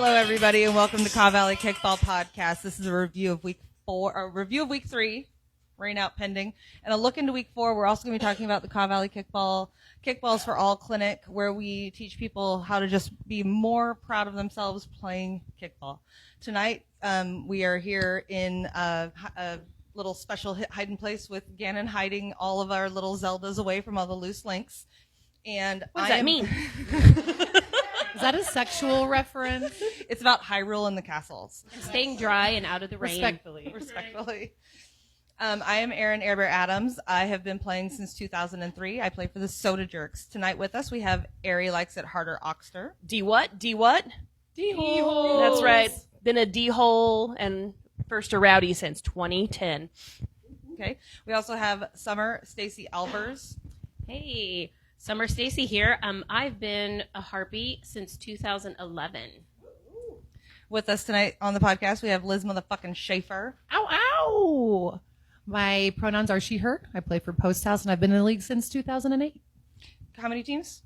Hello, everybody, and welcome to Ka Valley Kickball Podcast. This is a review of week 3, rain out pending, and a look into week 4. We're also going to be talking about the Ka Valley Kickballs for All clinic, where we teach people how to just be more proud of themselves playing kickball. Tonight, we are here in a little special hiding place with Gannon hiding all of our little Zeldas away from all the loose links. And what does that mean? Is that a sexual reference? It's about Hyrule and the castles. And staying dry and out of the rain. Respectfully. I am Erin Airbear Adams. I have been playing since 2003. I play for the Soda Jerks. Tonight with us, we have Ari Likes It Harder Oxter. D what? D-hole. That's right. Been a D-hole and first a rowdy since 2010. Okay. We also have Summer Stacy Albers. Hey. Summer Stacy here. I've been a harpy since 2011. With us tonight on the podcast, we have Liz motherfucking Schaefer. Ow, ow! My pronouns are she, her. I play for Post House, and I've been in the league since 2008. How many teams?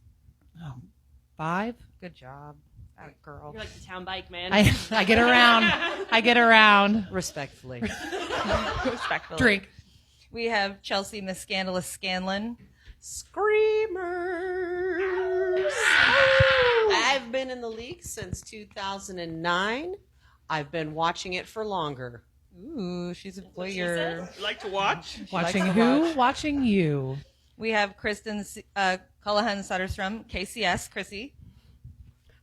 5. Good job. That girl. You're like the town bike, man. I get around. I get around. Respectfully. Drink. We have Chelsea Miss Scandalous Scanlon. Screamers! I've been in the league since 2009. I've been watching it for longer. Ooh, she's a voyeur. You like to watch? Watching who? Watch. Watching you. We have Kristen Cullihan Sutterstrom, KCS, Chrissy.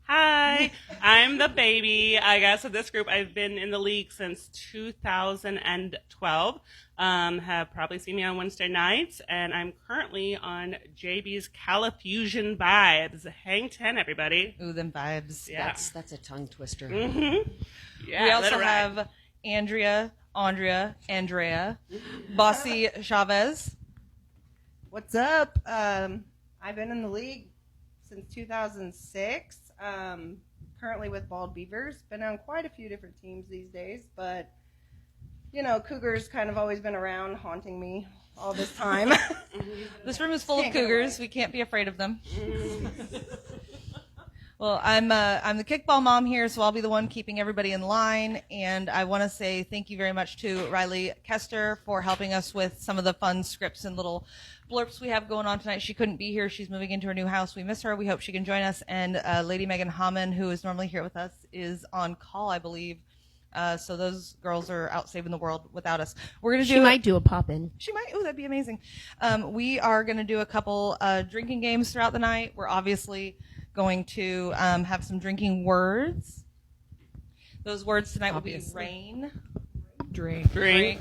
Hi, I'm the baby, I guess, of this group. I've been in the league since 2012. Have probably seen me on Wednesday nights, and I'm currently on JB's Califusion Vibes. Hang 10, everybody. Ooh, them vibes. Yeah. That's a tongue twister. Mm-hmm. Yeah, we also have Andrea, Bossy Chavez. What's up? I've been in the league since 2006. Currently with Bald Beavers. Been on quite a few different teams these days, but you know, Cougars kind of always been around haunting me all this time. This room is full of Cougars. We can't be afraid of them. Well, I'm the kickball mom here, so I'll be the one keeping everybody in line. And I want to say thank you very much to Riley Kester for helping us with some of the fun scripts and little blurps we have going on tonight. She couldn't be here. She's moving into her new house. We miss her. We hope she can join us. And Lady Megan Hammond, who is normally here with us, is on call, I believe. So those girls are out saving the world without us. We're gonna do. She might do a pop-in. She might. Oh, that'd be amazing. We are gonna do a couple drinking games throughout the night. We're obviously going to have some drinking words. Those words tonight will be rain, Drink.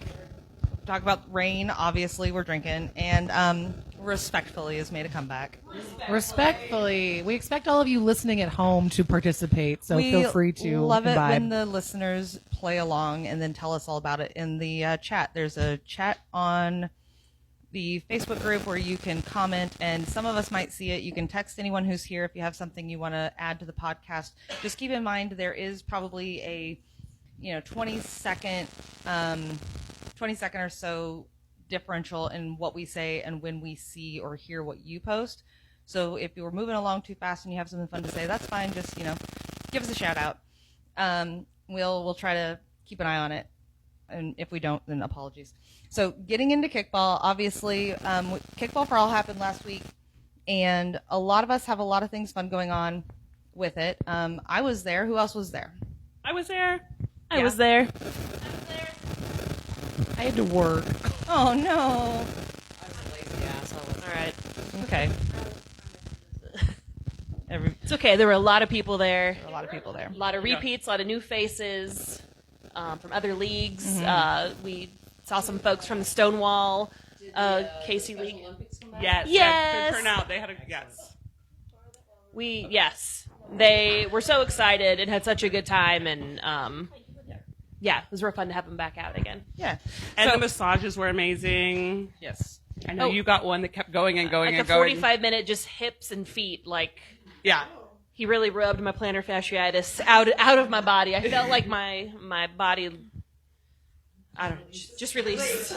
Talk about rain. Obviously, we're drinking, and respectfully has made a comeback. Respectfully. We expect all of you listening at home to participate, so feel free to love it imbibe. when the listeners play along and then tell us all about it in the chat. There's a chat on the Facebook group where you can comment, and some of us might see it. You can text anyone who's here if you have something you want to add to the podcast. Just keep in mind there is probably a 20 second or so differential in what we say and when we see or hear what you post. So if you're moving along too fast and you have something fun to say, that's fine. Just give us a shout out. We'll try to keep an eye on it, and if we don't, then apologies. So getting into kickball, obviously, Kickball for All happened last week, and a lot of us have a lot of things fun going on with it. I was there. Who else was there? I was there. I was there. I had to work. Oh, no. I was a lazy ass. All right. Okay. It's okay. There were a lot of people there. A lot of people there. A lot of repeats, a lot of new faces from other leagues. Mm-hmm. We saw some folks from the Stonewall Casey League. Yes. Yes. Good turnout. They had a yes. They were so excited and had such a good time, and it was real fun to have them back out again. Yeah. And the massages were amazing. Yes. I know you got one that kept going and going like and a going. 45-minute just hips and feet, like Yeah. he really rubbed my plantar fasciitis out of my body. I felt like my body, I don't know, just released.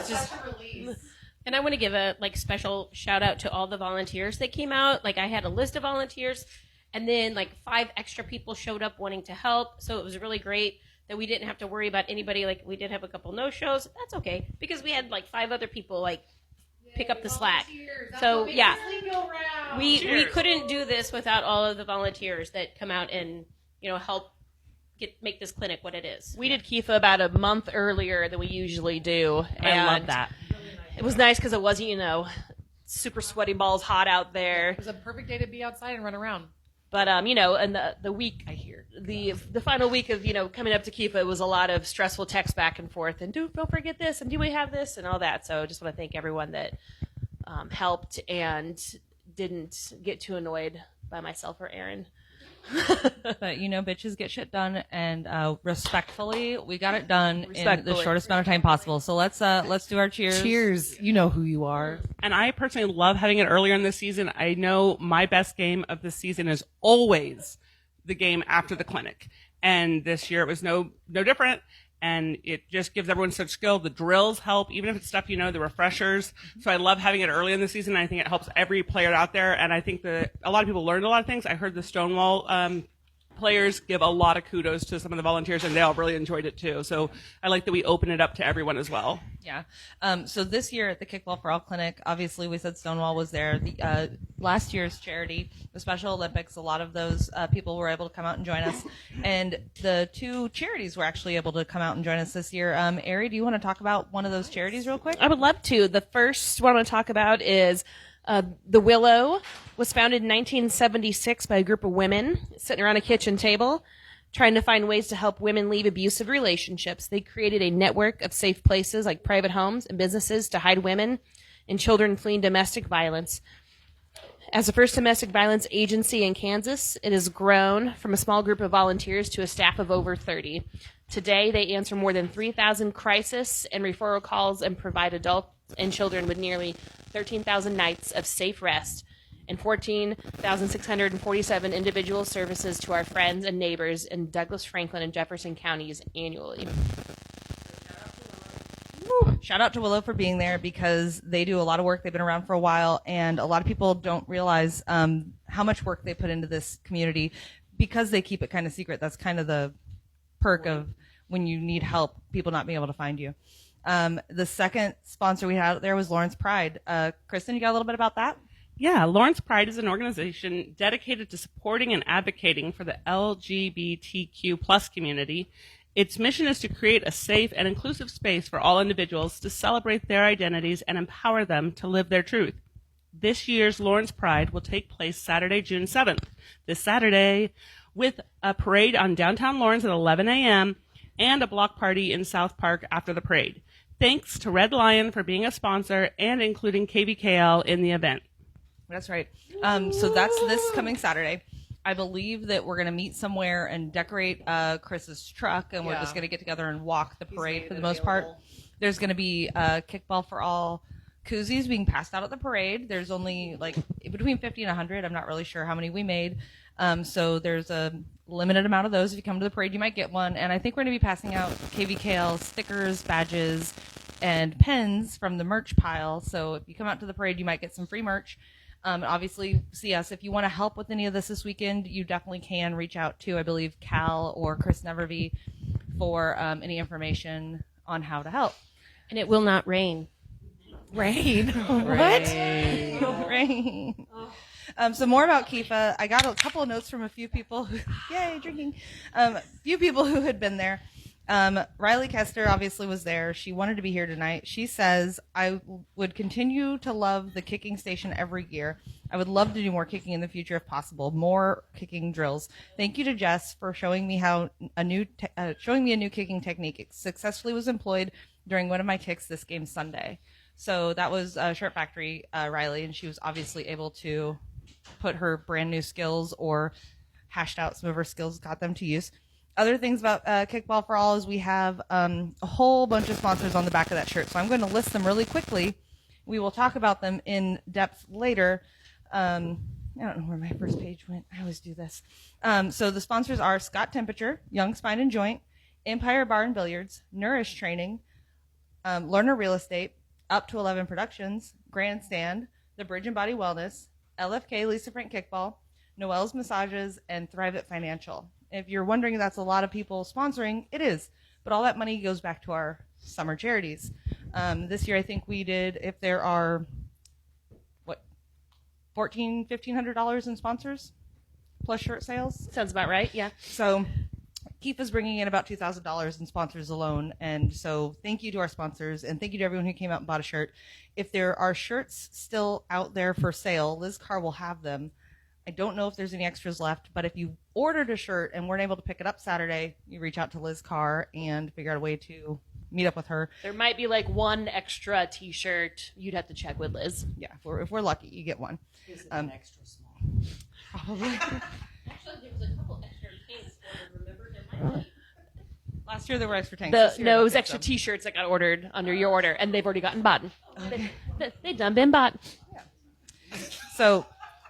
And I want to give a special shout out to all the volunteers that came out. I had a list of volunteers, And then like 5 extra people showed up wanting to help. So it was really great that we didn't have to worry about anybody. Like we did have a couple no-shows. That's okay because we had like 5 other people like pick up the slack. So yeah, we couldn't do this without all of the volunteers that come out and help make this clinic what it is. We did KIFA about a month earlier than we usually do. I love that. It was nice because it wasn't, super sweaty balls hot out there. It was a perfect day to be outside and run around. But and the week the final week of coming up to KIFA, it was a lot of stressful texts back and forth and don't forget this and do we have this and all that. So I just want to thank everyone that helped and didn't get too annoyed by myself or Aaron. But bitches get shit done, and respectfully, we got it done in the shortest amount of time possible. So let's do our cheers. Cheers. You know who you are. And I personally love having it earlier in the season. I know my best game of the season is always the game after the clinic, and this year it was no different. And it just gives everyone such skill. The drills help, even if it's stuff the refreshers. So I love having it early in the season. I think it helps every player out there. And I think that a lot of people learned a lot of things. I heard the Stonewall players give a lot of kudos to some of the volunteers, and they all really enjoyed it too. So I like that we open it up to everyone as well. Yeah. So this year at the Kickball for All Clinic, obviously we said Stonewall was there. The last year's charity, the Special Olympics, a lot of those people were able to come out and join us. And the 2 charities were actually able to come out and join us this year. Ari, do you want to talk about one of those charities real quick? I would love to. The first one I want to talk about is The Willow. Was founded in 1976 by a group of women sitting around a kitchen table trying to find ways to help women leave abusive relationships. They created a network of safe places like private homes and businesses to hide women and children fleeing domestic violence. As the first domestic violence agency in Kansas, it has grown from a small group of volunteers to a staff of over 30. Today, they answer more than 3,000 crisis and referral calls and provide adults and children with nearly 13,000 nights of safe rest and 14,647 individual services to our friends and neighbors in Douglas, Franklin, and Jefferson counties annually. Shout out to Willow for being there because they do a lot of work. They've been around for a while, and a lot of people don't realize how much work they put into this community because they keep it kind of secret. That's kind of the perk of when you need help, people not being able to find you. The second sponsor we had there was Lawrence Pride. Kristen, you got a little bit about that? Yeah, Lawrence Pride is an organization dedicated to supporting and advocating for the LGBTQ plus community. Its mission is to create a safe and inclusive space for all individuals to celebrate their identities and empower them to live their truth. This year's Lawrence Pride will take place Saturday, June 7th, this Saturday, with a parade on downtown Lawrence at 11 a.m. and a block party in South Park after the parade. Thanks to Red Lion for being a sponsor and including KVKL in the event. That's right. So that's this coming Saturday. I believe that we're going to meet somewhere and decorate Chris's truck, and we're just going to get together and walk the parade for the most part. There's going to be Kickball for All koozies being passed out at the parade. There's only like between 50 and 100. I'm not really sure how many we made. So there's a limited amount of those. If you come to the parade, you might get one. And I think we're going to be passing out KVKL stickers, badges, and pens from the merch pile. So if you come out to the parade, you might get some free merch. Obviously, see us. If you want to help with any of this weekend, you definitely can reach out to, I believe, Cal or Chris Neverby for any information on how to help. And it will not rain. Rain? What? Rain. So more about KIFA. I got a couple of notes from a few people who, yay, drinking. Few people who had been there. Riley Kester obviously was there. She wanted to be here tonight. She says, I would continue to love the kicking station every year. I would love to do more kicking in the future if possible, more kicking drills. Thank you to Jess for showing me a new kicking technique. It successfully was employed during one of my kicks this game Sunday. So that was Shirt Factory, Riley, and she was obviously able to put her brand new skills or hashed out some of her skills, got them to use. Other things about Kickball for All is we have a whole bunch of sponsors on the back of that shirt. So I'm going to list them really quickly. We will talk about them in depth later. I don't know where my first page went. I always do this. So the sponsors are Scott Temperature, Young Spine and Joint, Empire Bar and Billiards, Nourish Training, Learner Real Estate, Up to 11 Productions, Grandstand, The Bridge and Body Wellness, LFK Lisa Frank Kickball, Noelle's Massages, and Thrive It Financial. If you're wondering if that's a lot of people sponsoring, it is. But all that money goes back to our summer charities. This year, I think we did, if there are, $1,500 in sponsors plus shirt sales. Sounds about right. Yeah. So KIFA's bringing in about $2,000 in sponsors alone. And so thank you to our sponsors, and thank you to everyone who came out and bought a shirt. If there are shirts still out there for sale, Liz Carr will have them. I don't know if there's any extras left, but if you ordered a shirt and weren't able to pick it up Saturday, you reach out to Liz Carr and figure out a way to meet up with her. There might be like one extra T-shirt. You'd have to check with Liz. Yeah, if we're lucky, you get one. Is it an extra small? Probably. Actually, there was a couple extra tanks ordered. Remember, there might be. Last year there were extra tanks. This year, No, I it was don't think extra so. T-shirts that got ordered under your order, and they've already gotten bought. They done been bought. So,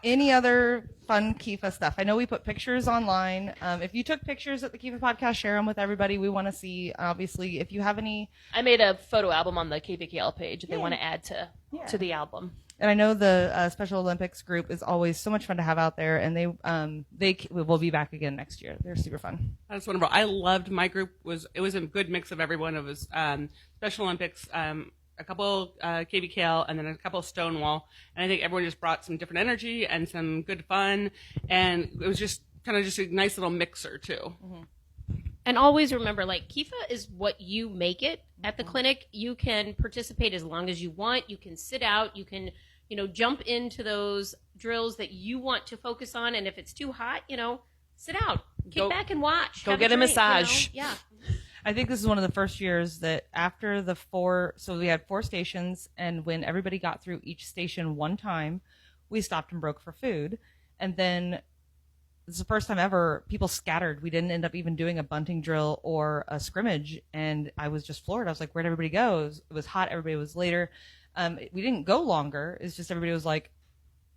any other fun KIFA stuff? I know we put pictures online. If you took pictures at the KIFA podcast, share them with everybody. We want to see, obviously, if you have any. I made a photo album on the KPKL page if they want to add to the album. And I know the Special Olympics group is always so much fun to have out there, and they will be back again next year. They're super fun. That's wonderful. I loved my group. It was a good mix of everyone. It was Special Olympics, a couple KBKL, and then a couple Stonewall. And I think everyone just brought some different energy and some good fun. And it was just kind of just a nice little mixer too. And always remember, like, KIFA is what you make it at the clinic. You can participate as long as you want. You can sit out. You can, jump into those drills that you want to focus on. And if it's too hot, sit out. Kick back and watch. Go Have get a drink, massage. Yeah. I think this is one of the first years that after so we had 4 stations, and when everybody got through each station one time, we stopped and broke for food. And then it's the first time ever people scattered. We didn't end up even doing a bunting drill or a scrimmage, and I was just floored. I was like, where'd everybody go? It was hot. Everybody was later. We didn't go longer. It's just everybody was like,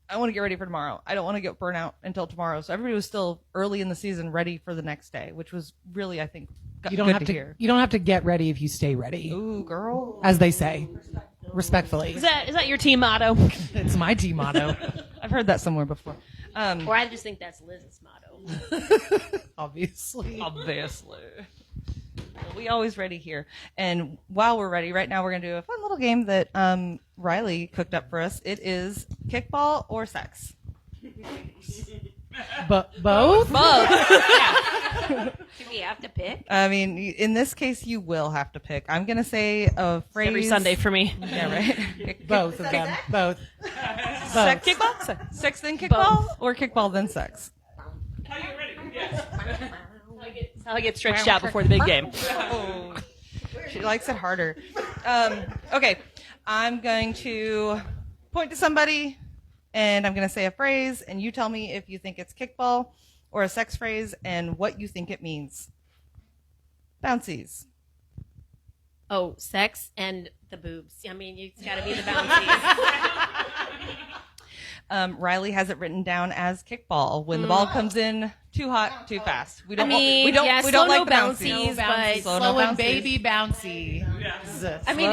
I want to get ready for tomorrow. I don't want to get burnt out until tomorrow. So everybody was still early in the season ready for the next day, which was really, I think, You don't good have to. hear. You don't have to get ready if you stay ready, Ooh, girl. as they say, respectfully. Is that your team motto? It's my team motto, I've heard that somewhere before. Or I just think that's Liz's motto. obviously. Obviously. We always ready here. And while we're ready, right now we're going to do a fun little game that Riley cooked up for us. It is kickball or sex. But both. Do we have to pick? I mean, in this case, you will have to pick. I'm going to say a phrase. Every Sunday for me. Yeah, right? Both of them. Both. Sex, kickball? Sex then kickball? Or kickball then sex? How you ready? Yes. That's how I get stretched out before the big game. Oh, she likes it harder. Okay, I'm going to point to somebody, and I'm going to say a phrase, and you tell me if you think it's kickball or a sex phrase and what you think it means. Bouncies. Oh, sex and the boobs. I mean, it's got to be the bouncies. Riley has it written down as kickball. When the ball comes in too hot, too fast. We don't. we don't slow like no the bouncies, but Slow Slow no and bouncies. baby bouncy. I mean,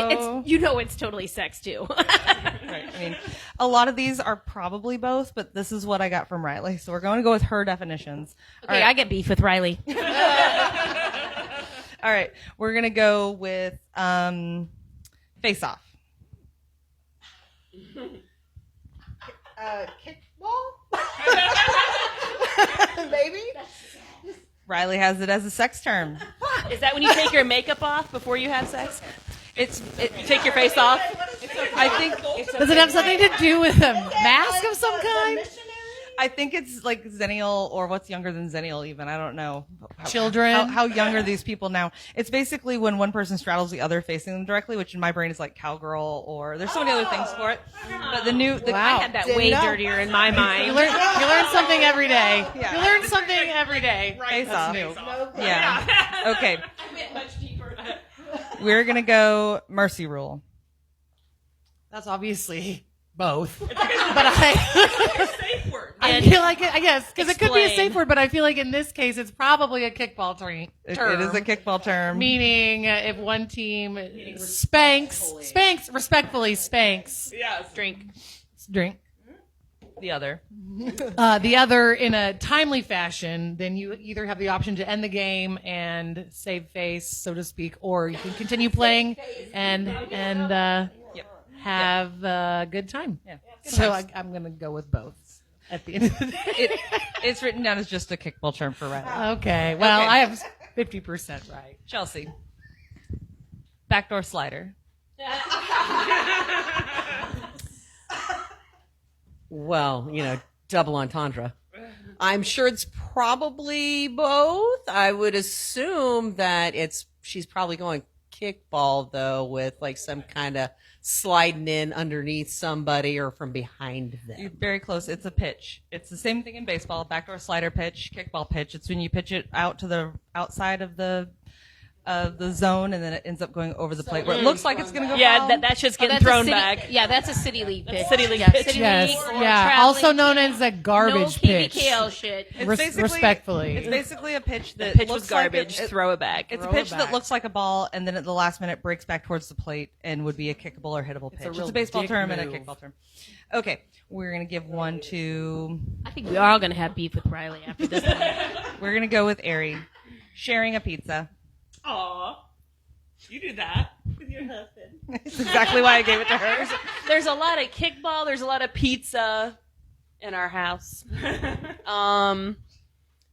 slow. it's totally sex too. Right. I mean, a lot of these are probably both, but this is what I got from Riley. So we're going to go with her definitions. Okay, All right. I get beef with Riley. All right. We're going to go with face off. Kickball? Maybe? Riley has it as a sex term. Is that when you take your makeup off before you have sex? You take your face off? I think Does it have something to do with a mask of some kind? I think it's like Zennial, or what's younger than Zennial even. I don't know. Children. How young are these people now? It's basically when one person straddles the other facing them directly, which in my brain is like cowgirl, or there's so many other things for it. But I had that way dirtier in my mind. You learn something every day. Yeah. You learn something every day. Face off. new. Yeah. Okay. I went much deeper. We're going to go mercy rule. That's obviously both. But Safe word. I feel like it, I guess, because it could be a Explain. safe word, but I feel like in this case it's probably a kickball term. It is a kickball term. Meaning if one team spanks, respectfully spanks, Yes. Drink. drink. The other. The other in a timely fashion, then you either have the option to end the game and save face, so to speak, or you can continue playing and have a good time. Yeah. So I'm going to go with both at the end of the day. It's written down as just a kickball term for Riley. Okay. Well, Okay. I have 50% right. Chelsea. Backdoor slider. Well, double entendre. I'm sure it's probably both. I would assume that she's probably going kickball though, with like some kind of sliding in underneath somebody or from behind You're them. very close. It's a pitch. It's the same thing in baseball. Backdoor slider pitch, kickball pitch. It's when you pitch it out to the outside of the zone, and then it ends up going over the plate where it looks like it's going to go. Yeah, foul. that shit's Oh, getting that's a thrown city- back. Yeah, that's a city league pitch. City league Yeah, pitch. city Yes. league or Yeah. traveling Also known team. as a garbage no pitch. PBKL shit. Respectfully. It's basically a pitch that Pitch looks was garbage. Like Throw it back. It's a Throw it pitch that back. looks like a ball, and then at the last minute breaks back towards the plate and would be a kickable or hittable pitch. a It's real a baseball dick term and move. a kickball term. Okay, we're gonna give one to. I think we are all going to have beef with Riley after this one. We're gonna go with Ari. Sharing a pizza. Aw. You do that with your husband. That's exactly why I gave it to her. There's a lot of kickball. There's a lot of pizza in our house.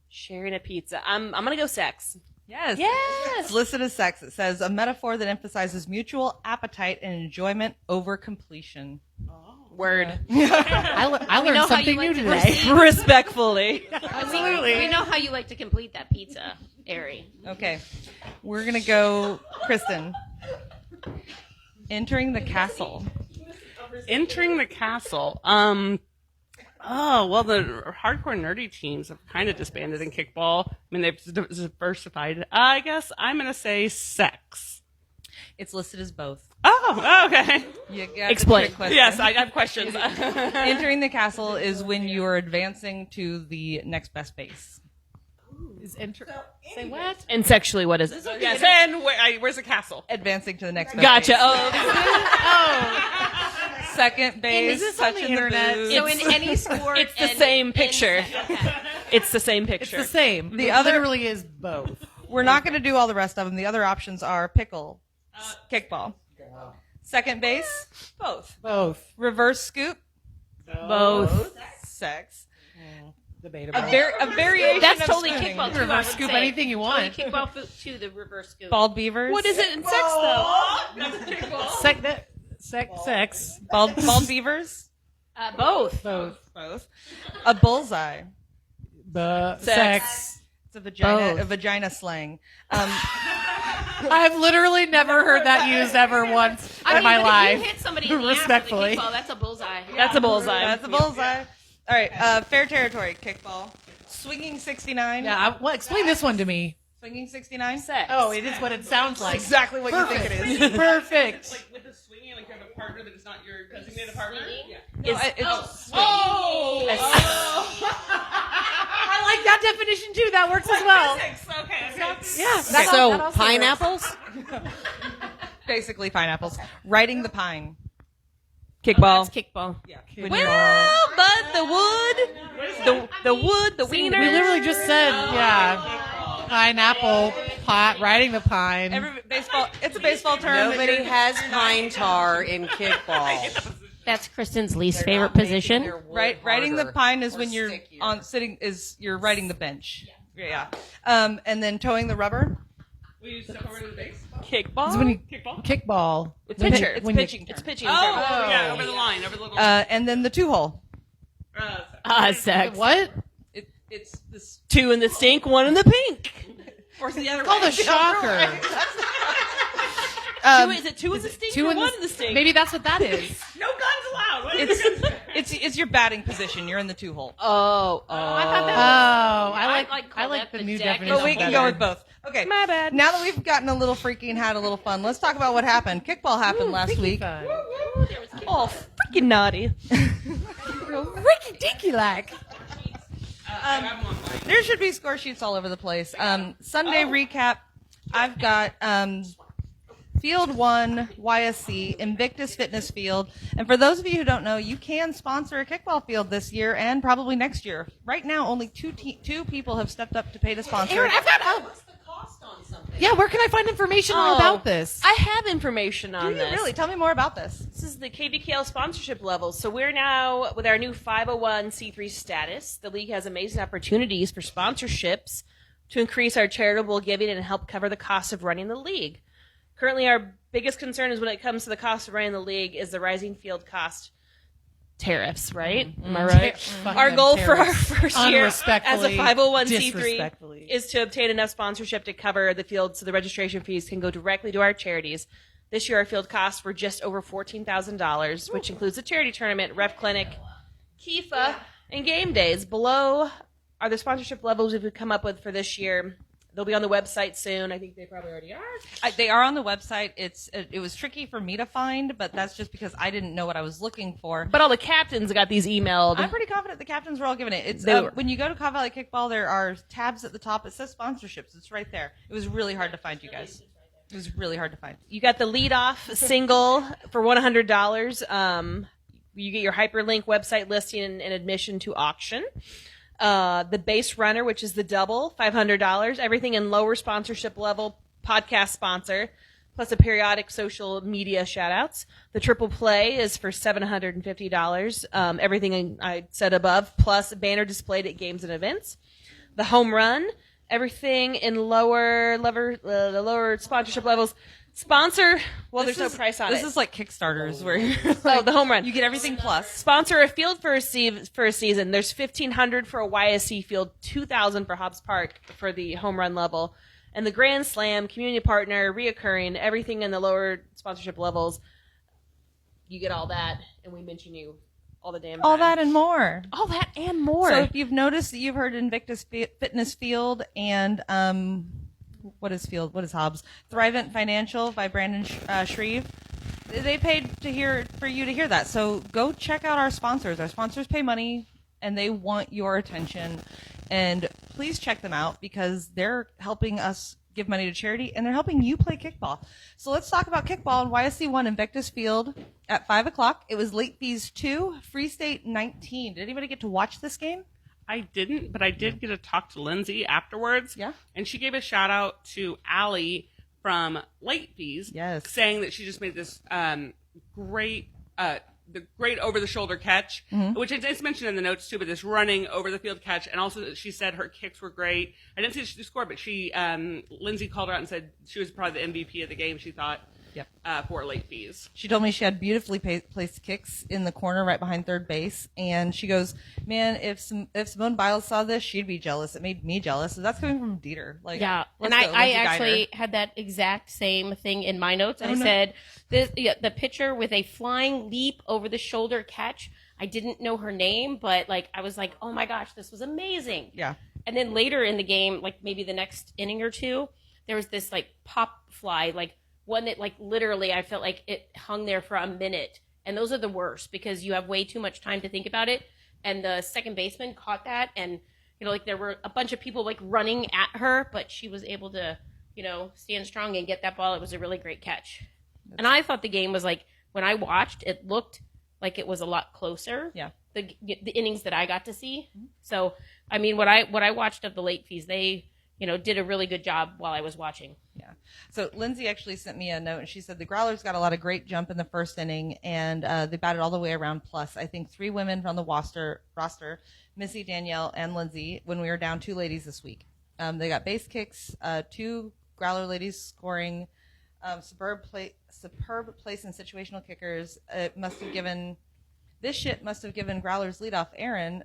Sharing a pizza. I'm gonna go sex. Yes. Yes. It's listed as sex. It says a metaphor that emphasizes mutual appetite and enjoyment over completion. Word. I know learned how you something like new to today. Respectfully. We know how you like to complete that pizza, Ari. Okay, we're gonna go, Kristen. Entering the castle. Entering the castle. Oh, well, the hardcore nerdy teams have kind of disbanded in kickball. I mean, they've diversified. I guess I'm going to say sex. It's listed as both. Oh, okay. You got the Explain. trick question. Yes, I have questions. Entering the castle is when you are advancing to the next best base. Say what? And sexually, what is it? Yes, and where's the castle? Advancing to the next best Gotcha. base. Oh, Second base, this on the touching the internet? booze. So in any sport, it's the same picture. Okay. It's the same It's picture. the same. The It other- literally is both. We're not going to do all the rest of them. The other options are pickle, kickball, second base, both, Both. reverse scoop, Both. sex, Debatable. a variation That's of totally spooning. kickball too. I Reverse would scoop say. anything you want. Totally kickball to the reverse scoop. Bald beavers. What is it in sex though? Sex. Bald beavers. Both. Both. Both. A bullseye. Sex. It's Both. a vagina slang. I've literally never heard that used ever once in my but life. If you hit somebody in the Respectfully. ass with a kickball, that's a bullseye. That's a bullseye. That's a bullseye. All right. Fair territory. Kickball. Swinging 69. Yeah. Explain this one to me. Swinging 69. Sex. Oh, it is what it sounds like. Exactly what you think it is. Perfect. Like with the swinging, like you have a partner that is not your designated partner? Yeah. I like that definition too. That works as well. Okay. Yeah. So, pineapples? Basically pineapples. Riding the pine. Kickball. That's kickball. When Well, but the wood, the We wiener. literally just said, pineapple, pot, riding the pine. it's a baseball term. Nobody has pine tar in kickball. That's Kristen's least They're favorite not making position. their wood Right, riding the harder pine is or when you're stickier. on sitting. You're riding the bench. Yeah. And then towing the rubber. Will you step over to the base? Kickball. It's when you Kickball? kickball. It's When you- pitcher. It's when you- pitching. It's pitching. Oh, yeah, over the line, over the little. And then the two hole. Sex. What? It's this. Two in the stink, one in the pink. Or the other Called way. a shocker. Is it two in the stink Two or in one in the stink? Maybe that's what that is. No guns allowed. What is It's your batting position. You're in the two hole. Oh. I like like the new deck. definition. But we can go with both. Okay. My bad. Now that we've gotten a little freaky and had a little fun, let's talk about what happened. Kickball happened last week. Oh, freaking naughty. Ricky Dinky like. There should be score sheets all over the place. Sunday recap. I've got Field 1 YSC Invictus Fitness Field. And for those of you who don't know, you can sponsor a kickball field this year and probably next year. Right now, only two people have stepped up to pay to sponsor. Aaron, I've got What's the cost on something? Yeah, where can I find information about this? I have information on Do you this. really? Tell me more about this. This is the KVKL sponsorship levels. So we're now, with our new 501c3 status, the league has amazing opportunities for sponsorships to increase our charitable giving and help cover the cost of running the league. Currently, our biggest concern is when it comes to the cost of running the league is the rising field cost tariffs, right? Am I right? Our goal for our first year as a 501c3 disrespectfully, is to obtain enough sponsorship to cover the field so the registration fees can go directly to our charities. This year, our field costs were just over $14,000, which includes the charity tournament, ref clinic, KIFA, and game days. Below are the sponsorship levels we've come up with for this year. They'll be on the website soon. I think they probably already are. They are on the website. It was tricky for me to find, but that's just because I didn't know what I was looking for. But all the captains got these emailed. I'm pretty confident the captains were all given it. It's They were. when you go to Kaw Valley Kickball, there are tabs at the top. It says sponsorships. It's right there. It was really hard to find, you guys. It was really hard to find. You got the lead-off single for $100. You get your hyperlink website listing and admission to auction. The base runner, which is the double, $500. Everything in lower sponsorship level, podcast sponsor, plus a periodic social media shout-outs. The triple play is for $750. Everything I said above, plus a banner displayed at games and events. The home run, everything in the lower sponsorship levels. Sponsor, there's no price on it. This is like Kickstarters where you're The home run. you get everything plus. Sponsor a field for a season. There's $1,500 for a YSC field, $2,000 for Hobbs Park for the home run level, and the Grand Slam, community partner, reoccurring, everything in the lower sponsorship levels. You get all that, and we mention you all the damn time. All that and more. All that and more. So if you've noticed, you've heard Invictus Fitness Field and what is Field? What is Hobbs? Thrivent Financial by Brandon Shreve. They paid for you to hear that. So go check out our sponsors. Our sponsors pay money and they want your attention. And please check them out because they're helping us give money to charity and they're helping you play kickball. So let's talk about kickball in YSC 1 Invictus Field at 5 o'clock. It was late fees 2, Free State 19. Did anybody get to watch this game? I didn't, but I did get to talk to Lindsay afterwards. Yeah. And she gave a shout out to Allie from Late Fees. Yes. Saying that she just made this great over the shoulder catch, which it's mentioned in the notes too, but this running over the field catch. And also that she said her kicks were great. I didn't see the score, but Lindsay called her out and said she was probably the MVP of the game, she thought. Yep. For Late Fees. She told me she had beautifully placed kicks in the corner right behind third base, and she goes, "Man, if Simone Biles saw this, she'd be jealous. It made me jealous." So that's coming from Dieter. Like, Yeah, and let's go, I Lindsay actually Guider. had that exact same thing in my notes. I said the pitcher with a flying leap over the shoulder catch. I didn't know her name, but I was like, "Oh my gosh, this was amazing!" Yeah. And then later in the game, maybe the next inning or two, there was this pop fly, one that literally I felt like it hung there for a minute. And those are the worst because you have way too much time to think about it. And the second baseman caught that and there were a bunch of people running at her, but she was able to, stand strong and get that ball. It was a really great catch. And I thought the game was when I watched, it looked like it was a lot closer. Yeah. The innings that I got to see. So, I mean, what I watched of the Late Fees, they, did a really good job while I was watching. Yeah. So Lindsay actually sent me a note, and she said the Growlers got a lot of great jump in the first inning, and they batted all the way around plus. I think 3 women from the roster, Missy, Danielle, and Lindsay, when we were down 2 ladies this week. They got base kicks, 2 Growler ladies scoring, superb place and situational kickers. This shit must have given Growlers leadoff Aaron.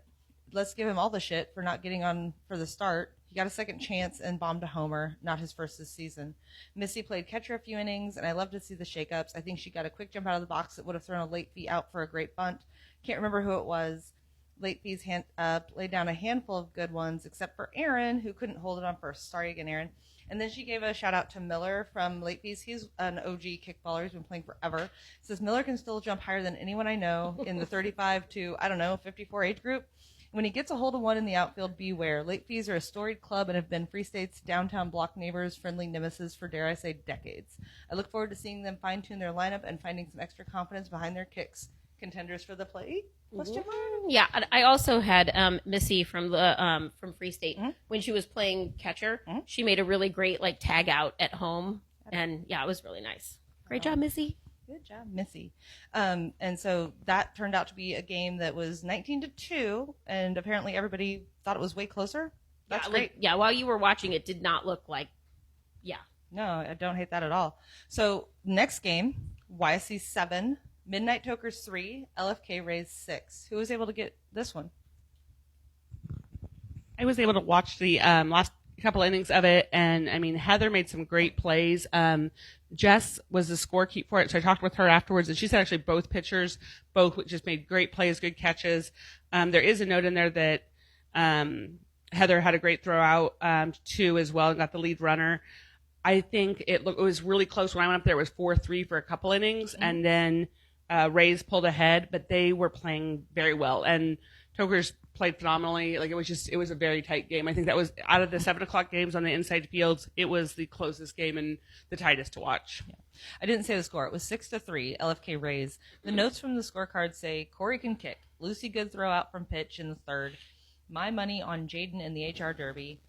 Let's give him all the shit for not getting on for the start. He got a second chance and bombed a homer, not his first this season. Missy played catcher a few innings, and I love to see the shakeups. I think she got a quick jump out of the box that would have thrown a late fee out for a great bunt. Can't remember who it was. Late fees laid down a handful of good ones, except for Aaron, who couldn't hold it on first. Sorry again, Aaron. And then she gave a shout out to Miller from Late Fees. He's an OG kickballer. He's been playing forever. Says Miller can still jump higher than anyone I know in the 35 to, 54 age group. When he gets a hold of one in the outfield, beware. Late fees are a storied club and have been Free State's downtown block neighbors, friendly nemesis for, dare I say, decades. I look forward to seeing them fine-tune their lineup and finding some extra confidence behind their kicks. Contenders for the plate? Question mark? Yeah, and I also had Missy from Free State when she was playing catcher. She made a really great tag out at home, and yeah, it was really nice. Great job, Missy. Good job, Missy. And so that turned out to be a game that was 19-2, and apparently everybody thought it was way closer. That's great. Yeah, while you were watching, it did not look like. Yeah. No, I don't hate that at all. So next game, YSC 7, Midnight Tokers 3, LFK Rays 6. Who was able to get this one? I was able to watch the last couple innings of it, and I mean, Heather made some great plays. Jess was the scorekeeper for it, so I talked with her afterwards, and she said actually both pitchers both just made great plays, good catches. There is a note in there that Heather had a great throw out too as well and got the lead runner. I think it was really close. When I went up there, it was 4-3 for a couple innings, and then Rays pulled ahead, but they were playing very well, and Tokers played phenomenally. It was a very tight game. I think that was out of the 7:00 games on the inside fields, it was the closest game and the tightest to watch. Yeah. I didn't say the score. It was 6-3, LFK Rays. The notes from the scorecard say Corey can kick. Lucy good throw out from pitch in the third. My money on Jaden in the HR Derby.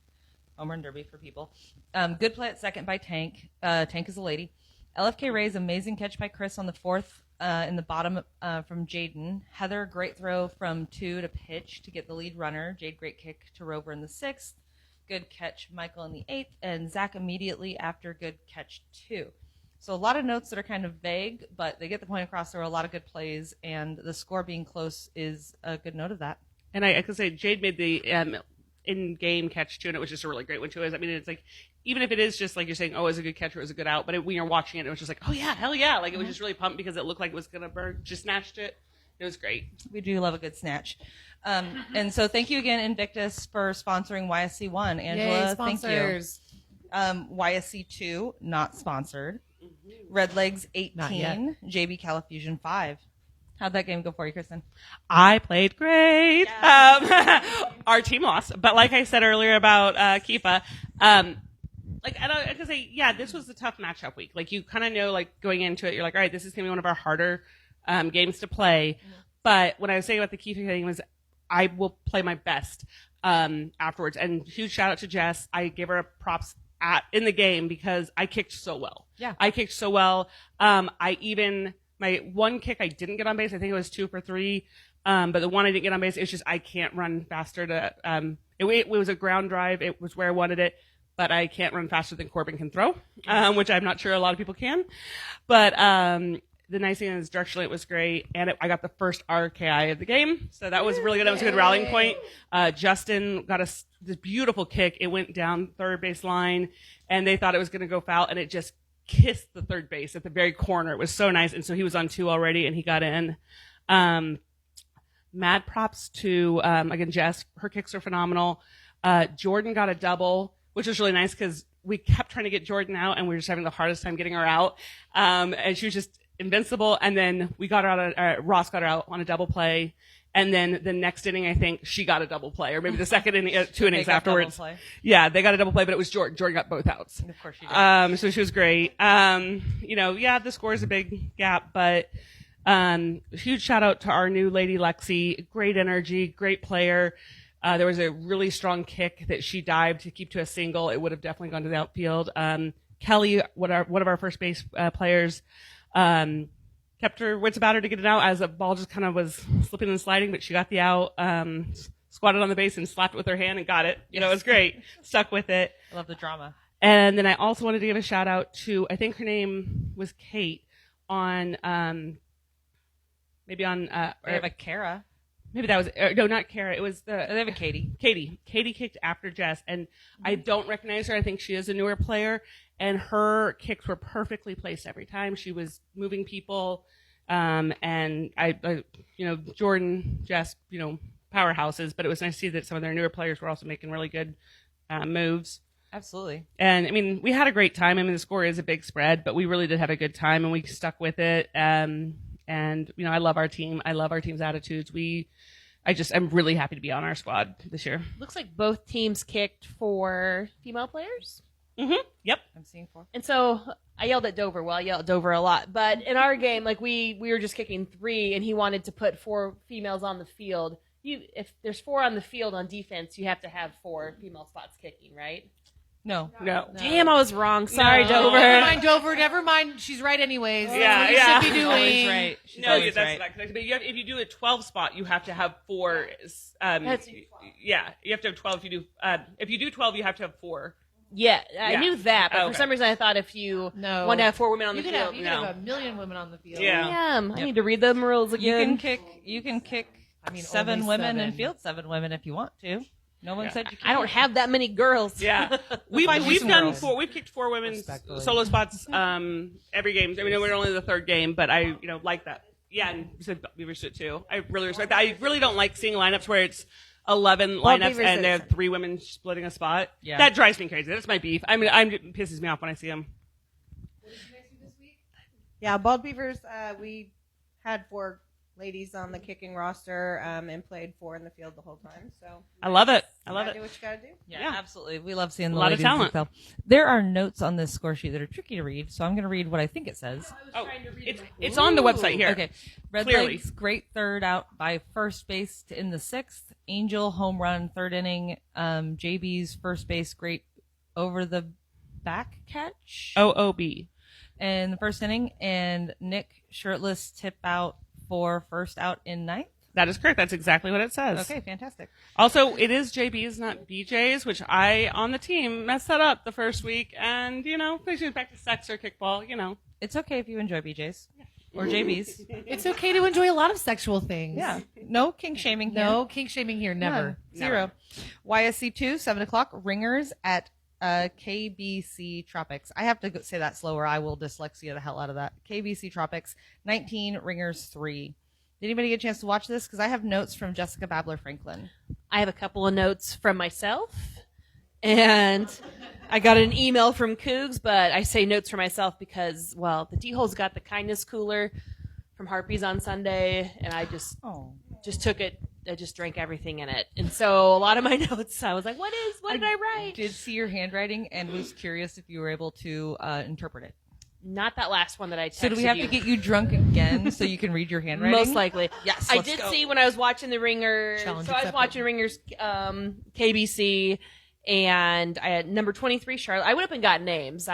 Home run derby for people. Good play at second by Tank. Tank is a lady. LFK Rays, amazing catch by Chris on the fourth in the bottom from Jaden. Heather, great throw from 2 to pitch to get the lead runner. Jade, great kick to Rover in the 6th. Good catch, Michael in the 8th. And Zach immediately after, good catch 2. So a lot of notes that are kind of vague, but they get the point across. There were a lot of good plays, and the score being close is a good note of that. And I could say Jade made the in-game catch too, and it was just a really great one too. I mean, it's like, even if it is just like you're saying, oh, it was a good catch or it was a good out, but when you're watching it, it was just like, oh yeah, hell yeah. It was just really pumped because it looked like it was going to burn. Just snatched it. It was great. We do love a good snatch. And so thank you again, Invictus, for sponsoring YSC 1. Angela, Yay, sponsors. Thank you. YSC 2, not sponsored. Red Legs 18, JB Califusion 5. How'd that game go for you, Kristen? I played great. Our team lost, but like I said earlier about KIFA, I could say, yeah, this was a tough matchup week. You kind of know, going into it, you're like, all right, this is gonna be one of our harder games to play. Mm-hmm. But what I was saying about the KIFA game was, I will play my best afterwards. And huge shout out to Jess. I gave her props in the game because I kicked so well. Yeah, I kicked so well. My one kick I didn't get on base. I think it was 2 for 3. But the one I didn't get on base, it's just I can't run faster to. It was a ground drive. It was where I wanted it, but I can't run faster than Corbin can throw, which I'm not sure a lot of people can. But the nice thing is directionally it was great, and I got the first RKI of the game, so that was really good. That was a good rallying point. Justin got this beautiful kick. It went down third base line, and they thought it was going to go foul, and it just kissed the third base at the very corner. It was so nice, and so he was on 2 already, and he got in. Mad props to again Jess. Her kicks are phenomenal. Jordan got a double, which was really nice because we kept trying to get Jordan out, and we were just having the hardest time getting her out. And she was just invincible. And then we got her out. Ross got her out on a double play. And then the next inning, I think she got a double play, or maybe the second inning, 2 innings afterwards. Yeah, they got a double play, but it was Jordan. Jordan got both outs. Of course she did. So she was great. The score is a big gap, but huge shout out to our new lady Lexi. Great energy, great player. There was a really strong kick that she dived to keep to a single. It would have definitely gone to the outfield. Kelly, one of our first base players, kept her wits about her to get it out as the ball just kind of was slipping and sliding, but she got the out, squatted on the base and slapped it with her hand and got it. It was great. Stuck with it. I love the drama. And then I also wanted to give a shout out to, I think her name was Kate on, maybe on, they have a Kara. Maybe that was, no, not Kara. It was They have a Katie. Katie kicked after Jess, and I don't recognize her. I think she is a newer player, and her kicks were perfectly placed every time. She was moving people, and I Jordan, Jess, powerhouses, but it was nice to see that some of their newer players were also making really good moves. Absolutely. And, we had a great time. The score is a big spread, but we really did have a good time, and we stuck with it. And, I love our team. I love our team's attitudes. We I'm really happy to be on our squad this year. Looks like both teams kicked for female players. Yep. I'm seeing 4. And so I yelled at Dover. Well, I yelled at Dover a lot. But in our game, like we were just kicking 3, and he wanted to put 4 females on the field. If there's 4 on the field on defense, you have to have 4 female spots kicking, right? No. Damn, I was wrong. Sorry, No. Dover. Never mind, Dover. Never mind. She's right anyways. Yeah, That's what yeah. you should be doing. Always right. She's No, always that's right. not correct. But if you do a 12 spot, you have to have 4. That's- Yeah, you have to have 12. If you do 12, you have to have 4. Yeah, I Yeah. knew that, but Oh, for okay. some reason I thought if you No. wanted to have 4 women on the You could field. have, have a million women on the field. Yeah. Damn, I need to read them rules You can again. kick I mean, 7 only women 7. and field 7 women if you want to. No one said you can't. I don't have that many girls. Yeah, we've find you some done girls. 4. We've kicked 4 women's Respectfully. solo spots every game. I mean, we're only the 3rd game, but I like that. Yeah, and you said Beavers should too. I really respect that. I really don't like seeing lineups where it's 11 lineups Beavers and did they it. have 3 women splitting a spot. Yeah. That drives me crazy. That's my beef. I mean, it pisses me off when I see them. Yeah, Bald Beavers, we had 4 ladies on the kicking roster and played 4 in the field the whole time. So I love it. I you love gotta it. do what you gotta do. Yeah, absolutely. We love seeing the A lot of ladies talent. excel. There are notes on this score sheet that are tricky to read, so I'm going to read what I think it says. Oh, it's on the website here. Okay. Red Clearly. Legs, great third out by first base in the 6th. Angel, home run, 3rd inning. JB's first base, great over the back catch OOB. in the 1st inning. And Nick, shirtless, tip out for first out in 9th. That is correct. That's exactly what it says. Okay, fantastic. Also, it is JB's, not BJ's, which I, on the team, messed that up the first week. And, pushing it back to sex or kickball, It's okay if you enjoy BJ's or JB's. It's okay to enjoy a lot of sexual things. Yeah. No kink shaming here. No kink shaming here. Never. None. 0. YSC 2, 7 o'clock. Ringers at KBC Tropics. I have to say that slower. I will dyslexia the hell out of that. KBC Tropics, 19. Ringers 3. Did anybody get a chance to watch this? Because I have notes from Jessica Babler Franklin. I have a couple of notes from myself, and I got an email from Cougs, but I say notes for myself because, well, the D-Hole's got the kindness cooler from Harpies on Sunday, and I just took it. I just drank everything in it. And so a lot of my notes, I was like, what did I write? Did see your handwriting and was curious if you were able to interpret it. Not that last one that I texted So do we have you. to get you drunk again so you can read your handwriting? Most likely. Yes, I let's did go. see when I was watching the Ringer. Challenge So I was accepted. watching Ringer's KBC, and I had number 23 Charlotte. I went up and got names.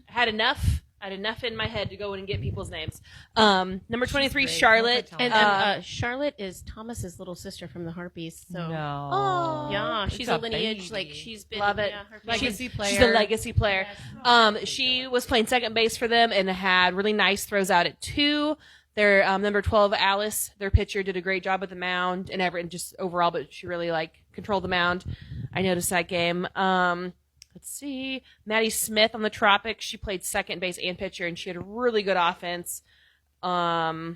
Had enough. I had enough in my head to go in and get people's names. Number 23 great. Charlotte. And Charlotte is Thomas's little sister from the Harpies. So No. Oh. yeah, It's she's a a lineage. baby. Like she's been Love it. Yeah, her Legacy family- player. She's a legacy player. She was playing second base for them and had really nice throws out at 2. Their number 12 Alice, their pitcher, did a great job with the mound and Everett just overall, but she really controlled the mound. I noticed that game. Let's see, Maddie Smith on the Tropics. She played second base and pitcher, and she had a really good offense. Oh,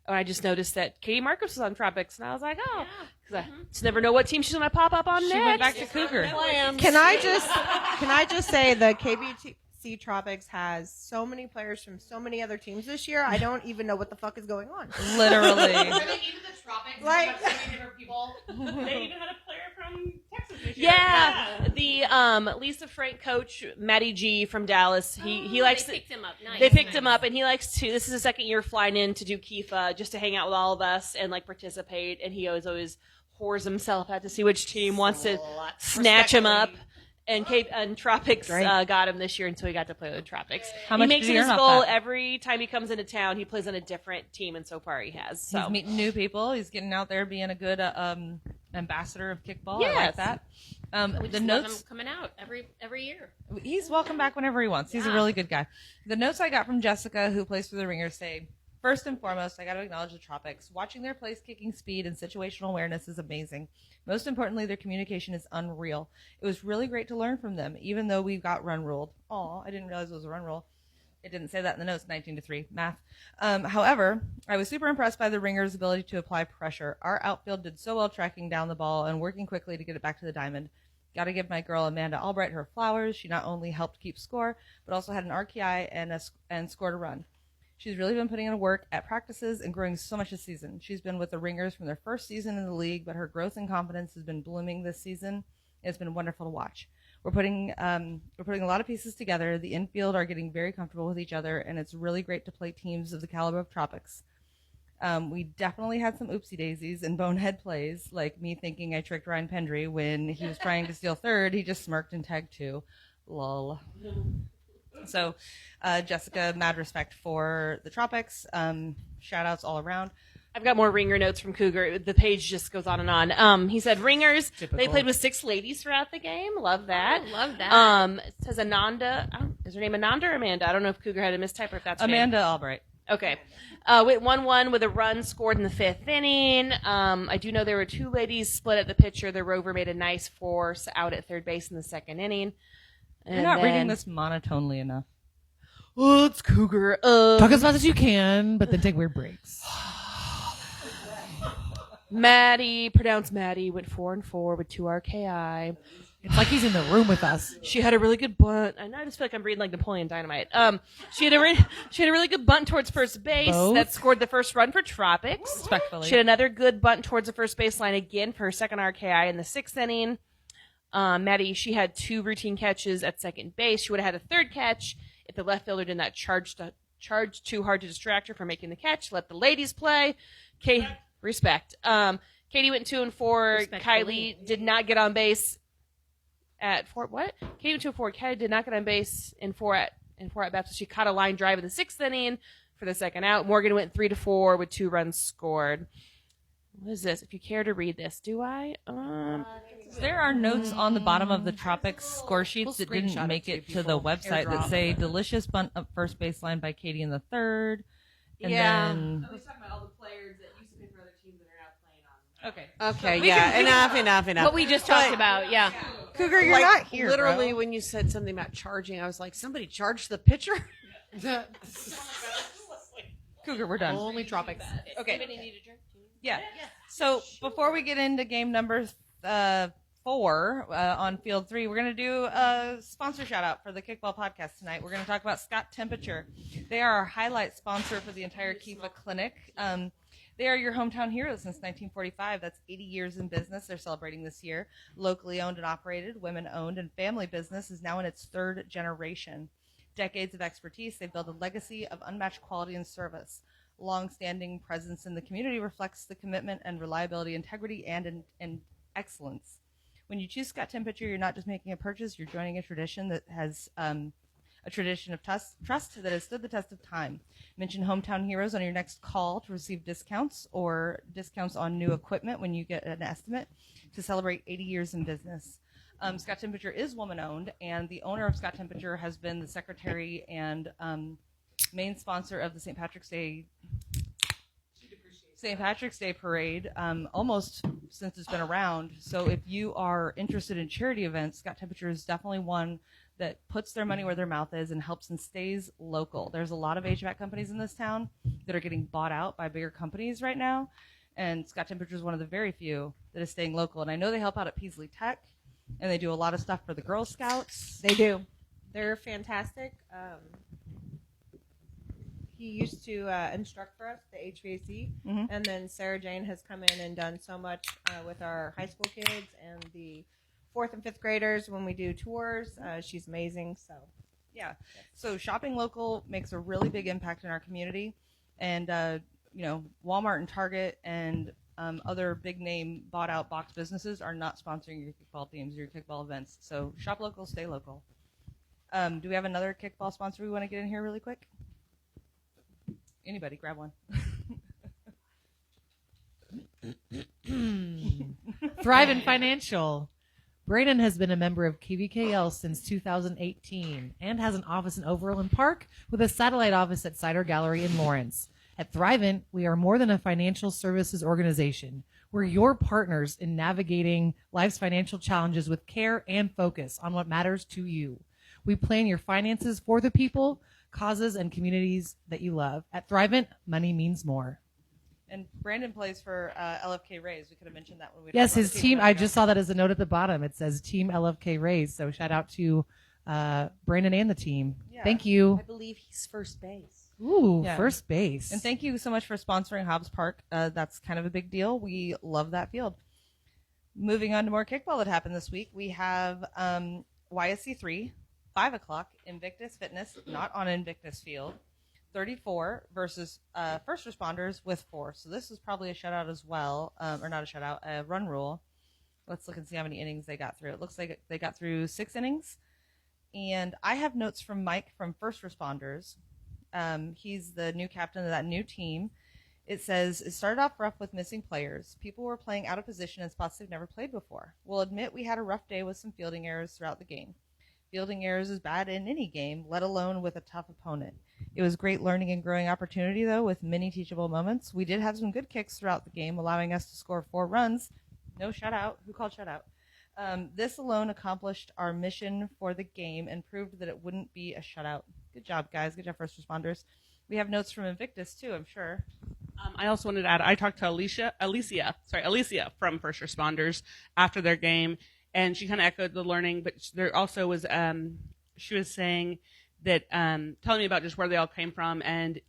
I just noticed that Katie Marcus was on Tropics, and I was like, oh, because I just never know what team she's going to pop up on She next. went back to Cougar. Can I just say the KBC Tropics has so many players from so many other teams this year. I don't even know what the fuck is going on. Literally. Even the tropics, Like- have so many different people. They even had a player from Texas this year. Yeah, the Lisa Frank coach Matty G from Dallas. He likes They picked him up. Nice. They picked him up, and he likes to. This is his second year flying in to do KIFA, just to hang out with all of us and participate. And he always whores himself out to see which team wants to snatch him up. And Tropics got him this year, and so he got to play with Tropics. How He much makes did it he his earn off goal that? every time he comes into town. He plays on a different team, and so far he has. So He's meeting new people. He's getting out there, being a good ambassador of kickball. I like Yes. that. We The just love notes. him coming out every year. He's welcome back whenever he wants. He's a really good guy. The notes I got from Jessica, who plays for the Ringers, say, first and foremost, I got to acknowledge the Tropics. Watching their place kicking speed and situational awareness is amazing. Most importantly, their communication is unreal. It was really great to learn from them, even though we got run ruled. Aw, I didn't realize it was a run rule. It didn't say that in the notes, 19-3, math. However, I was super impressed by the Ringers' ability to apply pressure. Our outfield did so well tracking down the ball and working quickly to get it back to the diamond. Got to give my girl Amanda Albright her flowers. She not only helped keep score, but also had an RKI and scored a run. She's really been putting in work at practices and growing so much this season. She's been with the Ringers from their first season in the league, but her growth and confidence has been blooming this season. It's been wonderful to watch. We're putting a lot of pieces together. The infield are getting very comfortable with each other, and it's really great to play teams of the caliber of Tropics. We definitely had some oopsie daisies and bonehead plays, like me thinking I tricked Ryan Pendry when he was trying to steal third. He just smirked and tagged 2. Lol. So, Jessica, mad respect for the Tropics. Shout outs all around. I've got more Ringer notes from Cougar. The page just goes on and on. He said Ringers, Typical. they played with 6 ladies throughout the game. Love that. Oh, love that. It says Ananda. Is her name Ananda or Amanda? I don't know if Cougar had a mistype or if that's her name. Amanda Albright. Okay. Went 1-1 with a run scored in the 5th inning. I do know there were 2 ladies split at the pitcher. The Rover made a nice force out at third base in the 2nd inning. You're not reading this monotonely enough. Oh, it's Cougar. Talk as much as you can, but then take weird breaks. Maddie, pronounced Maddie, went 4-4 with 2 RKI. It's like he's in the room with us. She had a really good bunt. I know I just feel like I'm reading like Napoleon Dynamite. She had a really good bunt towards first base Both? that scored the first run for Tropics. Respectfully. She had another good bunt towards the first baseline again for her 2nd RKI in the 6th inning. Maddie, she had 2 routine catches at second base. She would have had a 3rd catch if the left fielder did not charge too hard to distract her from making the catch. Let the ladies play. Respect. Katie went 2-4. Kylie did not get on base at 4. What? Katie went 2-4. Kylie did not get on base in 4 at bats. So she caught a line drive in the 6th inning for the 2nd out. Morgan went 3-4 with 2 runs scored. What is this? If you care to read this, do I? There are notes on the bottom of the Tropics score sheets that didn't make it to the website that say delicious bunt up first baseline by Katie in the 3rd. And then I was talking about all the players that used to play for other teams that are now playing on. okay. Okay, yeah, enough. What we just talked about, yeah. Cougar, you're Like, not here. literally, bro. when you said something about charging, I was like, somebody charged the pitcher? Cougar, we're done. Only Tropics. Okay. Yeah. So before we get into game number 4 on field 3, we're going to do a sponsor shout out for the Kickball podcast tonight. We're going to talk about Scott Temperature. They are our highlight sponsor for the entire KIFA clinic. They are your hometown heroes since 1945. That's 80 years in business. They're celebrating this year. Locally owned and operated, women-owned, and family business is now in its 3rd generation. Decades of expertise, they've built a legacy of unmatched quality and service. Long-standing presence in the community reflects the commitment and reliability, integrity, and excellence. When you choose Scott Temperature, you're not just making a purchase, you're joining a tradition that has a tradition of trust that has stood the test of time. Mention Hometown Heroes on your next call to receive discounts or discounts on new equipment when you get an estimate to celebrate 80 years in business. Scott Temperature is woman-owned, and the owner of Scott Temperature has been the secretary and main sponsor of the St. Patrick's Day parade almost since it's been around. So if you are interested in charity events, Scott Temperature is definitely one that puts their money where their mouth is and helps and stays local. There's a lot of HVAC companies in this town that are getting bought out by bigger companies right now, and Scott Temperature is one of the very few that is staying local. And I know they help out at Peasley Tech, and they do a lot of stuff for the Girl Scouts. They do. They're fantastic. He used to instruct for us, the HVAC, and then Sarah Jane has come in and done so much with our high school kids and the 4th and 5th graders when we do tours. She's amazing. So, yeah. So shopping local makes a really big impact in our community, and Walmart and Target and other big name bought out box businesses are not sponsoring your kickball teams or your kickball events. So shop local, stay local. Do we have another kickball sponsor we want to get in here really quick? Anybody, grab one. Thrivent Financial. Brayden has been a member of KVKL since 2018 and has an office in Overland Park with a satellite office at Cider Gallery in Lawrence. At Thrivent, we are more than a financial services organization. We're your partners in navigating life's financial challenges with care and focus on what matters to you. We plan your finances for the people, causes, and communities that you love. At Thrivent, money means more. And Brandon plays for LFK Rays. We could have mentioned that when we Yes, talked about his the team. I just saw that as a note at the bottom. It says Team LFK Rays. So shout out to Brandon and the team. Yeah. Thank you. I believe he's first base. Ooh, Yeah. first base. And thank you so much for sponsoring Hobbs Park. That's kind of a big deal. We love that field. Moving on to more kickball that happened this week, we have YSC3, 5 o'clock, Invictus Fitness, not on Invictus Field, 34 versus First Responders with 4. So this is probably a shutout as well, or not a shutout, a run rule. Let's look and see how many innings they got through. It looks like they got through 6 innings. And I have notes from Mike from First Responders. He's the new captain of that new team. It says, it started off rough with missing players. People were playing out of position in spots they've never played before. We'll admit we had a rough day with some fielding errors throughout the game. Fielding errors is bad in any game, let alone with a tough opponent. It was great learning and growing opportunity, though, with many teachable moments. We did have some good kicks throughout the game, allowing us to score 4 runs. No shutout. Who called shutout? This alone accomplished our mission for the game and proved that it wouldn't be a shutout. Good job, guys. Good job, First Responders. We have notes from Invictus, too, I'm sure. I also wanted to add, I talked to Alicia from First Responders after their game, and she kind of echoed the learning, but there also was, she was saying that, telling me about just where they all came from, and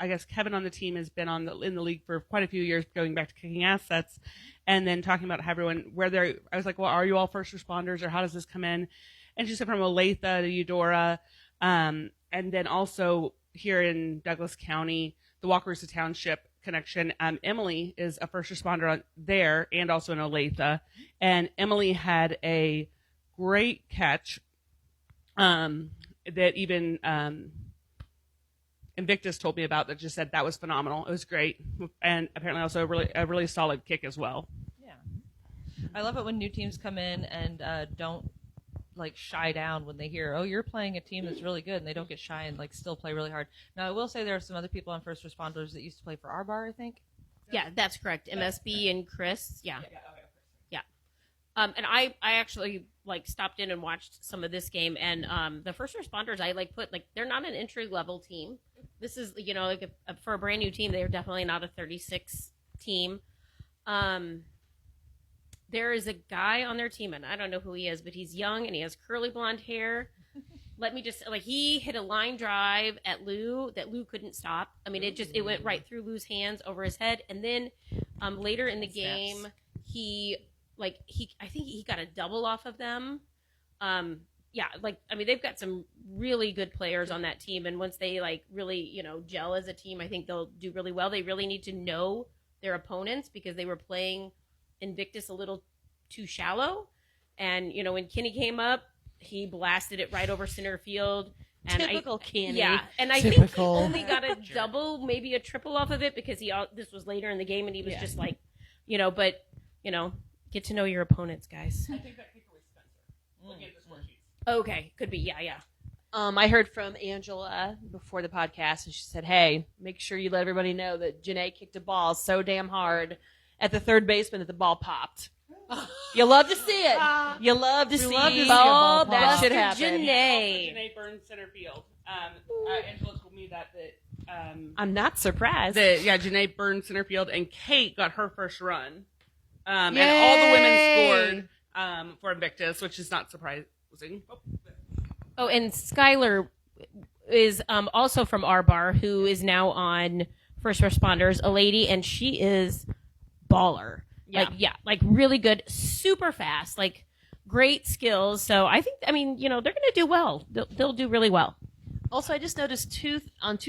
I guess Kevin on the team has been in the league for quite a few years, going back to kicking assets, and then talking about how everyone, I was like, well, are you all First Responders, or how does this come in? And she said from Olathe to Eudora, and then also here in Douglas County, the Wakarusa Township connection. Emily is a first responder there and also in Olathe. And Emily had a great catch that even Invictus told me about, that just said that was phenomenal. It was great. And apparently also a really solid kick as well. Yeah. I love it when new teams come in and don't like shy down when they hear, oh, you're playing a team that's really good, and they don't get shy and like still play really hard. Now, I will say there are some other people on First Responders that used to play for our bar, I think. Yeah, that's correct. MSB and Chris. Yeah. And I actually like stopped in and watched some of this game, and the First Responders I put they're not an entry level team. This is for a brand new team, they're definitely not a 36 team. There is a guy on their team, and I don't know who he is, but he's young and he has curly blonde hair. Let me just he hit a line drive at Lou that Lou couldn't stop. I mean, it went right through Lou's hands over his head, and then later in the game, I think he got a double off of them. They've got some really good players on that team, and once they really gel as a team, I think they'll do really well. They really need to know their opponents because they were playing Invictus a little too shallow, and when Kenny came up, he blasted it right over center field. And Typical Kenny. Yeah, and I think he only got a double, maybe a triple off of it because this was later in the game, and he was just get to know your opponents, guys. I think that kicker was Spencer. Looking at the score sheets. Okay, could be, yeah. I heard from Angela before the podcast, and she said, hey, make sure you let everybody know that Janae kicked a ball so damn hard at the third baseman that the ball popped. You love to see it. You love to see love to see a ball ball that pop. should happen. Janae. Janae Burns center field. Angela told me that I'm not surprised. Janae Burns center field, and Kate got her first run. And all the women scored for Invictus, which is not surprising. Oh, and Skylar is also from our bar, who is now on First Responders, a lady, and she is baller. Really good, super fast, great skills. So I think, they're going to do well. They'll do really well. Also, I just noticed two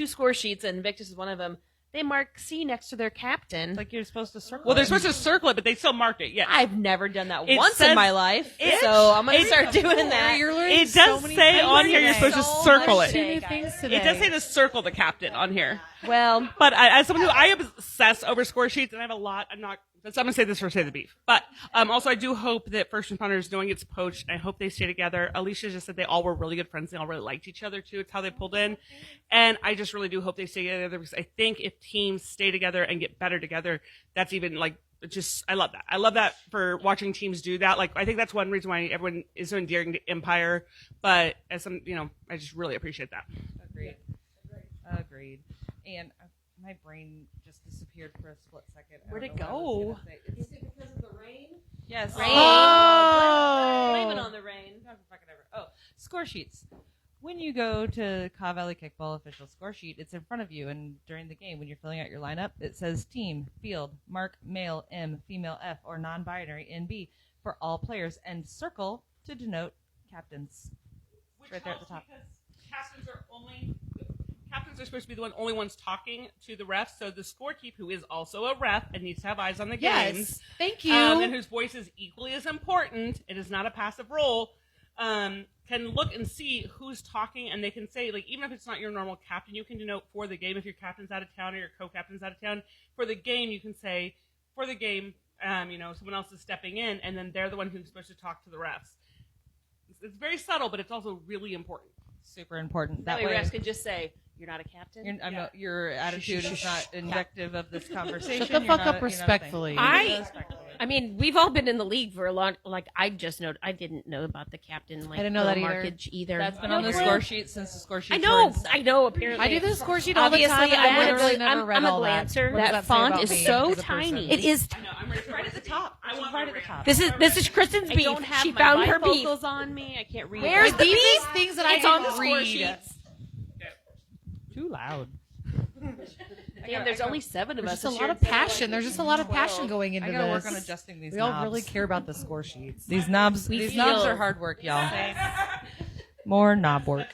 score sheets, and Invictus is one of them. They mark C next to their captain. Like you're supposed to circle. Well, they're supposed to circle it, but they still marked it. Yes. I've never done that It once says- in my life, so I'm going to start doing that. You're learning It does so many say things on here today. you're supposed to So circle much it. today, New things guys. today. It does say to circle the captain on here. Well, But as someone who I obsess over score sheets, and I have a lot, I'm going to say this for Say the Beef. But also, I do hope that First Responders, knowing it's poached, I hope they stay together. Alicia just said they all were really good friends. They all really liked each other, too. It's how they pulled in. And I just really do hope they stay together because I think if teams stay together and get better together, that's even I love that. I love that for watching teams do that. I think that's one reason why everyone is so endearing to Empire. But as some, I just really appreciate that. Agreed. And my brain just disappeared for a split second. I Where'd don't it know what I was go? gonna say. is it because of the rain? Yes. Rain. Blame it on the rain. Oh, score sheets. When you go to Ka Valley Kickball official score sheet, it's in front of you, and during the game, when you're filling out your lineup, it says team, field, mark, male, M, female, F, or non-binary, NB, for all players, and circle to denote captains. Which Right there at the helps top. because captains are supposed to be the only ones talking to the refs. So the scorekeeper, who is also a ref and needs to have eyes on the games, Yes. Thank you. and whose voice is equally as important, it is not a passive role, can look and see who's talking, and they can say, like, even if it's not your normal captain, you can denote for the game if your captain's out of town or your co-captain's out of town. For the game, you can say, for the game, someone else is stepping in, and then they're the one who's supposed to talk to the refs. It's very subtle, but it's also really important. Super important. That way refs can just say, you're not a captain. Your attitude is not indicative of this conversation. Shut the You're fuck not up a- you're not a respectfully. thing. I mean, we've all been in the league for a long. Like I didn't know about the captain. Like, I didn't know that either. markage either. That's been on the No, score sheet since the score sheet. I know. Apparently, I do the score sheet all the Obviously, time. And I I would really have. never read I'm a all that. glancer. What does That say font about is me so as a person? tiny. It is. I know. I'm ready right at the top. I want right my at the top. This is Kristen's I beef. don't have She my found her beef. bifocals on me. I can't read. Where's it. the beef? Things that I It's on can the score read. sheets. Too loud. Damn, there's only 7 of There's us. just a This lot year. of passion. There's just a lot of passion going into I this. gotta work on adjusting these We knobs. all really care about the score sheets. These knobs. We These knobs feel- are hard work, y'all. More knob work.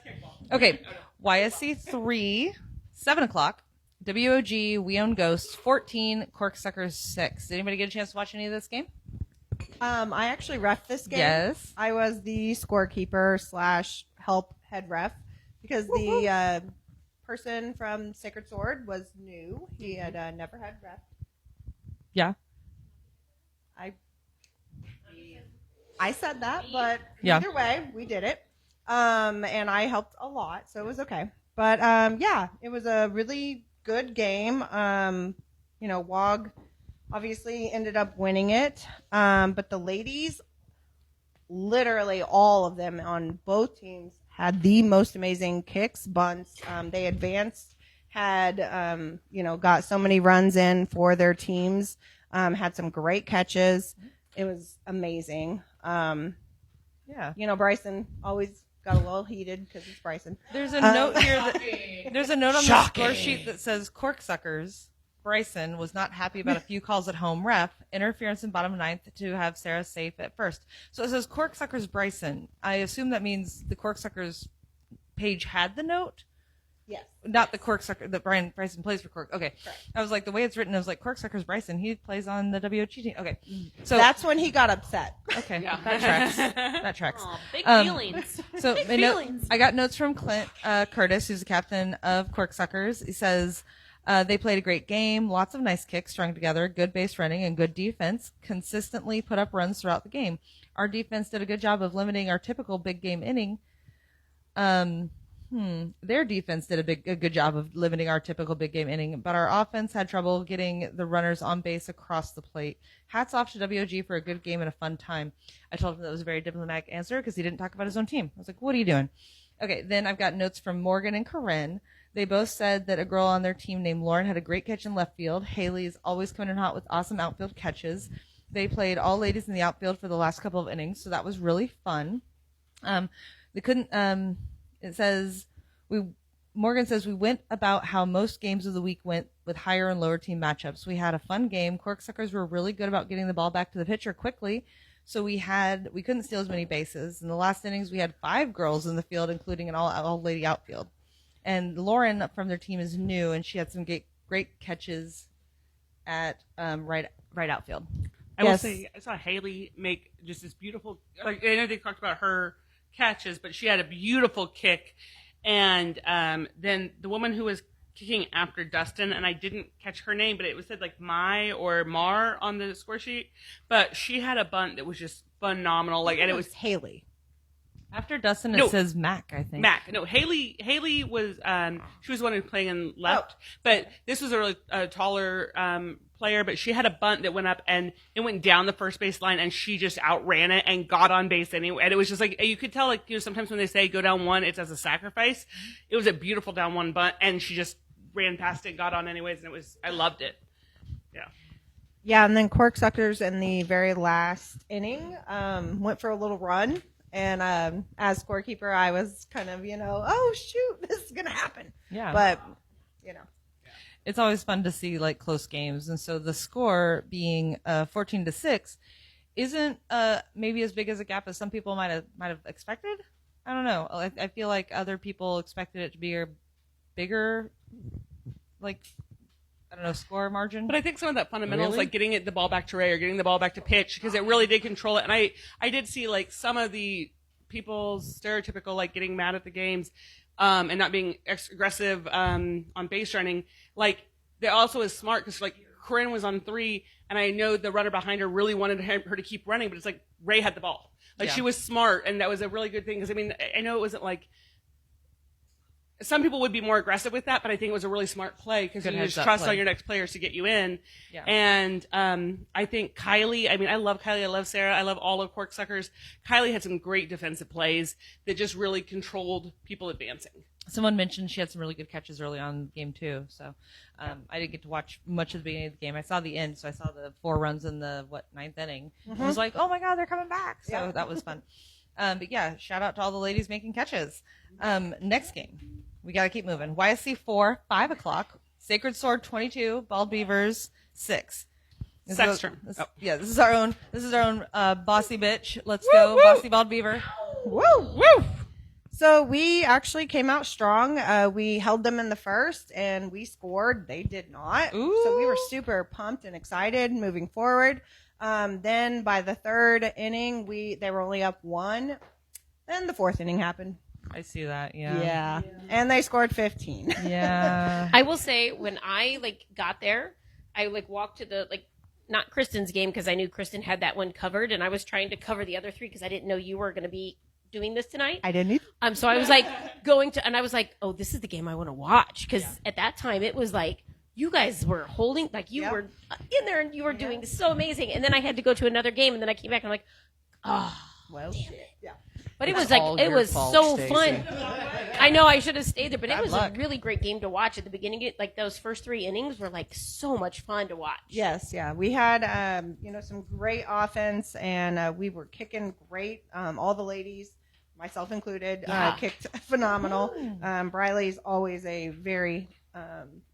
Okay, YSC 3, 7 o'clock. WOG, We Own Ghosts, 14, Corksuckers 6. Did anybody get a chance to watch any of this game? I actually ref this game. Yes. I was the scorekeeper / help head ref because the person from Sacred Sword was new. He had never had ref. Yeah. I said that, but Yeah. either way, we did it. And I helped a lot, so it was okay. But yeah, it was a really good game. WOG obviously ended up winning it. But the ladies, literally all of them on both teams, had the most amazing kicks, bunts. They advanced, had got so many runs in for their teams. Had some great catches. It was amazing. Yeah. Bryson always got a little heated because it's Bryson. There's a note here. There's a note on the score sheet that says Corksuckers. Bryson was not happy about a few calls at home ref, interference in bottom ninth to have Sarah safe at first. So it says Corksuckers Bryson. I assume that means the Corksuckers page had the note, Yes. not the Corksucker that Bryson plays for Cork. Okay, I was like, the way it's written, I was like, Corksuckers Bryson. He plays on the WOG team. Okay, so That's when he got upset. okay, that tracks. That tracks. Aw, big Um, feelings. So Big my note- feelings. I got notes from Clint Curtis, who's the captain of Corksuckers. He says they played a great game, lots of nice kicks strung together, good base running, and good defense. Consistently put up runs throughout the game. Our defense did a good job of limiting our typical big game inning. Their defense did a good job of limiting our typical big game inning, but our offense had trouble getting the runners on base across the plate. Hats off to WOG for a good game and a fun time. I told him that was a very diplomatic answer because he didn't talk about his own team. I was like, what are you doing? Okay, then I've got notes from Morgan and Corinne. They both said that a girl on their team named Lauren had a great catch in left field. Haley is always coming in hot with awesome outfield catches. They played all ladies in the outfield for the last couple of innings, so that was really fun. They couldn't. It says Morgan says we went about how most games of the week went with higher and lower team matchups. We had a fun game. Corksuckers were really good about getting the ball back to the pitcher quickly, so we couldn't steal as many bases. In the last innings, we had 5 girls in the field, including an all lady outfield. And Lauren from their team is new, and she had some great catches at right outfield. I will say, I saw Haley make just this beautiful. Like, I know they talked about her catches, but she had a beautiful kick. And then the woman who was kicking after Dustin, and I didn't catch her name, but it was said like Mai or Mar on the score sheet. But she had a bunt that was just phenomenal. Like, and it was Haley. After Dustin, it No. says Mac, I think. Mac. No, Haley was she was the one who was playing in left, but this was a really taller player. But she had a bunt that went up and it went down the first base line, and she just outran it and got on base anyway. And it was just like you could tell, like sometimes when they say go down one, it's as a sacrifice. It was a beautiful down one bunt, and she just ran past it, got on anyways, and I loved it. Yeah. Yeah, and then Corksuckers in the very last inning went for a little run. And as scorekeeper, I was kind of, oh shoot, this is gonna happen. Yeah. But It's always fun to see like close games, and so the score being 14-6 isn't maybe as big as a gap as some people might have expected. I don't know. I feel like other people expected it to be a bigger, like, I don't know, score margin. But I think some of that fundamentals, Really? like getting the ball back to Ray or getting the ball back to pitch, because it really did control it. And I did see like some of the people's stereotypical like getting mad at the games and not being aggressive on base running. Like, they also is smart because like Corinne was on 3, and I know the runner behind her really wanted her to keep running, but it's like Ray had the ball. Like, Yeah. she was smart, and that was a really good thing. Because I mean, I know it wasn't like, some people would be more aggressive with that, but I think it was a really smart play because Good you just heads-up trust play. on your next players to get you in. Yeah. And I think Kylie, I mean, I love Kylie, I love Sarah, I love all of Corksuckers. Kylie had some great defensive plays that just really controlled people advancing. Someone mentioned she had some really good catches early on in game 2, so I didn't get to watch much of the beginning of the game. I saw the end, so I saw the 4 runs in the 9th inning. I was like, oh my god, they're coming back! So that was fun. But yeah, shout out to all the ladies making catches. Next game, we got to keep moving. YSC 4, 5 o'clock. Sacred Sword 22, Bald Beavers 6. Sex term. Yeah, this is our own bossy bitch. Let's go, bossy Bald Beaver. woo, woo. So we actually came out strong. We held them in the first, and we scored. They did not. Ooh. So we were super pumped and excited moving forward. Then by the 3rd inning, they were only up 1. Then the 4th inning happened. I see that. Yeah. Yeah. And they scored 15. Yeah. I will say when I got there, I walked to the not Kristen's game because I knew Kristen had that one covered, and I was trying to cover the other 3 because I didn't know you were going to be doing this tonight. I didn't either. So I was and I was like, oh, this is the game I want to watch because at that time it was like you guys were holding you Yep. were in there and you were doing this so amazing, and then I had to go to another game, and then I came back and I'm like, oh, Well, yeah. but it It's was all it your was fault, so Stacey. fun. I know I should have stayed there, but Bad it was luck. a really great game to watch at the beginning. Those first 3 innings were so much fun to watch. Yes, yeah. We had some great offense, and we were kicking great. All the ladies, myself included, Yeah. kicked phenomenal. Briley's always a very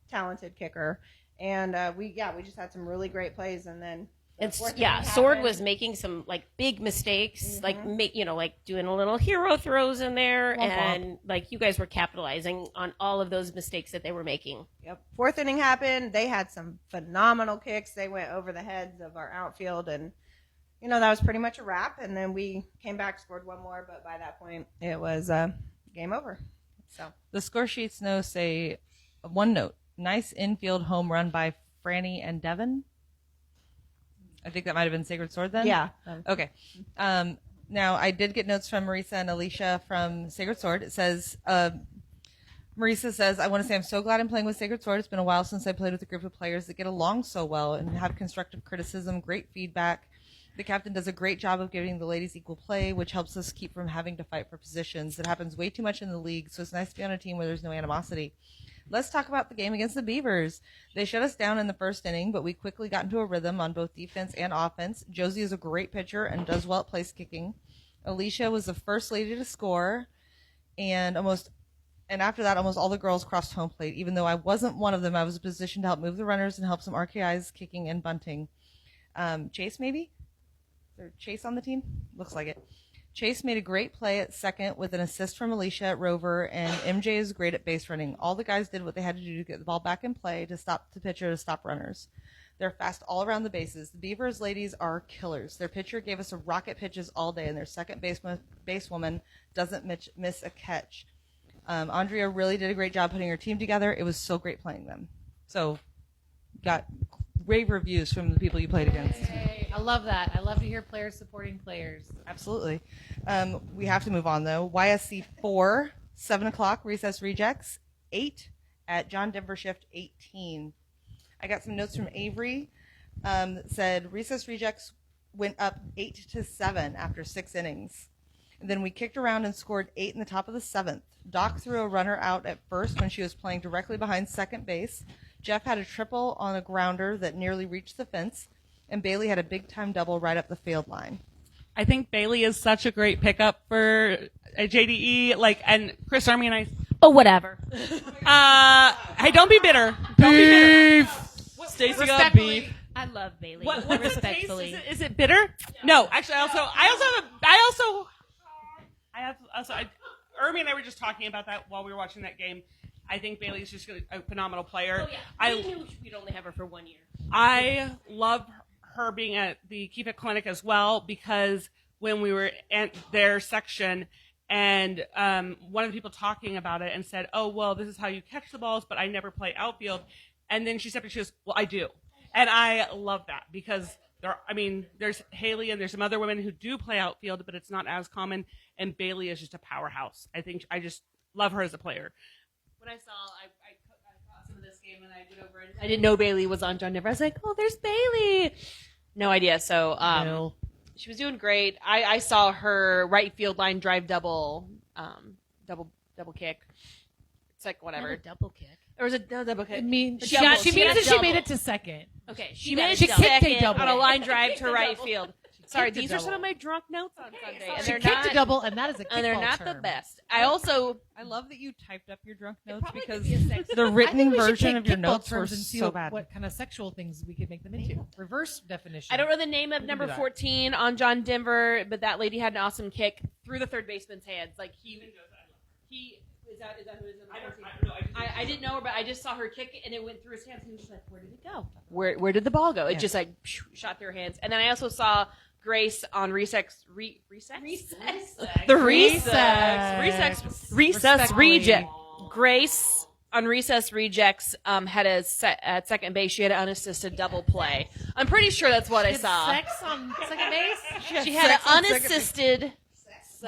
talented kicker, and we just had some really great plays, and then Sword was making some big mistakes, doing a little hero throws in there, and you guys were capitalizing on all of those mistakes that they were making. Yep. 4th inning happened. They had some phenomenal kicks. They went over the heads of our outfield, and that was pretty much a wrap. And then we came back, scored 1 more, but by that point it was game over. So The score sheets say one note: nice infield home run by Franny and Devin. I think that might have been Sacred Sword then. yeah. Okay. Now I did get notes from Marisa and Alicia from Sacred Sword. It says, Marisa says, I want to say I'm so glad I'm playing with Sacred Sword. It's been a while since I played with a group of players that get along so well and have constructive criticism, great feedback. The captain does a great job of giving the ladies equal play, which helps us keep from having to fight for positions. It happens way too much in the league, so it's nice to be on a team where there's no animosity. Let's talk about the game against the Beavers. They shut us down in the first inning, but we quickly got into a rhythm on both defense and offense. Josie is a great pitcher and does well at place kicking. Alicia was the first lady to score, and after that, almost all the girls crossed home plate. Even though I wasn't one of them, I was positioned to help move the runners and help some RKIs kicking and bunting. Chase, maybe? Is there Chase on the team? Looks like it. Chase made a great play at second with an assist from Alicia at Rover, and MJ is great at base running. All the guys did what they had to do to get the ball back in play, to stop the pitcher, to stop runners. They're fast all around the bases. The Beavers ladies are killers. Their pitcher gave us a rocket pitches all day, and their second basewoman doesn't miss a catch. Andrea really did a great job putting her team together. It was so great playing them. So, got rave reviews from the people you played against. Yay. I love that. I love to hear players supporting players. Absolutely. We have to move on, though. YSC 4, 7 o'clock, Recess Rejects, 8 at John Denver Shift 18. I got some notes from Avery that said Recess Rejects went up 8-7 after 6 innings. And then we kicked around and scored 8 in the top of the 7th. Doc threw a runner out at first when she was playing directly behind second base. Jeff had a triple on a grounder that nearly reached the fence, and Bailey had a big-time double right up the field line. I think Bailey is such a great pickup for JDE. And Chris Army and I. Oh, whatever. Hey, don't be bitter. Don't be bitter. Stacy got beef. I love Bailey. What's the respectfully. taste? Is it bitter? No, actually, Ermi and I were just talking about that while we were watching that game. I think Bailey's just a phenomenal player. Oh, yeah. We knew we'd only have her for 1 year. I love her being at the KIFA clinic as well, because when we were at their section and one of the people talking about it and said, oh, well, this is how you catch the balls, but I never play outfield. And then she stepped and she goes, well, I do. And I love that because there's Haley and there's some other women who do play outfield, but it's not as common. And Bailey is just a powerhouse. I just love her as a player. When I caught some of this game and I did over it, I didn't know Bailey was on John Denver. I was like, oh, there's Bailey. No idea. So she was doing great. I saw her right field line drive double kick. It's like whatever. Not a double kick. There was a double kick. I mean, she double. means She that she double. made it to second. Okay, She made kicked a double. on a line drive to right double. field. Sorry, kicked a these are some double. of my drunk notes on Sunday, and She they're kicked not a double, and that is a kickball and they're not the term. best. I also I love that you typed up your drunk notes probably because could be a sex- the I written think we should version take of your kickball notes were terms and see so bad. what kind of sexual things we could make them into. Reverse definition. I don't know the name of can number do that. 14 on John Denver, but that lady had an awesome kick through the third baseman's hands. Like he is that who is it? I didn't know her, but I just saw her kick it and it went through his hands and he was just like, where did it go? Where did the ball go? It Yeah. just like shot through her hands. And then I also saw Grace on recess Respectfully. reject. Grace on recess rejects had at second base. She had an unassisted double play. I'm pretty sure that's what I Did saw. sex on second base? She had an unassisted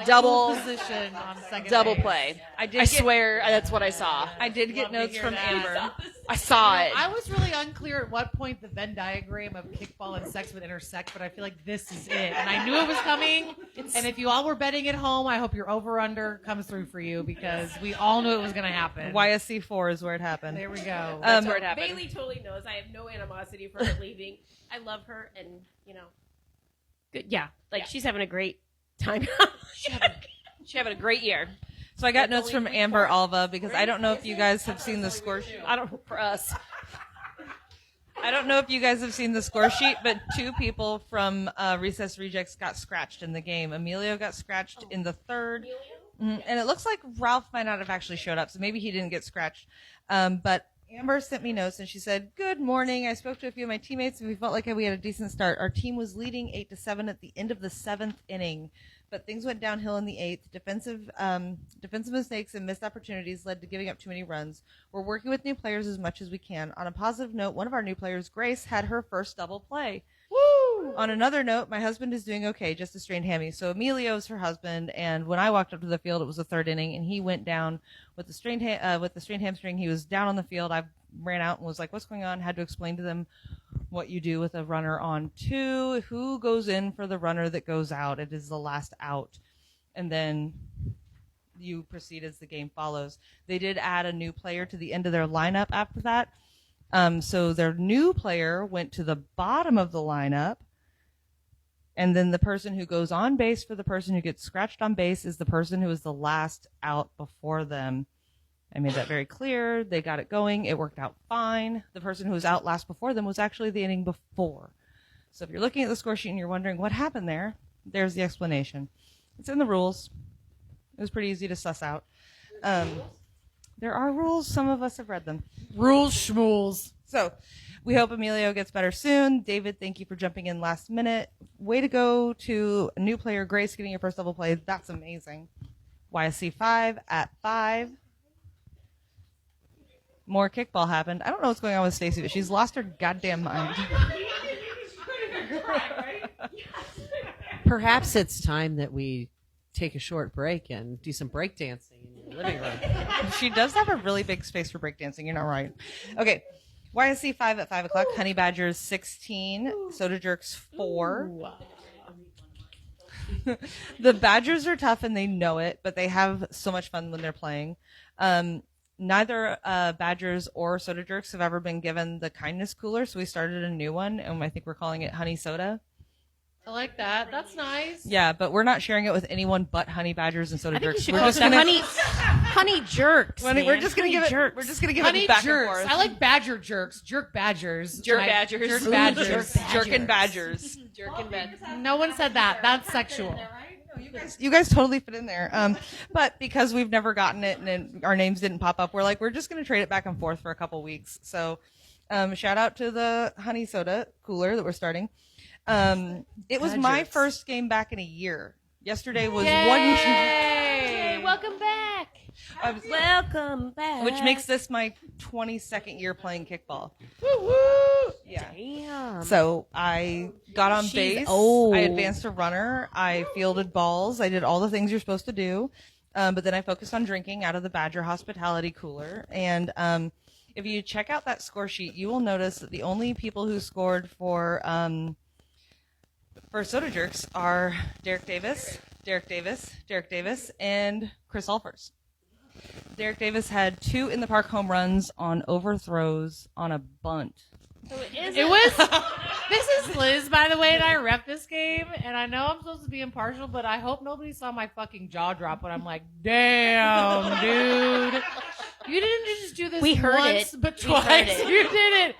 double position on second double base. play. I swear that's what I saw. I did get Love to notes hear from that. Amber. I saw it. I was really unclear at what point the Venn diagram of kickball and sex would intersect, but I feel like this is it. And I knew it was coming. And if you all were betting at home, I hope your over-under comes through for you because we all knew it was going to happen. YSC 4 is where it happened. There we go. That's where it happened. Bailey totally knows. I have no animosity for her leaving. I love her, and good. Yeah, she's having a great time. She's having a great year. So I got notes from Amber Alva because I don't know if you guys have seen the score sheet. For us. I don't know if you guys have seen the score sheet, but two people from Recess Rejects got scratched in the game. Emilio got scratched in the third. And it looks like Ralph might not have actually showed up, so maybe he didn't get scratched. But Amber sent me notes, and she said, "Good morning. I spoke to a few of my teammates, and we felt like we had a decent start. Our team was leading 8-7 at the end of the seventh inning, but things went downhill in the eighth. Defensive mistakes and missed opportunities led to giving up too many runs. We're working with new players as much as we can. On a positive note, one of our new players, Grace, had her first double play. Woo! On another note, my husband is doing okay, just a strained hammy. So Emilio's her husband, and when I walked up to the field, it was the third inning, and he went down with the strained hamstring. He was down on the field. I ran out and was like, "What's going on?" Had to explain to them what you do with a runner on two, who goes in for the runner that goes out. It is the last out, and then you proceed as the game follows. They did add a new player to the end of their lineup after that. So their new player went to the bottom of the lineup, and then the person who goes on base for the person who gets scratched on base is the person who is the last out before them. I made that very clear. They got it going. It worked out fine. The person who was out last before them was actually the inning before. So if you're looking at the score sheet and you're wondering what happened there, there's the explanation. It's in the rules. It was pretty easy to suss out. There are rules. Some of us have read them. Rules schmools. So we hope Emilio gets better soon. David, thank you for jumping in last minute. Way to go to a new player, Grace, getting your first double play. That's amazing. YSC 5 at 5. More kickball happened. I don't know what's going on with Stacy, but she's lost her goddamn mind. Perhaps it's time that we take a short break and do some breakdancing in your living room. She does have a really big space for breakdancing. You're not right. Okay. YSC 5 at 5 o'clock. Honey Badgers 16. Soda Jerks 4. The Badgers are tough and they know it, but they have so much fun when they're playing. Neither Badgers or Soda Jerks have ever been given the kindness cooler, so we started a new one, and I think we're calling it Honey Soda. I like that. That's nice. Yeah, but we're not sharing it with anyone but honey badgers and soda I think you jerks. should We're call it just the gonna honey jerks. we're man. just gonna Honey give it. jerks. We're just gonna give Honey it back jerks. and forth. I like badger jerks. Jerk badgers. Jerk My- badgers. Jerk badgers. Jerkin' badgers. Jerkin' bed. No one said that. That's sexual. You guys totally fit in there. But because we've never gotten it and our names didn't pop up, we're just going to trade it back and forth for a couple weeks. So, shout out to the honey soda cooler that we're starting. It was my Gadgets. first game back in a year. Yesterday was Yay! Welcome back. Welcome back. which makes this my 22nd year playing kickball. Yeah. Damn. So I got on She's base. old. I advanced a runner. I fielded balls. I did all the things you're supposed to do. But then I focused on drinking out of the Badger Hospitality cooler. And if you check out that score sheet, you will notice that the only people who scored for Soda Jerks are Derek Davis, and Chris Alfers. Derek Davis had 2 in the park home runs on overthrows on a bunt. So it It was. This is Liz, by the way, and I rep this game, and I know I'm supposed to be impartial, but I hope nobody saw my fucking jaw drop when I'm like, "Damn, dude, you didn't just do this We heard once, it. but We heard twice. it. You did it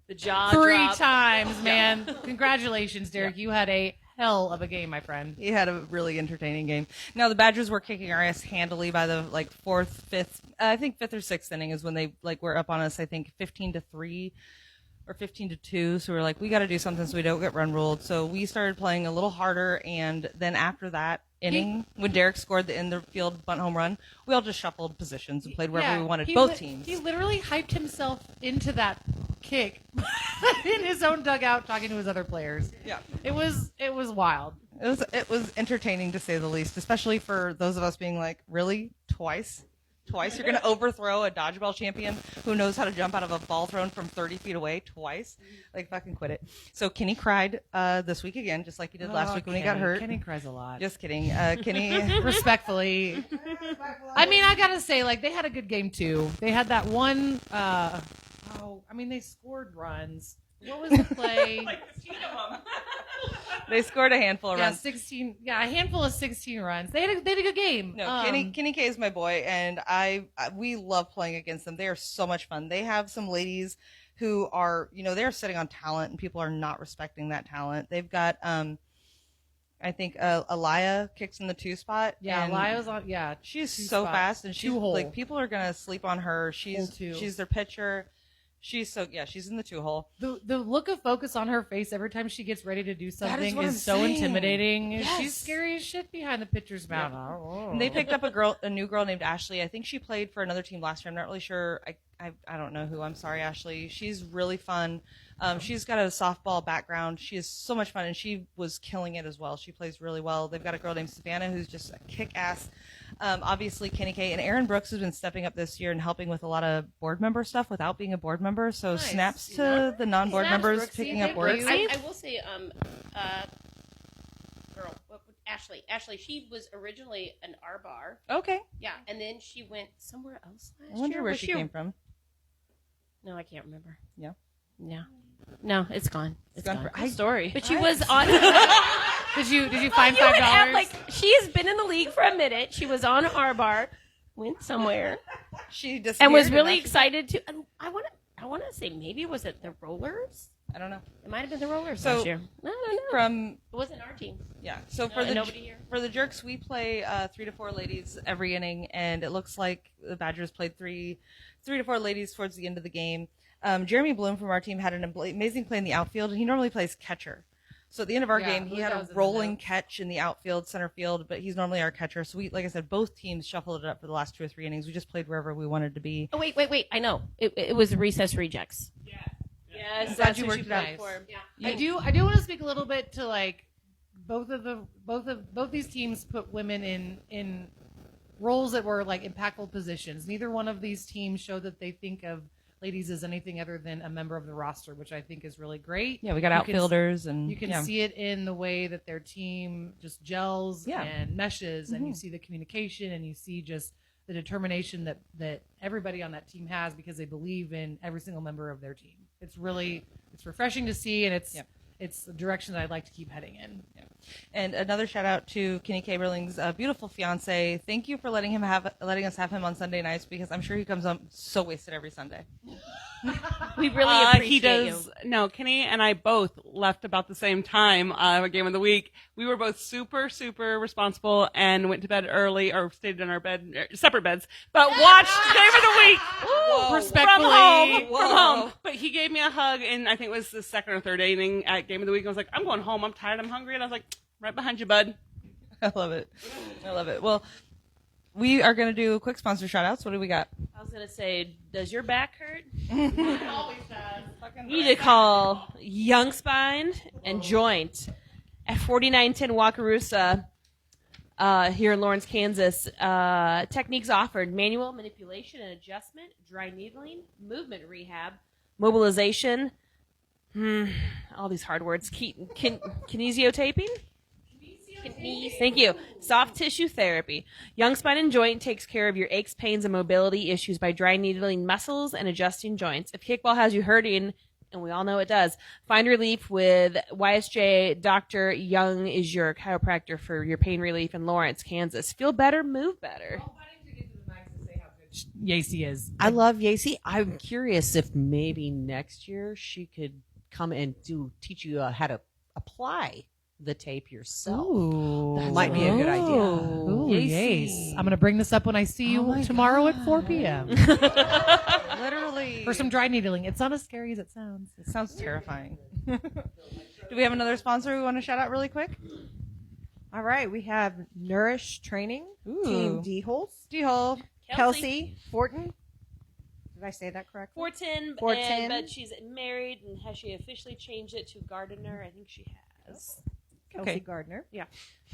The jaw 3 drop. times, man. Congratulations, Derek. You had a hell of a game, my friend. He had a really entertaining game. Now the Badgers were kicking our ass handily by the fifth or sixth inning is when they were up on us. I think 15-3 or 15-2. So we were like, we got to do something so we don't get run ruled. So we started playing a little harder, and then after that inning, when Derek scored the in the field bunt home run, we all just shuffled positions and played wherever we wanted. Both teams. He literally hyped himself into that kick in his own dugout, talking to his other players. Yeah. It was wild. It was entertaining to say the least, especially for those of us being like, really? Twice you're going to overthrow a dodgeball champion who knows how to jump out of a ball thrown from 30 feet away twice? Like, fucking quit it. So Kenny cried this week again, just like he did last week when he got hurt. Kenny cries a lot. Just kidding. Kenny, Respectfully. I mean, I gotta say, they had a good game too. They had that one. They scored runs. What was the play? they scored a handful of Yeah, runs. 16. Yeah, a handful of 16 runs. They had a good game. No, Kenny K is my boy, and we love playing against them. They are so much fun. They have some ladies who are, they're sitting on talent, and people are not respecting that talent. They've got, I think, Aliyah kicks in the 2 spot. Yeah, and Lyle's on. Yeah, she's 2 so spot. fast, and she's 2-hole. people are gonna sleep on her. Hole 2. She's their pitcher. She's in the 2-hole. The look of focus on her face every time she gets ready to do something what is I'm so saying. intimidating. Yes. She's scary as shit behind the pitcher's mound. Oh. And they picked up a new girl named Ashley. I think she played for another team last year. I'm not really sure. I don't know who. I'm sorry, Ashley. She's really fun. She's got a softball background. She is so much fun, and she was killing it as well. She plays really well. They've got a girl named Savannah who's just a kick-ass. Obviously, Kenny K and Aaron Brooks has been stepping up this year and helping with a lot of board member stuff without being a board member. So Nice. snaps to the non-board Snaps, members Brooksy. picking up Thank work. you. I will say, girl, Ashley. Ashley, she was originally an R bar. Okay. Yeah, and then she went somewhere else last I wonder year. where Was she came from. No, I can't remember. Yeah. No. No, it's gone. It's gone gone. for- Good story. But she was on. Did you find You would have, $5? she has been in the league for a minute. She was on R bar, went somewhere, She disappeared and was and really now she's- excited to. And I want to say maybe was it the Rollers? I don't know. It might have been the Rollers So, last year. I don't know. From It wasn't our team. Yeah. So No, nobody here. for the Jerks, we play 3 to 4 ladies every inning, and it looks like the Badgers played 3 to 4 ladies towards the end of the game. Jeremy Bloom from our team had an amazing play in the outfield, and he normally plays catcher. So at the end of our Yeah, game, he had that a was in the rolling notes. catch in the outfield, center field, but he's normally our catcher. So we, like I said, both teams shuffled it up for the last 2 or 3 innings. We just played wherever we wanted to be. Oh wait! I know it was recess rejects. Yes, glad that's you what worked she it out. played for. Yeah. I do want to speak a little bit to both these teams put women in roles that were impactful positions. Neither one of these teams showed that they think of ladies as anything other than a member of the roster, which I think is really great. Yeah, we got You can- outfilders, and You can yeah. see it in the way that their team just gels Yeah. and meshes, and you see the communication, and you see just the determination that everybody on that team has because they believe in every single member of their team. It's refreshing to see, and it's Yep. it's the direction that I'd like to keep heading in. And another shout out to Kenny Caberling's beautiful fiance. Thank you for letting us have him on Sunday nights, because I'm sure he comes up so wasted every Sunday. We really appreciate he does. you. No, Kenny and I both left about the same time. A game of the week. We were both super, super responsible and went to bed early, or stayed in our separate beds, but watched game of the week. Respectfully. From home. But he gave me a hug, and I think it was the second or third inning at game of the week. I was like, I'm going home. I'm tired. I'm hungry. And I was like, right behind you, bud. I love it. Well, we are going to do quick sponsor shout outs. What do we got? I was gonna say, does your back hurt? Always does. You need to call Young Spine and Joint at 4910 Wakarusa here in Lawrence, Kansas. Techniques offered: manual manipulation and adjustment, dry needling, movement rehab, mobilization. All these hard words. Kinesiotaping. Thank you. Soft tissue therapy. Young Spine and Joint takes care of your aches, pains, and mobility issues by dry needling muscles and adjusting joints. If kickball has you hurting, and we all know it does, find relief with YSJ. Dr. Young is your chiropractor for your pain relief in Lawrence, Kansas. Feel better, move better. Yacy is. I love Yacy. I'm curious if maybe next year she could come and teach you how to apply the tape yourself. Ooh. That might be a good idea. Ooh, Yacy. yes. I'm going to bring this up when I see you tomorrow at 4 p.m. Literally. for some dry needling. It's not as scary as it sounds. It sounds terrifying. Do we have another sponsor we want to shout out really quick? All right, we have Nourish Training, Team D-Holes, D-Hole. Kelsey Fortin. Did I say that correctly? 410, but she's married, and has she officially changed it to Gardener? I think she has. Kelsey Okay. Gardner. Yeah.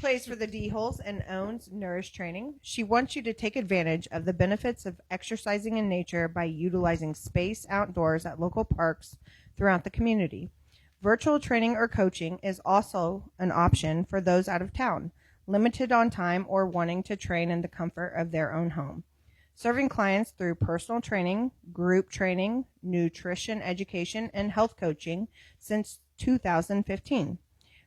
Plays for the D-Holes and owns Nourish Training. She wants you to take advantage of the benefits of exercising in nature by utilizing space outdoors at local parks throughout the community. Virtual training or coaching is also an option for those out of town, limited on time, or wanting to train in the comfort of their own home. Serving clients through personal training, group training, nutrition education, and health coaching since 2015.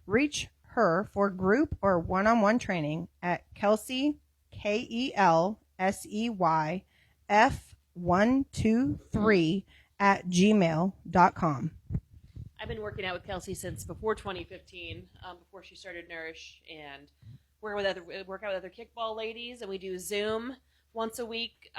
Reach her for group or one-on-one training at Kelsey, KELSEY, F123 at gmail.com. I've been working out with Kelsey since before 2015, before she started Nourish, and work out with other kickball ladies, and we do Zoom once a week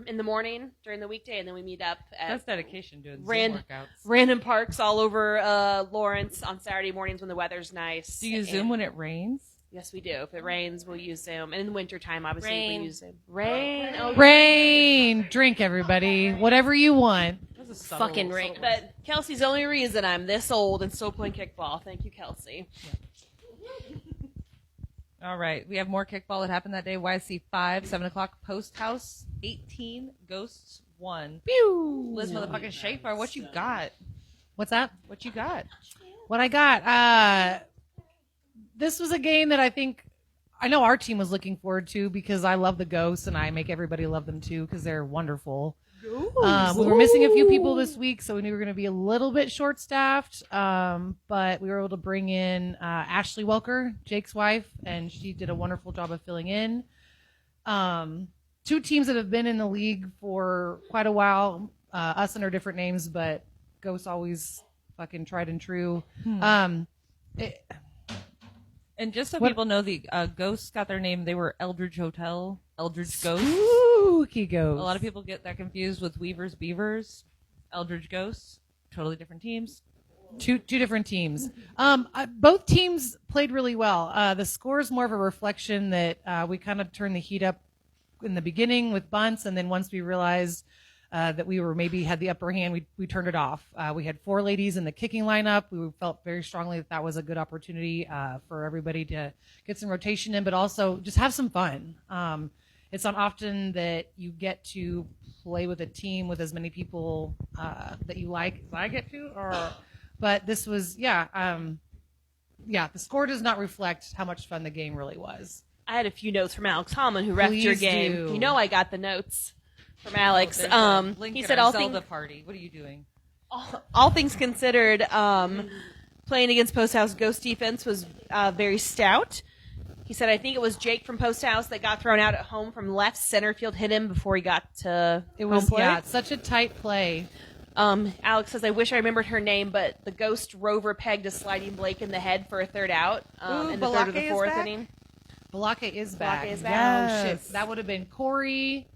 in the morning during the weekday, and then we meet up at That's dedication doing Zoom workouts. random parks all over Lawrence on Saturday mornings when the weather's nice. Do you Zoom when it rains? Yes, we do. If it rains, we'll use Zoom. And in the wintertime, obviously, Rain. we use Zoom. Rain. Oh, Rain. Drink, everybody. Whatever you want. Fucking rain. But Kelsey's the only reason I'm this old and still playing kickball. Thank you, Kelsey. All right. We have more kickball that happened that day. YC 5, 7 o'clock, Post House 18, Ghosts 1. Pew. Liz motherfucking Schaefer, what you got? What's that? What you got? What I got? This was a game that I know our team was looking forward to, because I love the Ghosts and I make everybody love them too because they're wonderful. We were missing a few people this week, so we knew we were going to be a little bit short-staffed, but we were able to bring in Ashley Welker, Jake's wife, and she did a wonderful job of filling in. Two teams that have been in the league for quite a while, us under different names, but Ghosts always fucking tried and true. And just so people know, the Ghosts got their name. They were Eldridge Hotel, Eldridge Ghosts. Spooky Ghosts. A lot of people get that confused with Weavers Beavers, Eldridge Ghosts. Totally different teams. Two different teams. Both teams played really well. The score is more of a reflection that we kind of turned the heat up in the beginning with bunts, and then once we realized that we were maybe had the upper hand, we turned it off. We had 4 ladies in the kicking lineup. We felt very strongly that was a good opportunity for everybody to get some rotation in, but also just have some fun. It's not often that you get to play with a team with as many people that you like as I get to, but this was, the score does not reflect how much fun the game really was. I had a few notes from Alex Hallman, who refed your Please game. do. You know I got the notes from Alex. There's a link He in said our all Zelda things party. What are you doing? all things considered, playing against Post House, Ghost defense was very stout. He said, I think it was Jake from Post House that got thrown out at home from left. Center field hit him before he got to home plate. Yeah, it's such a tight play. Alex says, I wish I remembered her name, but the Ghost Rover pegged a sliding Blake in the head for a third out in the third or the Balake is fourth back? inning. Balake is back. is back. Oh, Yes. shit. That would have been Corey.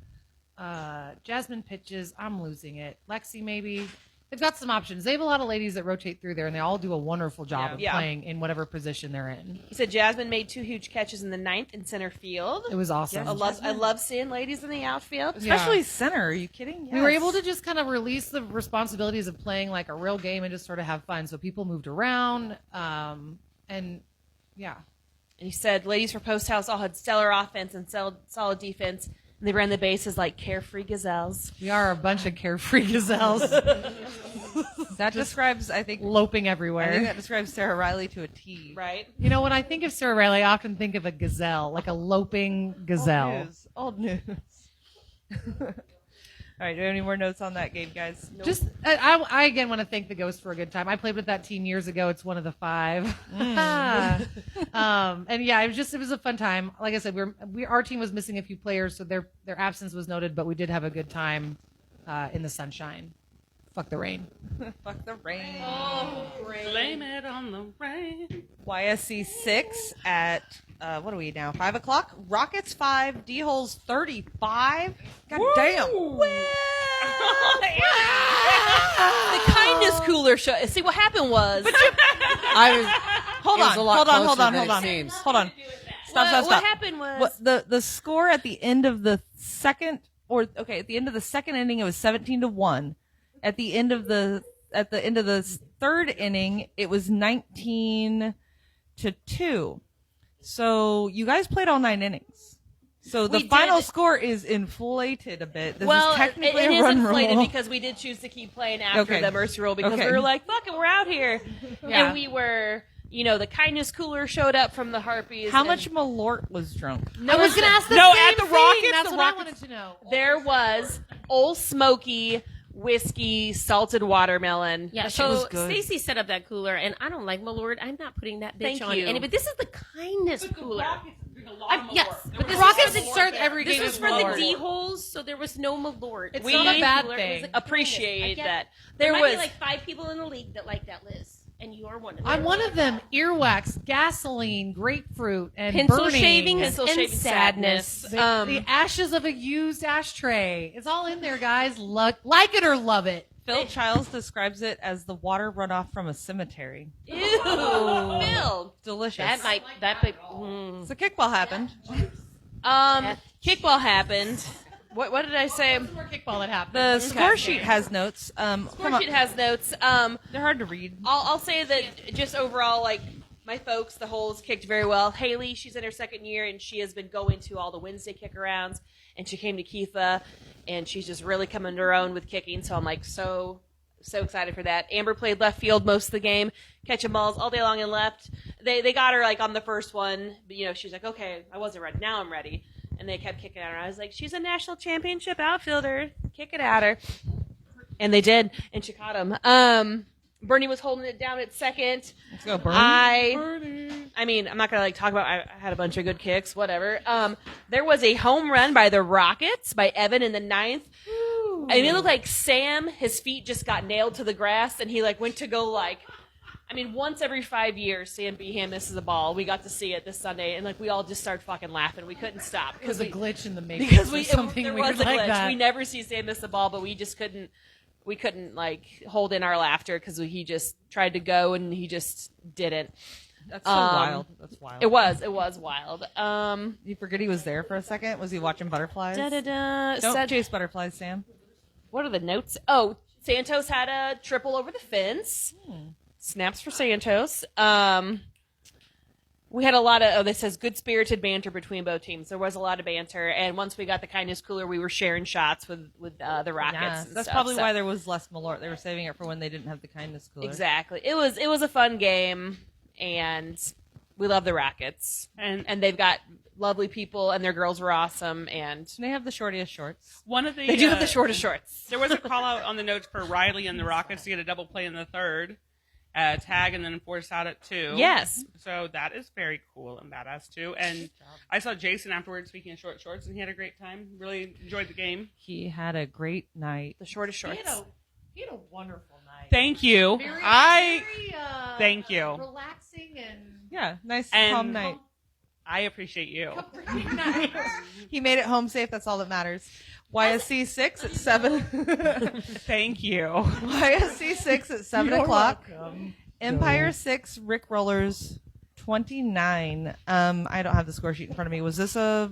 Jasmine pitches. I'm losing it. Lexi, maybe. They've got some options. They have a lot of ladies that rotate through there, and they all do a wonderful job of Yeah. playing in whatever position they're in. He said Jasmine made 2 huge catches in the 9th in center field. It was awesome. I love seeing ladies in the outfield. Especially center. Are you kidding? We were Yes. able to just kind of release the responsibilities of playing like a real game and just sort of have fun. So people moved around, and yeah. And he said ladies for Post House all had stellar offense and solid defense. And they ran the bases like carefree gazelles. We are a bunch of carefree gazelles That describes, I think loping I think everywhere. that describes Sarah Riley to a T. Right? You know, when I think of Sarah Riley, I often think of a gazelle, like a loping gazelle. Old news. All right, do you have any more notes on that game, guys? Just, I again want to thank the Ghost for a good time. I played with that team years ago. It's one of the 5. And yeah, it was a fun time. Like I said, our team was missing a few players, so their absence was noted, but we did have a good time in the sunshine. Fuck the rain. Fuck the rain. Blame it on the rain. YSC 6 at, what are we now, 5 o'clock? Rockets 5, D-Holes 35. God damn. The kindness cooler show. See, what happened was... Hold It was a lot on. closer than it seems. Hold on. Stop. What happened was... What, the score at the end of the second, at the end of the second inning, it was 17-1. At the end of the third inning, it was 19-2. So you guys played all 9 innings. So the We final did. score is inflated a bit. This well, is technically it a is run inflated rule. because we did choose to keep playing after Okay. the Mercy Rule because Okay. we were like, fuck it, we're out here. Yeah. And we were, the kindness cooler showed up from the Harpies. How and much Malort was drunk? I was going to ask the No, same at the thing. Rockets, That's the what I Rockets- wanted to know. There was Old Smoky whiskey, salted watermelon. Yeah, That shit so was good. Stacy set up that cooler, and I don't like Malort. I'm not putting that bitch Thank on you. any. But this is the kindness cooler. Yes, but this Rockets is for the, start every this game is with for the Malort. D holes, so there was no Malort. It's We not a bad Cooler, it thing. was the Appreciate kindness. I get that. it. There might was be like 5 people in the league that like that, Liz, and you are one of them. I'm one of them. Earwax, gasoline, grapefruit, and Pencil burning. shavings Pencil and shaving sadness. The ashes of a used ashtray. It's all in there, guys. Like it or love it. Phil Childs describes it as the water runoff from a cemetery. Ew, Phil. Delicious. that might. So kickball happened. Kickball happened. What did I say? More kickball that happened. The score sheet has notes. Score sheet has notes. They're hard to read. I'll say that just overall, like, my folks, the holes kicked very well. Haley, she's in her second year, and she has been going to all the Wednesday kick-arounds, and she came to KIFA, and she's just really coming to her own with kicking, so I'm, like, so excited for that. Amber played left field most of the game, catching balls all day long and left. They got her, like, on the first one, but, she's like, okay, I wasn't ready. Now I'm ready. And they kept kicking at her. I was like, she's a national championship outfielder. Kick it at her. And they did, and she caught him. Bernie was holding it down at second. Let's go, Bernie. I mean, I'm not gonna talk about. I had a bunch of good kicks, whatever. There was a home run by the Rockets by Evan in the 9th. I mean, it looked like Sam. His feet just got nailed to the grass, and he went to go once every 5 years, Sam Behan misses a ball. We got to see it this Sunday, and we all just started fucking laughing. We couldn't stop It was a glitch in the matrix. because or something there weird was a glitch. like that. We never see Sam miss a ball, but we just couldn't. We couldn't hold in our laughter because he just tried to go and he just didn't. That's so wild. That's wild. It was wild. You forget he was there for a second? Was he watching butterflies? Don't Said- chase butterflies, Sam. What are the notes? Oh, Santos had a triple over the fence. Snaps for Santos. We had a lot of, this says good-spirited banter between both teams. There was a lot of banter, and once we got the kindness cooler, we were sharing shots with the Rockets. Yeah, and that's stuff, probably so- why there was less Malort. They were saving it for when they didn't have the kindness cooler. Exactly. It was a fun game, and we love the Rockets. And And they've got lovely people, and their girls were awesome, and They have the shortest shorts. one of the they do have the shortest shorts. There was a call out on the notes for Riley and the Rockets to get a double play in the third. tag and then enforce out at 2. Yes. So that is very cool and badass too. And I saw Jason afterwards speaking in short shorts, and he had a great time. Really enjoyed the game. He had a great night. The shortest shorts. He had a wonderful night. Thank you. Very, Thank you. Relaxing and Yeah, nice And- calm night. I appreciate you. nice. He made it home safe. That's all that matters. YSC 6 at 7. Thank you. YSC 6 at 7 o'clock. Empire 6, Rick Rollers 29. I don't have the score sheet in front of me. Was this a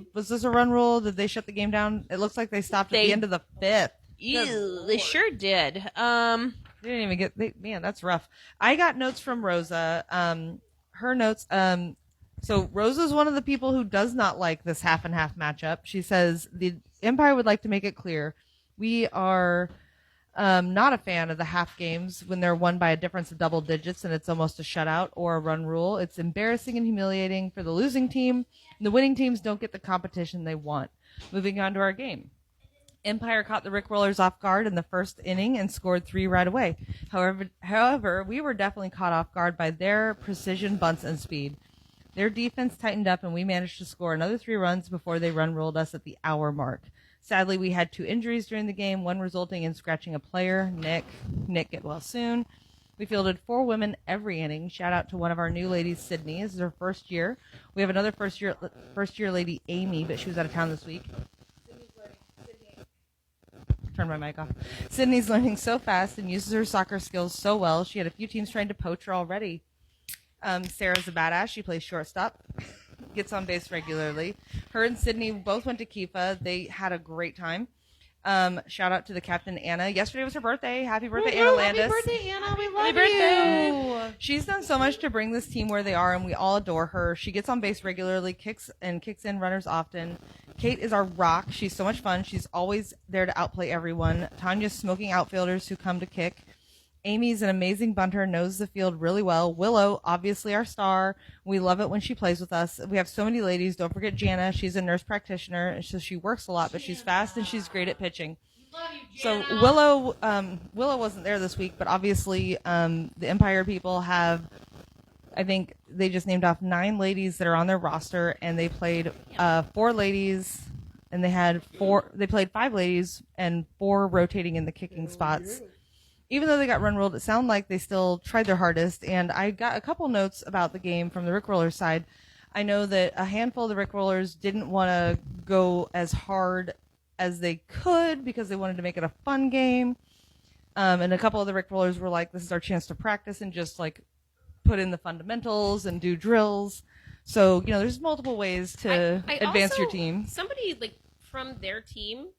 run rule? Did they shut the game down? It looks like they stopped at They- the end of the 5th. Ew, they sure did. They didn't even get. Man, that's rough. I got notes from Rosa. Her notes. So Rosa's one of the people who does not like this half and half matchup. She says the Empire would like to make it clear we are not a fan of the half games when they're won by a difference of double digits and it's almost a shutout or a run rule. It's embarrassing and humiliating for the losing team. And the winning teams don't get the competition they want. Moving on to our game. Empire caught the Rick Rollers off guard in the first inning and scored 3 right away. However, we were definitely caught off guard by their precision bunts and speed. Their defense tightened up and we managed to score another 3 runs before they run ruled us at the hour mark. Sadly, we had 2 injuries during the game, one resulting in scratching a player, Nick. Nick, get well soon. We fielded 4 women every inning. Shout out to one of our new ladies, Sydney. This is her first year. We have another first year lady, Amy, but she was out of town this week. Turn my mic off. Sydney's learning so fast and uses her soccer skills so well. She had a few teams trying to poach her already. Sarah's a badass. She plays shortstop. Gets on base regularly. Her and Sydney both went to KIFA. They had a great time. Shout out to the captain, Anna. Yesterday was her birthday. Happy birthday, Anna Landis. Happy birthday, Anna. We love birthday. you. She's done so much to bring this team where they are, and we all adore her. She gets on base regularly, kicks in runners often. Kate is our rock. She's so much fun. She's always there to outplay everyone. Tanya's smoking outfielders who come to kick. Amy's an amazing bunter, knows the field really well. Willow, obviously our star. We love it when she plays with us. We have so many ladies. Don't forget Jana. She's a nurse practitioner, so she works a lot, but she's fast and she's great at pitching. So Willow wasn't there this week, but obviously the Empire people have, I think they just named off 9 ladies that are on their roster, and they played 4 ladies, and they played 5 ladies and 4 rotating in the kicking spots. Even though they got run ruled, it sounded like they still tried their hardest. And I got a couple notes about the game from the Rick Rollers side. I know that a handful of the Rick Rollers didn't want to go as hard as they could because they wanted to make it a fun game. And a couple of the Rick Rollers were like, this is our chance to practice and just like put in the fundamentals and do drills. So, there's multiple ways to advance your team. Somebody from their team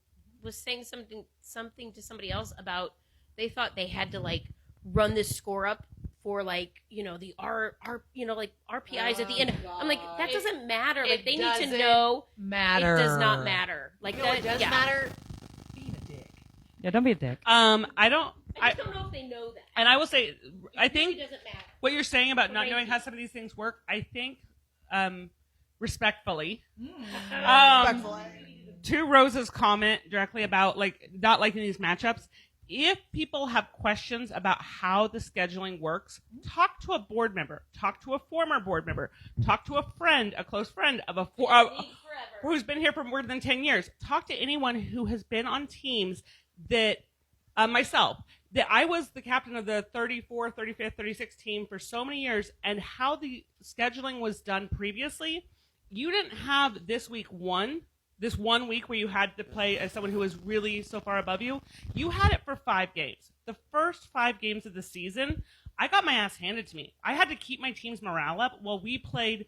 was saying something to somebody else about they thought they had to run this score up for the RPIs at the end. I'm like, that doesn't matter. They need to know. Matter. It does not matter. It does matter. Being a dick. Yeah, don't be a dick. I I just don't know if they know that. And I will say, I It think really doesn't matter. what you're saying about not knowing how some of these things work, I think, respectfully, to Rosa's comment directly about not liking these matchups, if people have questions about how the scheduling works, talk to a board member, talk to a former board member, talk to a friend, a close friend of who's been here for more than 10 years. Talk to anyone who has been on teams that, myself, that I was the captain of the 34th, 35th, 36th team for so many years, and how the scheduling was done previously. You didn't have this one week where you had to play as someone who was really so far above you. You had it for 5 games. The first 5 games of the season, I got my ass handed to me. I had to keep my team's morale up while we played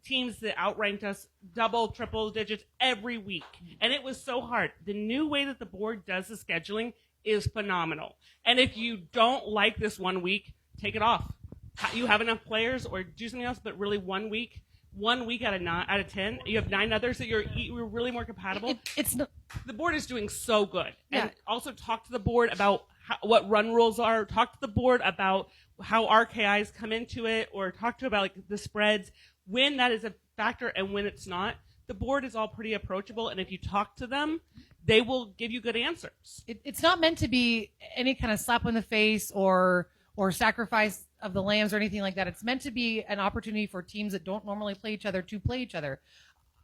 teams that outranked us double, triple digits every week. And it was so hard. The new way that the board does the scheduling is phenomenal. And if you don't like this 1 week, take it off. You have enough players or do something else, but really 1 week out of 10, you have 9 others that you're really more compatible. It's not. The board is doing so good. Yeah. And also talk to the board about what run rules are. Talk to the board about how RKIs come into it, or talk to about the spreads, when that is a factor and when it's not. The board is all pretty approachable, and if you talk to them, they will give you good answers. It's not meant to be any kind of slap in the face or sacrifice of the Lambs or anything like that. It's meant to be an opportunity for teams that don't normally play each other to play each other.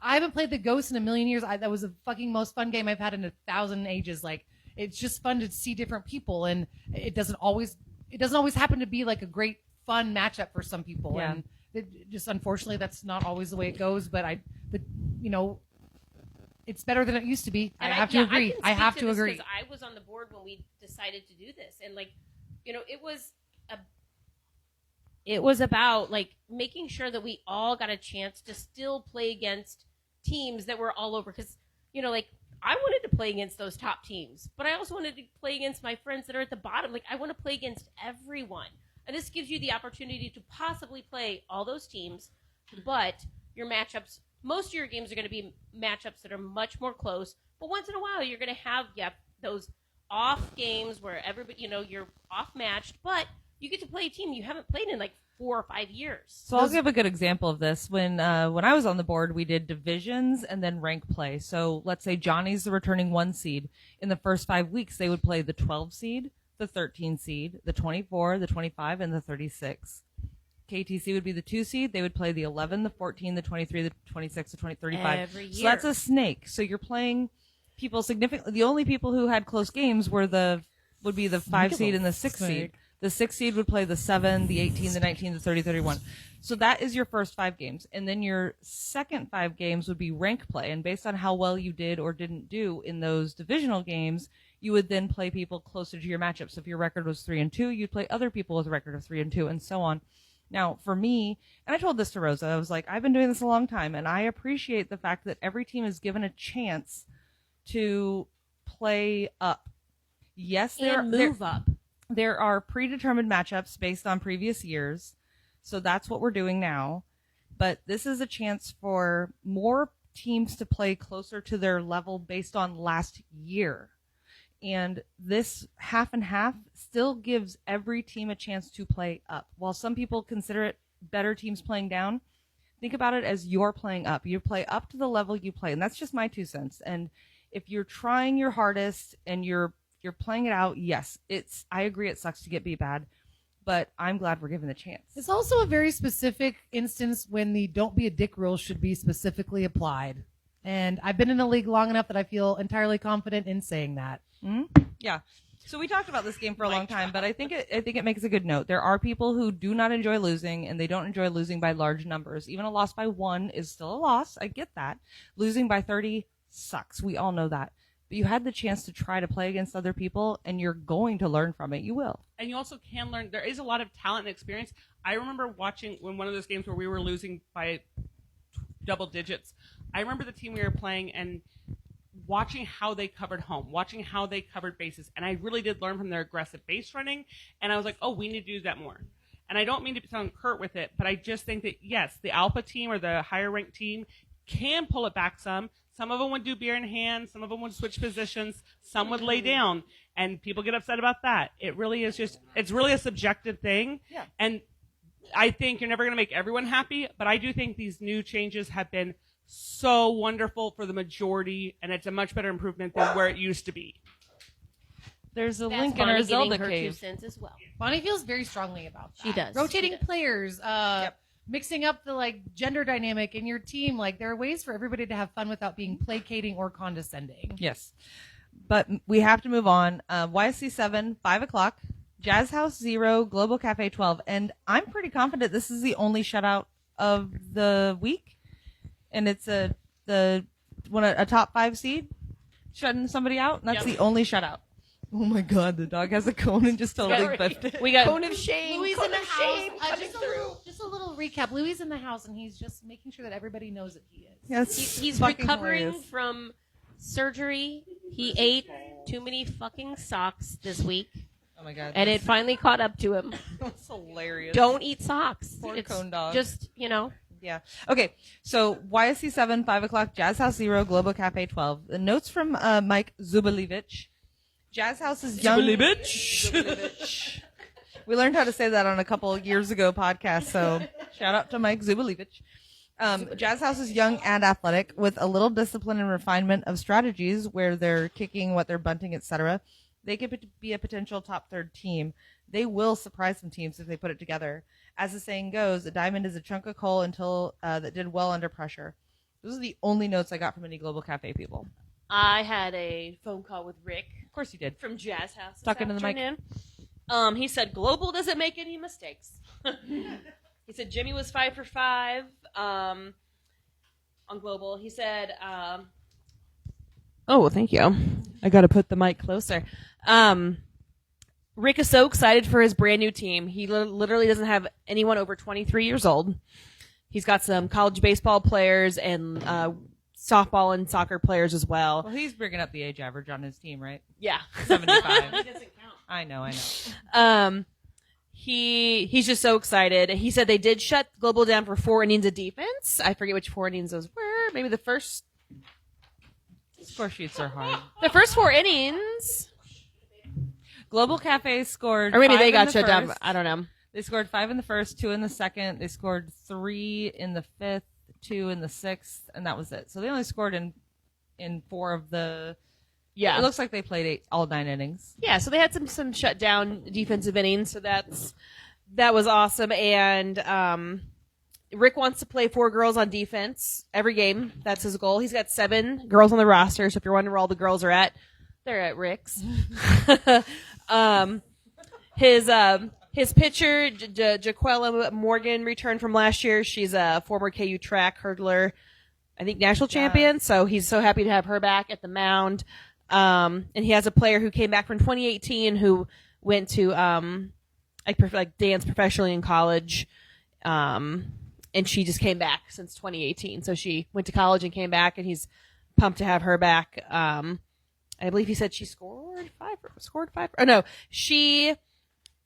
I haven't played the Ghost in a million years. That was the fucking most fun game I've had in 1,000 ages. Like, it's just fun to see different people, and it doesn't always happen to be like a great fun matchup for some people. Yeah. And it just, unfortunately, that's not always the way it goes. But it's better than it used to be. And I have to agree. I have to agree. Because I was on the board when we decided to do this, and it was about like making sure that we all got a chance to still play against teams that were all over. Because I wanted to play against those top teams, but I also wanted to play against my friends that are at the bottom. Like, I want to play against everyone, and this gives you the opportunity to possibly play all those teams, but your matchups. Most of your games are going to be matchups that are much more close, but once in a while you're going to have those off games where everybody, you're off matched, but you get to play a team you haven't played in like 4 or 5 years. So I'll give a good example of this. When I was on the board, we did divisions and then rank play. So let's say Johnny's the returning 1 seed. In the first 5 weeks, they would play the 12 seed, the 13 seed, the 24, the 25, and the 36. KTC would be the 2 seed. They would play the 11, the 14, the 23, the 26, the 20, 35. Every year. So that's a snake. So you're playing people significantly. The only people who had close games would be the 5 seed and the 6 seed. The 6 seed would play the 7, the 18, the 19, the 30, 31. So that is your first 5 games. And then your second 5 games would be rank play. And based on how well you did or didn't do in those divisional games, you would then play people closer to your matchup. So if your record was 3-2, you'd play other people with a record of 3-2, and so on. Now, for me, and I told this to Rosa, I was like, I've been doing this a long time, and I appreciate the fact that every team is given a chance to play up. Yes, move up. There are predetermined matchups based on previous years, so that's what we're doing now. But this is a chance for more teams to play closer to their level based on last year. And this half and half still gives every team a chance to play up. While some people consider it better teams playing down, think about it as you're playing up. You play up to the level you play. And that's just my 2 cents. And if you're trying your hardest and you're playing it out, yes, I agree it sucks to get beat bad, but I'm glad we're given the chance. It's also a very specific instance when the don't be a dick rule should be specifically applied. And I've been in the league long enough that I feel entirely confident in saying that. Mm-hmm. Yeah. So we talked about this game for a long time, but I think it makes a good note. There are people who do not enjoy losing, and they don't enjoy losing by large numbers. Even a loss by 1 is still a loss. I get that. Losing by 30 sucks. We all know that. But you had the chance to try to play against other people, and you're going to learn from it. You will. And you also can learn. There is a lot of talent and experience. I remember watching when one of those games where we were losing by double digits. I remember the team we were playing and watching how they covered home, watching how they covered bases. And I really did learn from their aggressive base running. And I was like, oh, we need to do that more. And I don't mean to sound curt with it, but I just think that, yes, the alpha team or the higher ranked team can pull it back some. Some of them would do beer in hand. Some of them would switch positions. Some would lay down. And people get upset about that. It really is it's really a subjective thing. Yeah. And I think you're never going to make everyone happy, but I do think these new changes have been so wonderful for the majority, and it's a much better improvement than where it used to be. There's a That's link in our Bonnie Zelda getting her 2 cave. cents as well. Bonnie feels very strongly about that. She does. Rotating She does. players, mixing up the gender dynamic in your team. There are ways for everybody to have fun without being placating or condescending. Yes. But we have to move on. YSC 7, 5 o'clock. Jazz House 0, Global Cafe 12. And I'm pretty confident this is the only shutout of the week. And it's a top 5 seed shutting somebody out. And that's the only shutout. Oh my God, the dog has a cone and just totally biffed it. We got Cone of shame. Louis Cone in the of shame. house. Just a little recap. Louis is in the house, and he's just making sure that everybody knows that he is. Yes, he's fucking recovering hilarious. from surgery. He ate too many fucking socks this week, Oh my God. and it finally caught up to him. That's hilarious. Don't eat socks. Poor It's cone dog. Just, Yeah. Okay. So YSC 7, 5 o'clock, Jazz House 0, Global Cafe 12. The notes from Mike Zubalevich. Jazz House is young. Zubalevich. We learned how to say that on a couple years ago podcast, so shout out to Mike Zubalevich. Jazz House is young and athletic with a little discipline and refinement of strategies where they're kicking, what they're bunting, etc. they could be a potential top third team. They will surprise some teams if they put it together. As the saying goes, a diamond is a chunk of coal until that did well under pressure. Those are the only notes I got from any Global Cafe people. I had a phone call with Rick Of course you did. from Jazz House. Talk into the mic. He said Global doesn't make any mistakes. He said Jimmy was 5 for 5 on Global. He said, oh, well, thank you. I got to put the mic closer. Rick is so excited for his brand new team. He literally doesn't have anyone over 23 years old. He's got some college baseball players and softball and soccer players as well. Well, he's bringing up the age average on his team, right? Yeah. 75. He doesn't count. I know. He's just so excited. He said they did shut Global down for 4 innings of defense. I forget which 4 innings those were. Maybe the first. Score sheets are hard. The first 4 innings. Global Cafe scored. Or maybe 5 they in got the shut down. first. I don't know. They scored 5 in the first, 2 in the second. They scored 3 in the fifth, 2 in the sixth, and that was it. So they only scored in 4 of the. Yeah. It looks like they played all 9 innings. Yeah, so they had some shut down defensive innings, so that was awesome. And Rick wants to play 4 girls on defense every game. That's his goal. He's got 7 girls on the roster, so if you're wondering where all the girls are at, they're at Rick's. His pitcher, Jaquella Morgan, returned from last year. She's a former KU track hurdler, I think national champion, so he's so happy to have her back at the mound. And he has a player who came back from 2018 who went to like dance professionally in college, and she just came back since 2018. So she went to college and came back, and he's pumped to have her back. I believe he said she scored 5. Oh no, she.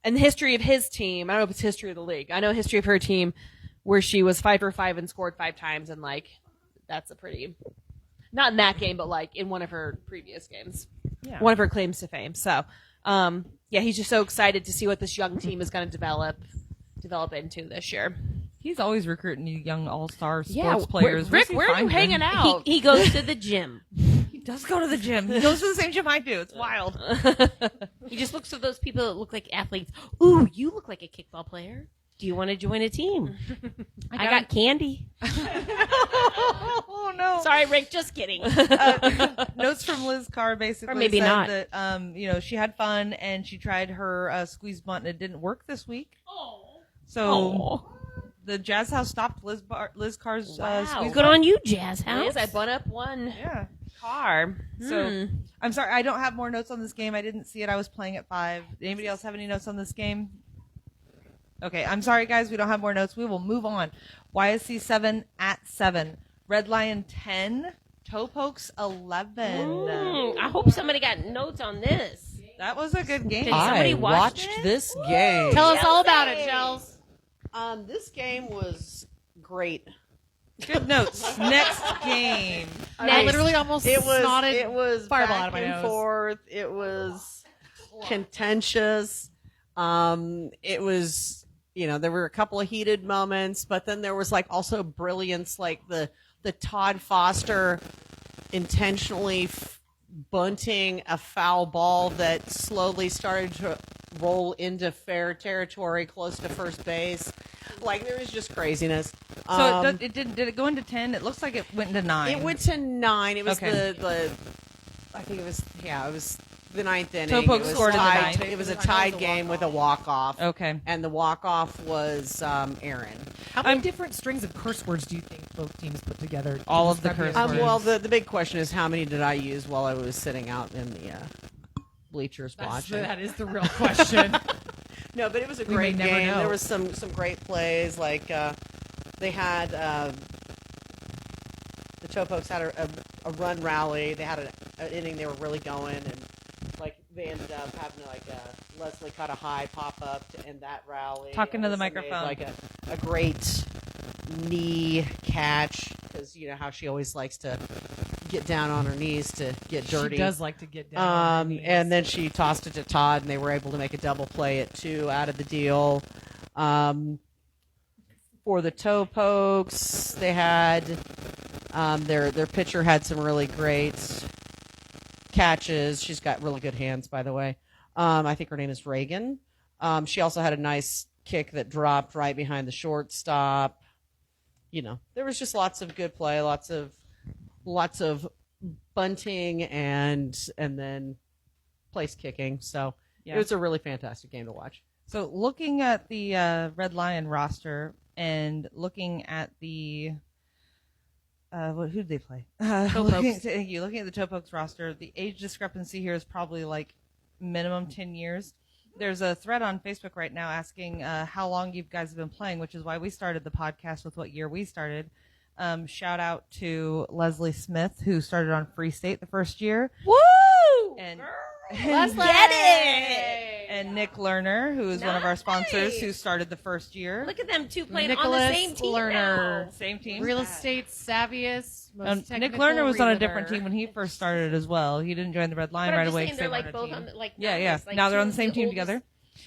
In the history of his team, I don't know if it's history of the league. I know history of her team where she was 5 for 5 and scored 5 times, and like that's a pretty. Not in that game, but like in one of her previous games. Yeah. One of her claims to fame. So, yeah, he's just so excited to see what this young team is going to develop into this year. He's always recruiting young all-star sports players. Rick, where are you hanging out? He goes to the gym. He does go to the gym. He goes to the same gym I do. It's wild. He just looks at those people that look like athletes. Ooh, you look like a kickball player. Do you want to join a team? I got candy. Oh no! Sorry, Rick. Just kidding. Notes from Liz Carr basically Or maybe said not. that she had fun and she tried her squeeze bunt and it didn't work this week. Oh. So the Jazz House stopped Liz Carr's squeeze Good bunt. on you, Jazz House. Yes, I bun up one Yeah. car. So I'm sorry, I don't have more notes on this game. I didn't see it. I was playing at 5. Did anybody else have any notes on this game? Okay, I'm sorry, guys. We don't have more notes. We will move on. YSC 7 at 7. Red Lion 10. Toe Pokes 11. I hope somebody got notes on this. That was a good game. Did somebody I watch watched this game. Tell us all about it, Shells. This game was great. Good notes. Next game. I literally almost snotted It was fireball back out of my and nose. forth. It was contentious. It was, there were a couple of heated moments, but then there was like also brilliance, like the Todd Foster intentionally bunting a foul ball that slowly started to roll into fair territory close to first base. Like, there was just craziness. So it did it go into 10? It looks like it went into 9. It went to 9. It was Okay. I think it was the 9th inning. Toe Poke It was scored in the tied- 9th. It was a tied game with a walk-off. Okay. And the walk-off was Aaron. How many different strings of curse words do you think both teams put together? All of the curse words. Well, the big question is how many did I use while I was sitting out in the bleachers watching? That is the real question. No, but it was a We great may never game. know. There was some great plays. Like they had the Toe Pokes had a run rally. They had an inning they were really going, and like they ended up having like Leslie caught a high pop up to end that rally. Talking to the Alyssa made, microphone. like a great knee catch, because you know how she always likes to get down on her knees to get dirty. She does like to get down on her knees. And then she tossed it to Todd, and they were able to make a double play at 2 out of the deal. For the Toe Pokes, they had their pitcher had some really great catches. She's got really good hands, by the way. I think her name is Reagan. She also had a nice kick that dropped right behind the shortstop. You know, there was just lots of good play, lots of bunting and then place kicking. So Yeah. it was a really fantastic game to watch. So looking at the Red Lion roster and looking at the who did they play? Looking at the Towpokes roster, the age discrepancy here is probably like minimum 10 years. There's a thread on Facebook right now asking how long you guys have been playing, which is why we started the podcast with what year we started. Shout out to Leslie Smith, who started on Free State the first year. Woo! And Let's get it! And Nick Lerner, who is one of our sponsors, who started the first year. Look at them two playing on Nicholas the same team Lerner. now. Same team. Real estate savviest. Most Nick technical Lerner was on a realtor. different team when he first started as well. He didn't join the Red Line But I'm right just away. saying 'cause they're they like weren't a both team. on the, like Yeah, not yeah. as, like, Now they're two on the of same team oldest- together.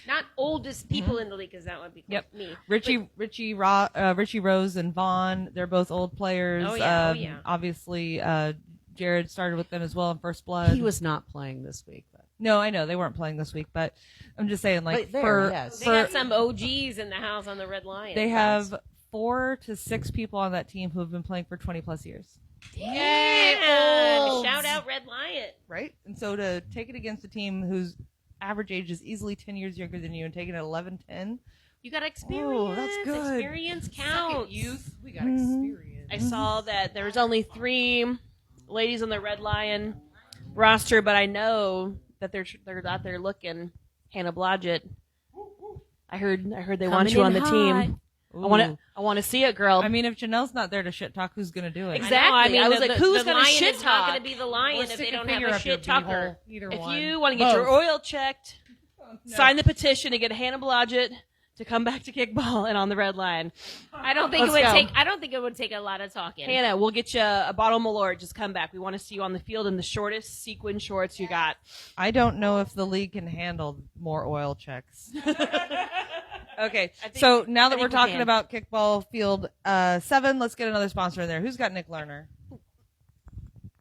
Not oldest people in the league, because that would be Yep. me. Richie Rose and Vaughn, they're both old players. Oh, yeah, oh, yeah. Obviously, Jared started with them as well in First Blood. He was not playing this week, but No, I know they weren't playing this week, but I'm just saying, like, But there, for, yes. They got some OGs in the house on the Red Lion. they have 4 to 6 people on that team who have been playing for 20 plus years. Damn! olds. Shout out Red Lion. Right? And so to take it against a team whose average age is easily 10 years younger than you and taking it 11-10, You got experience. Oh, that's good. Experience counts. Youth, we got Mhm. experience. I saw that there was only 3 ladies on the Red Lion roster, but I know that they're out there looking. Hannah Blodgett. I heard they want Coming you on in the hot. team. I want to see it, girl. I mean, if Janelle's not there to shit talk, who's going to do it? Exactly. I know. I was like, who's the gonna lion shit is not talk? going to be the lion Or if stick they a don't finger have a up your shit talker. beehole. Either If one. you want to get your oil checked, sign the petition to get Hannah Blodgett to come back to Kickball and on the Red Line. I don't think Let's it would go. take. I don't think it would take a lot of talking. Hannah, we'll get you a bottle of Malort. Just come back. We want to see you on the field in the shortest sequin shorts you got. I don't know if the league can handle more oil checks. Okay, so now that I we're think we talking can. about Kickball Field 7, let's get another sponsor in there. Who's got Nick Lerner?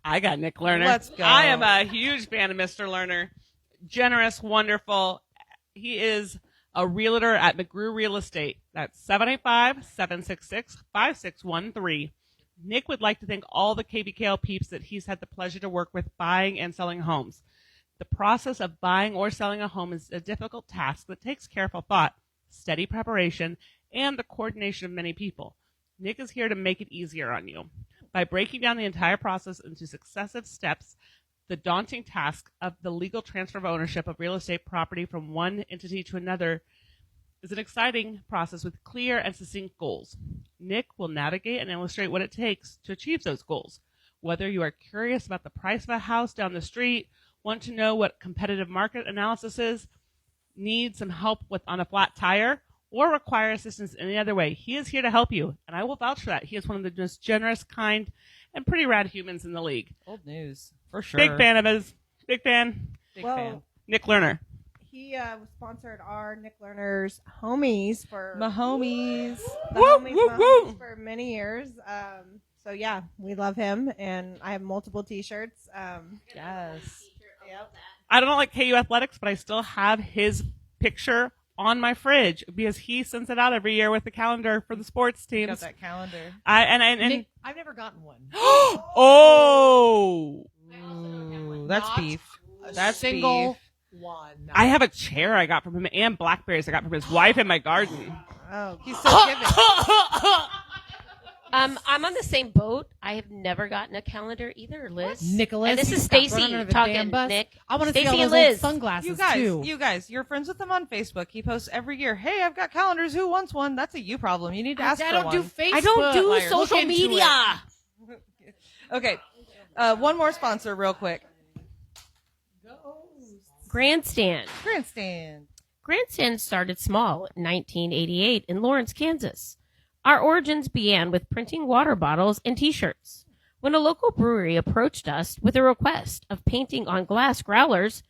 I got Nick Lerner. Let's go. I am a huge fan of Mr. Lerner. Generous, wonderful. He is a realtor at McGrew Real Estate. That's 785-766-5613. Nick would like to thank all the KBKL peeps that he's had the pleasure to work with buying and selling homes. The process of buying or selling a home is a difficult task that takes careful thought, steady preparation, and the coordination of many people. Nick is here to make it easier on you. By breaking down the entire process into successive steps, the daunting task of the legal transfer of ownership of real estate property from one entity to another is an exciting process with clear and succinct goals. Nick will navigate and illustrate what it takes to achieve those goals. Whether you are curious about the price of a house down the street, want to know what competitive market analysis is, need some help on a flat tire, or require assistance in any other way, he is here to help you, and I will vouch for that. He is one of the most generous, kind, and pretty rad humans in the league. Old news, for sure. Big fan of his. Big fan. Big Well, fan. Nick Lerner. He sponsored our Nick Lerner's homies for My homies. the Woo, homies, woo, my woo. homies for many years. So yeah, we love him, and I have multiple T-shirts. Yes. I don't like KU Athletics, but I still have his picture on my fridge because he sends it out every year with the calendar for the sports Got teams. that calendar. Nick, I've never gotten one. Oh, Ooh, that's Not beef. That's single beef. one. I have a chair I got from him and blackberries I got from his wife in my garden. Oh, He's so giving. I'm on the same boat. I have never gotten a calendar either, Liz. Nicholas, And this you is got run Stacy under the talking, damn bus. Nick. I want to see all Stacy those and old Liz. sunglasses too. You guys, you're friends with him on Facebook. He posts every year. Hey, I've got calendars. Who wants one? That's a you problem. You need to ask I for don't one. do Facebook. I don't do Liars. Look social into media. it. Okay, one more sponsor, real quick. Grandstand. Grandstand. Grandstand started small in 1988 in Lawrence, Kansas. Our origins began with printing water bottles and T-shirts. When a local brewery approached us with a request of painting on glass growlers,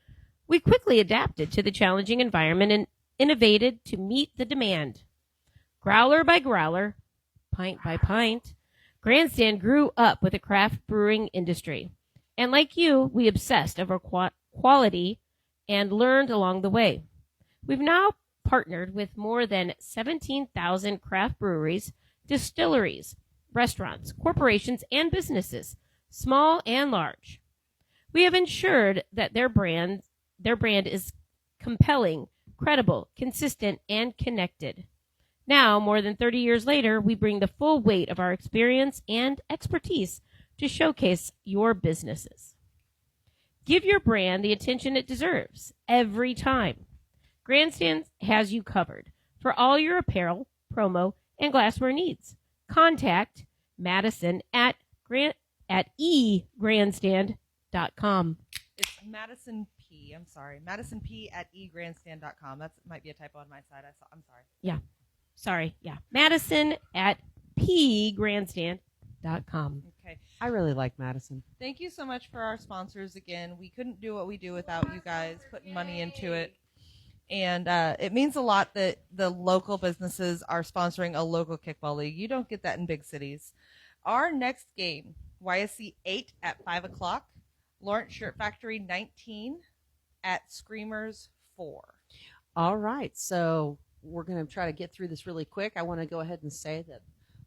we quickly adapted to the challenging environment and innovated to meet the demand. Growler by growler, pint by pint, Grandstand grew up with the craft brewing industry. And like you, we obsessed over quality and learned along the way. We've now partnered with more than 17,000 craft breweries, distilleries, restaurants, corporations, and businesses, small and large. We have ensured that their brand is compelling, credible, consistent, and connected. Now, more than 30 years later, we bring the full weight of our experience and expertise to showcase your businesses. Give your brand the attention it deserves every time. Grandstand has you covered for all your apparel, promo, and glassware needs. Contact Madison at egrandstand.com. It's Madison P. I'm sorry. Madison P at egrandstand.com. That might be a typo on my side. I'm sorry. Yeah. Sorry. Yeah. Madison at pgrandstand.com. Okay. I really like Madison. Thank you so much for our sponsors again. We couldn't do what we do without you guys putting money into it. And it means a lot that the local businesses are sponsoring a local kickball league. You don't get that in big cities. Our next game, YSC 8 at 5 o'clock, Lawrence Shirt Factory 19 at Screamers 4. All right. So we're going to try to get through this really quick. I want to go ahead and say that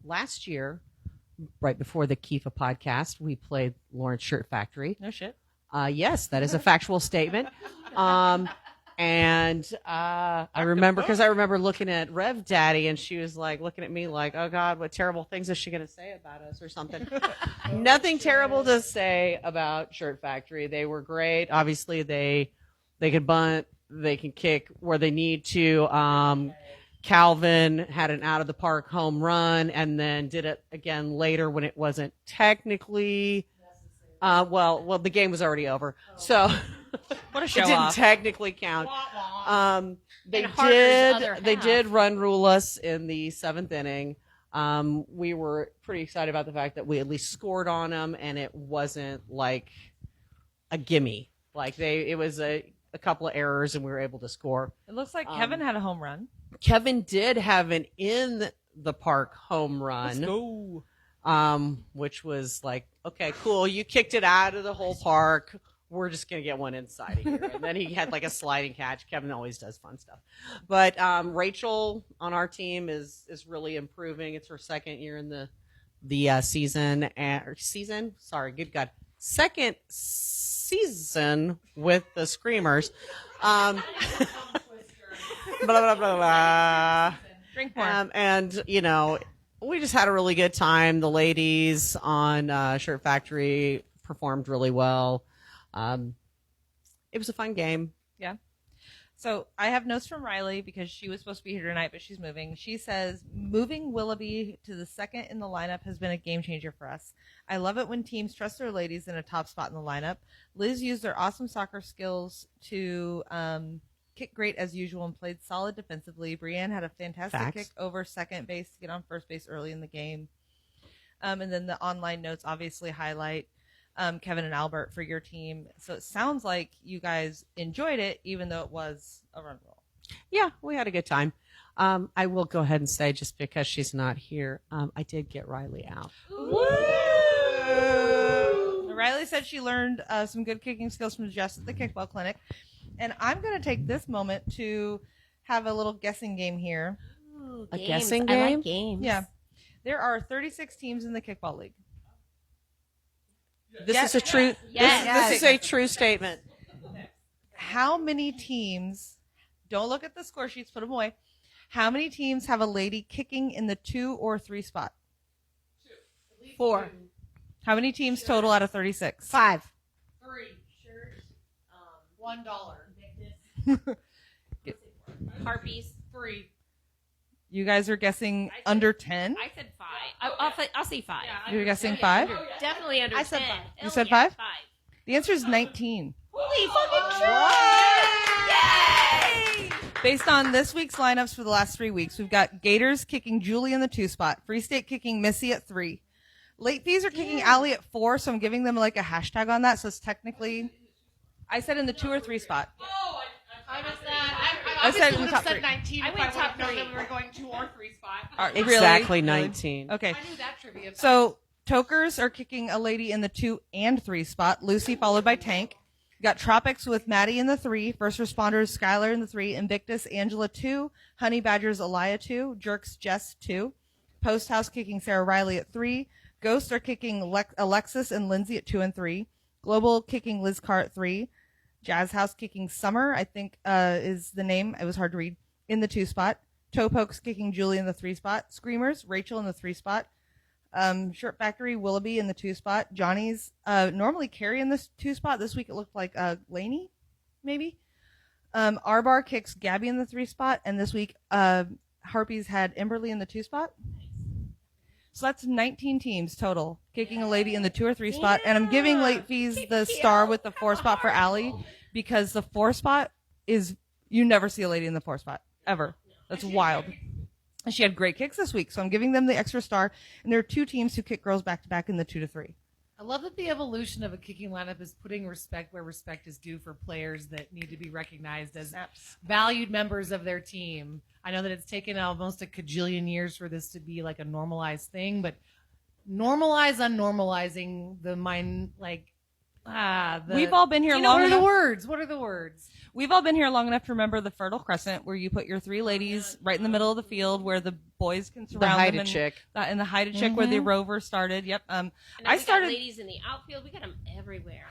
last year, right before the KIFA podcast, we played Lawrence Shirt Factory. No shit. Yes, that is a factual statement. And I remember looking at Rev Daddy, and she was like looking at me like, "Oh God, what terrible things is she going to say about us or something?" Nothing terrible to say about Shirt Factory. They were great. Obviously, they can bunt, they can kick where they need to. Calvin had an out of the park home run, and then did it again later when it wasn't technically. Well, the game was already over, so. What a show It didn't off. technically count. They did run rule us in the 7th inning. We were pretty excited about the fact that we at least scored on them, and it wasn't like a gimme. Like it was a couple of errors, and we were able to score. It looks like Kevin had a home run. Kevin did have an in the park home run. Let's go. Which was like, okay, cool. You kicked it out of the whole park. We're just going to get one inside of here. And then he had like a sliding catch. Kevin always does fun stuff. But Rachel on our team is really improving. It's her second year in the season. Sorry, good God. Second season with the Screamers. Blah, blah, blah, blah. Drink more. And, you know, we just had a really good time. The ladies on Shirt Factory performed really well. It was a fun game. Yeah. So I have notes from Riley because she was supposed to be here tonight, but she's moving. She says, moving Willoughby to the second in the lineup has been a game changer for us. I love it when teams trust their ladies in a top spot in the lineup. Liz used their awesome soccer skills to kick great as usual and played solid defensively. Brienne had a fantastic kick over second base to get on first base early in the game. And then the online notes obviously highlight Kevin and Albert for your team. So it sounds like you guys enjoyed it, even though it was a run roll. Yeah, we had a good time. I will go ahead and say, just because she's not here, I did get Riley out. Woo! Riley said she learned some good kicking skills from Jess at the Kickball Clinic. And I'm going to take this moment to have a little guessing game here. Ooh, A games. guessing I game? like games. Yeah. There are 36 teams in the Kickball League. This Yes. is a true. Yes. This is a true statement. How many teams, don't look at the score sheets, put them away. How many teams have a lady kicking in the 2 or 3 spot? 4. How many teams total out of 36? 5. $1. Harpies. You guys are guessing under 10? I said 5. I'll say 5. You're guessing 5? Definitely under 10. I said 5. You said 5? The answer is 19. Holy fucking shit! Yay! Based on this week's lineups for the last 3 weeks, we've got Gators kicking Julie in the 2 spot, Free State kicking Missy at 3. Late fees are kicking Allie at 4, so I'm giving them like a hashtag on that. So it's technically, I said in the 2 or 3 spot. I missed that. I said in the would top have said 3. 19 I if went I would top have known 3. that we were going 2 or 3 spot. Really? Exactly Really? 19. Okay. I knew that trivia. So Tokers are kicking a lady in the 2 and 3 spot. Lucy followed by Tank. Got Tropics with Maddie in the 3. First Responders, Skylar in the 3. Invictus, Angela 2. Honey Badgers, Elia 2. Jerks, Jess 2. Post House kicking Sarah Riley at 3. Ghosts are kicking Alexis and Lindsay at 2 and 3. Global kicking Liz Carr at 3. Jazz House kicking Summer, I think is the name. It was hard to read. In the 2 spot. Toe Pokes kicking Julie in the 3 spot. Screamers, Rachel in the 3 spot. Shirt Factory, Willoughby in the 2 spot. Johnny's normally Carrie in the 2 spot. This week it looked like Lainey, maybe. R-Bar kicks Gabby in the 3 spot. And this week Harpies had Emberly in the 2 spot. So that's 19 teams total kicking a lady in the 2 or 3 spot. And I'm giving Late Fees the star with the 4 spot for Allie because the 4 spot is, you never see a lady in the 4 spot ever. That's wild. And she had great kicks this week, so I'm giving them the extra star. And there are 2 teams who kick girls back to back in the 2 to 3. I love that the evolution of a kicking lineup is putting respect where respect is due for players that need to be recognized as valued members of their team. I know that it's taken almost a cajillion years for this to be like a normalized thing, but normalize unnormalizing the mind, like, We've all been here long What are enough. the words? What are the words? We've all been here long enough to remember the Fertile Crescent, where you put your 3 ladies right in the middle of the field, where the boys can surround The hide them. a chick. And the hide a chick, where the rover started. Yep. And I we started. got ladies in the outfield. We got them everywhere.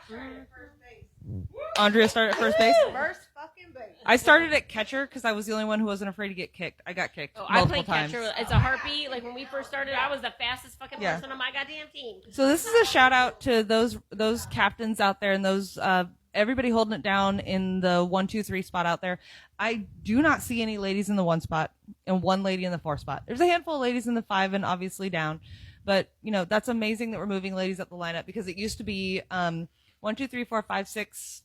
Andrea started at first base. First fucking base. I started at catcher because I was the only one who wasn't afraid to get kicked. I got kicked Oh, I multiple played times. catcher as a harpy. Like when we first started, I was the fastest fucking Yeah. person on my goddamn team. So this is a shout out to those captains out there and those everybody holding it down in the 1, 2, 3 spot out there. I do not see any ladies in the 1 spot and 1 lady in the 4 spot. There's a handful of ladies in the 5 and obviously down, but that's amazing that we're moving ladies up the lineup because it used to be 1, 2, 3, 4, 5, 6,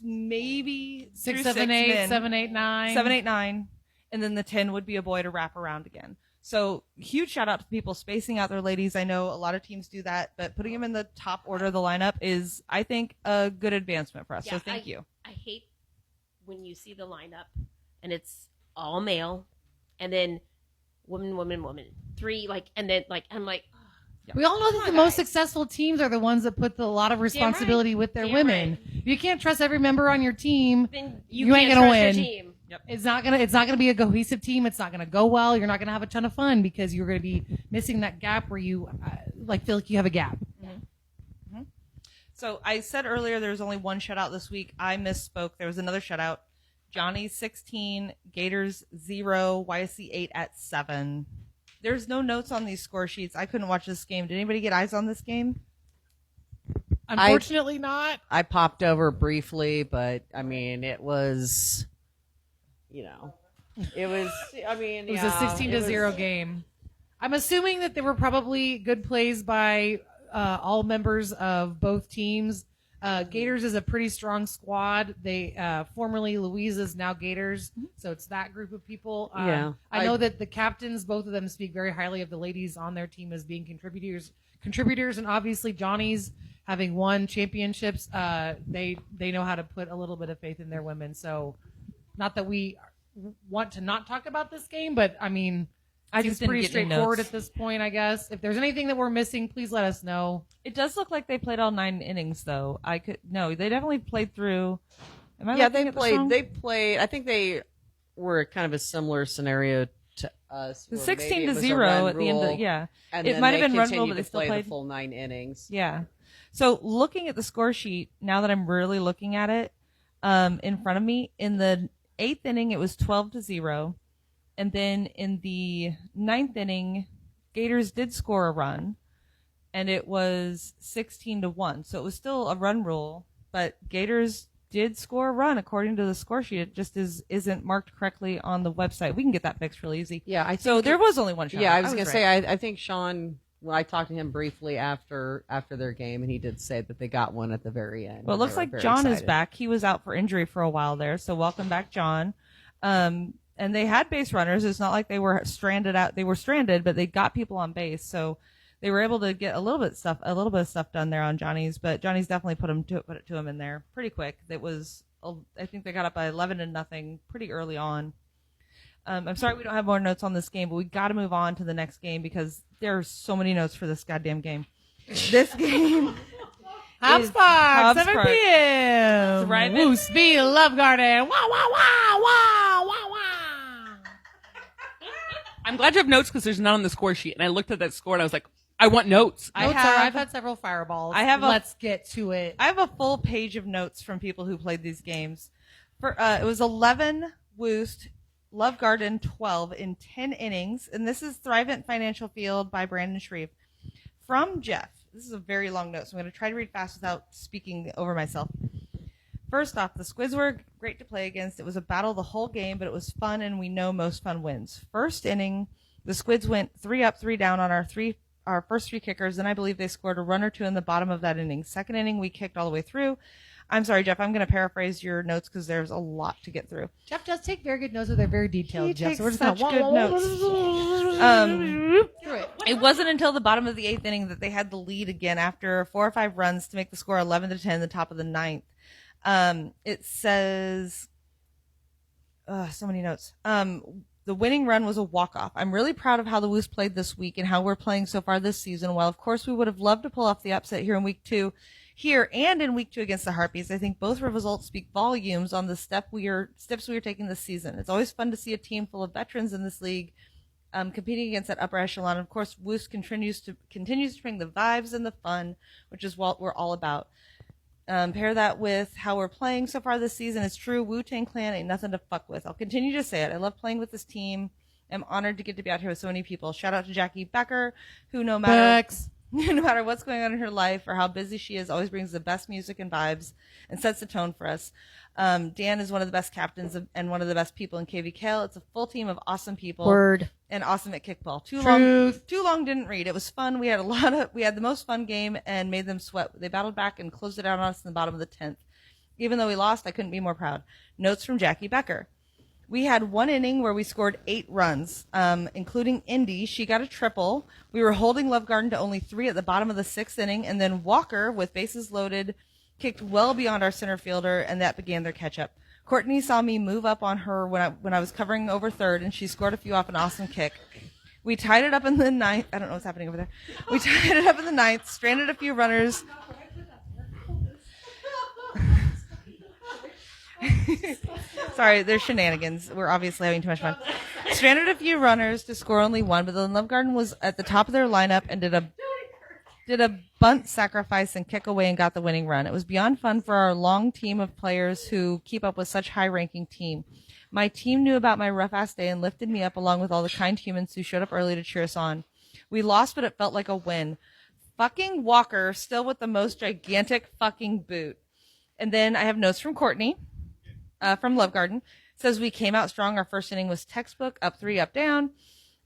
maybe 6, through 7, 8, men. 7, 8, 9. 7, 8, 9, and then the 10 would be a boy to wrap around again. So huge shout out to people spacing out their ladies. I know a lot of teams do that, but putting them in the top order of the lineup is, I think, a good advancement for us. Yeah, so thank you. I hate when you see the lineup and it's all male and then woman, woman, woman. 3, and then I'm like, We all know that the most successful teams are the ones that put a lot of responsibility with their Damn women. right. If you can't trust every member on your team, then You ain't can't gonna trust win. Your team. it's not gonna be a cohesive team. It's not gonna go well. You're not gonna have a ton of fun because you're gonna be missing that gap where you feel like you have a gap. So I said earlier there was only 1 shutout this week. I misspoke. There was another shutout. Johnny's 16, Gators 0, YSC 8 at 7. There's no notes on these score sheets. I couldn't watch this game. Did anybody get eyes on this game? Unfortunately, not. I popped over briefly, but I mean, it was, it was. I mean, It was a 16-0 game. I'm assuming that there were probably good plays by all members of both teams. Gators is a pretty strong squad. They formerly Louisa's, now Gators, so it's that group of people. Yeah. I know that the captains, both of them, speak very highly of the ladies on their team as being contributors, and obviously Johnny's having won championships. They know how to put a little bit of faith in their women. So, not that we want to not talk about this game, but I mean, I it's just didn't pretty get any straightforward notes. at this point, I guess. If there's anything that we're missing, please let us know. It does look like they played all 9 innings, though. They definitely played through. Am I Yeah, looking they at this wrong? played. I think they were kind of a similar scenario to us. The where 16 maybe to it was a 0 run at the end of rule, yeah. and It then might have been run continued rule, but to they still play played the full 9 innings. Yeah. So looking at the score sheet, now that I'm really looking at it in front of me, in the 8th inning, it was 12-0. And then in the 9th inning, Gators did score a run, and it was 16-1. So it was still a run rule, but Gators did score a run according to the score sheet. It just isn't marked correctly on the website. We can get that fixed real easy. Yeah, So there was only 1 shot. Yeah, I was going to right. say, I think Sean, well, I talked to him briefly after their game, and he did say that they got one at the very end. Well, it and looks they were like very John is excited. back. He was out for injury for a while there, so welcome back, John. And they had base runners. It's not like they were stranded out. They were stranded, but they got people on base, so they were able to get a little bit of stuff done there on Johnny's. But Johnny's definitely put it to him in there pretty quick. It was, I think they got up by 11-0 pretty early on. I'm sorry we don't have more notes on this game, but we got to move on to the next game because there are so many notes for this goddamn game. This game Hobbs is Park, Hobbs 7 Park. p.m. Thrive It. Moose V Love Garden. Wah, wah, wah, wah, wah, wah. I'm glad you have notes because there's none on the score sheet. And I looked at that score and I was like, I want notes. I've had several fireballs. Let's get to it. I have a full page of notes from people who played these games. It was 11 Woost, Love Garden 12 in 10 innings, and this is Thrivent Financial Field by Brandon Shreve. From Jeff, this is a very long note, so I'm going to try to read fast without speaking over myself. First off, the Squids were great to play against. It was a battle the whole game, but it was fun, and we know most fun wins. First inning, the Squids went 3 up, 3 down on our first 3 kickers, and I believe they scored a run or 2 in the bottom of that inning. Second inning, we kicked all the way through. I'm sorry, Jeff, I'm going to paraphrase your notes because there's a lot to get through. Jeff does take very good notes, but they're very detailed, He Jeff. takes So we're just such gonna good notes. It wasn't until the bottom of the 8th inning that they had the lead again after 4 or 5 runs to make the score 11-10 in the top of the 9th. It says, so many notes. The winning run was a walk-off. I'm really proud of how the Woos played this week and how we're playing so far this season. While, of course, we would have loved to pull off the upset here in week 2 and in week 2 against the Harpies, I think both results speak volumes on the steps we are taking this season. It's always fun to see a team full of veterans in this league competing against that upper echelon. Of course, Woos continues to bring the vibes and the fun, which is what we're all about. Pair that with how we're playing so far this season. It's true, Wu-Tang Clan ain't nothing to fuck with. I'll continue to say it. I love playing with this team. I'm honored to get to be out here with so many people. Shout out to Jackie Becker, who no matter what's going on in her life or how busy she is, always brings the best music and vibes and sets the tone for us. Dan is one of the best captains and one of the best people in KVKL. It's a full team of awesome people. Word. And awesome at kickball. Too long didn't read. It was fun. We had the most fun game and made them sweat. They battled back and closed it out on us in the bottom of the 10th. Even though we lost, I couldn't be more proud. Notes from Jackie Becker. We had 1 inning where we scored 8 runs, including Indy. She got a triple. We were holding Love Garden to only 3 at the bottom of the 6th inning, and then Walker, with bases loaded, kicked well beyond our center fielder, and that began their catch-up. Courtney saw me move up on her when I was covering over third, and she scored a few off an awesome kick. We tied it up in the 9th. I don't know what's happening over there. We tied it up in the 9th, stranded a few runners. Sorry, there's shenanigans. We're obviously having too much fun. Stranded a few runners to score only 1, but then Love Garden was at the top of their lineup and did a bunt sacrifice and kick away and got the winning run. It was beyond fun for our long team of players who keep up with such high-ranking team. My team knew about my rough-ass day and lifted me up along with all the kind humans who showed up early to cheer us on. We lost, but it felt like a win. Fucking Walker, still with the most gigantic fucking boot. And then I have notes from Courtney, from Love Garden. Says we came out strong. Our first inning was textbook, up 3, up down.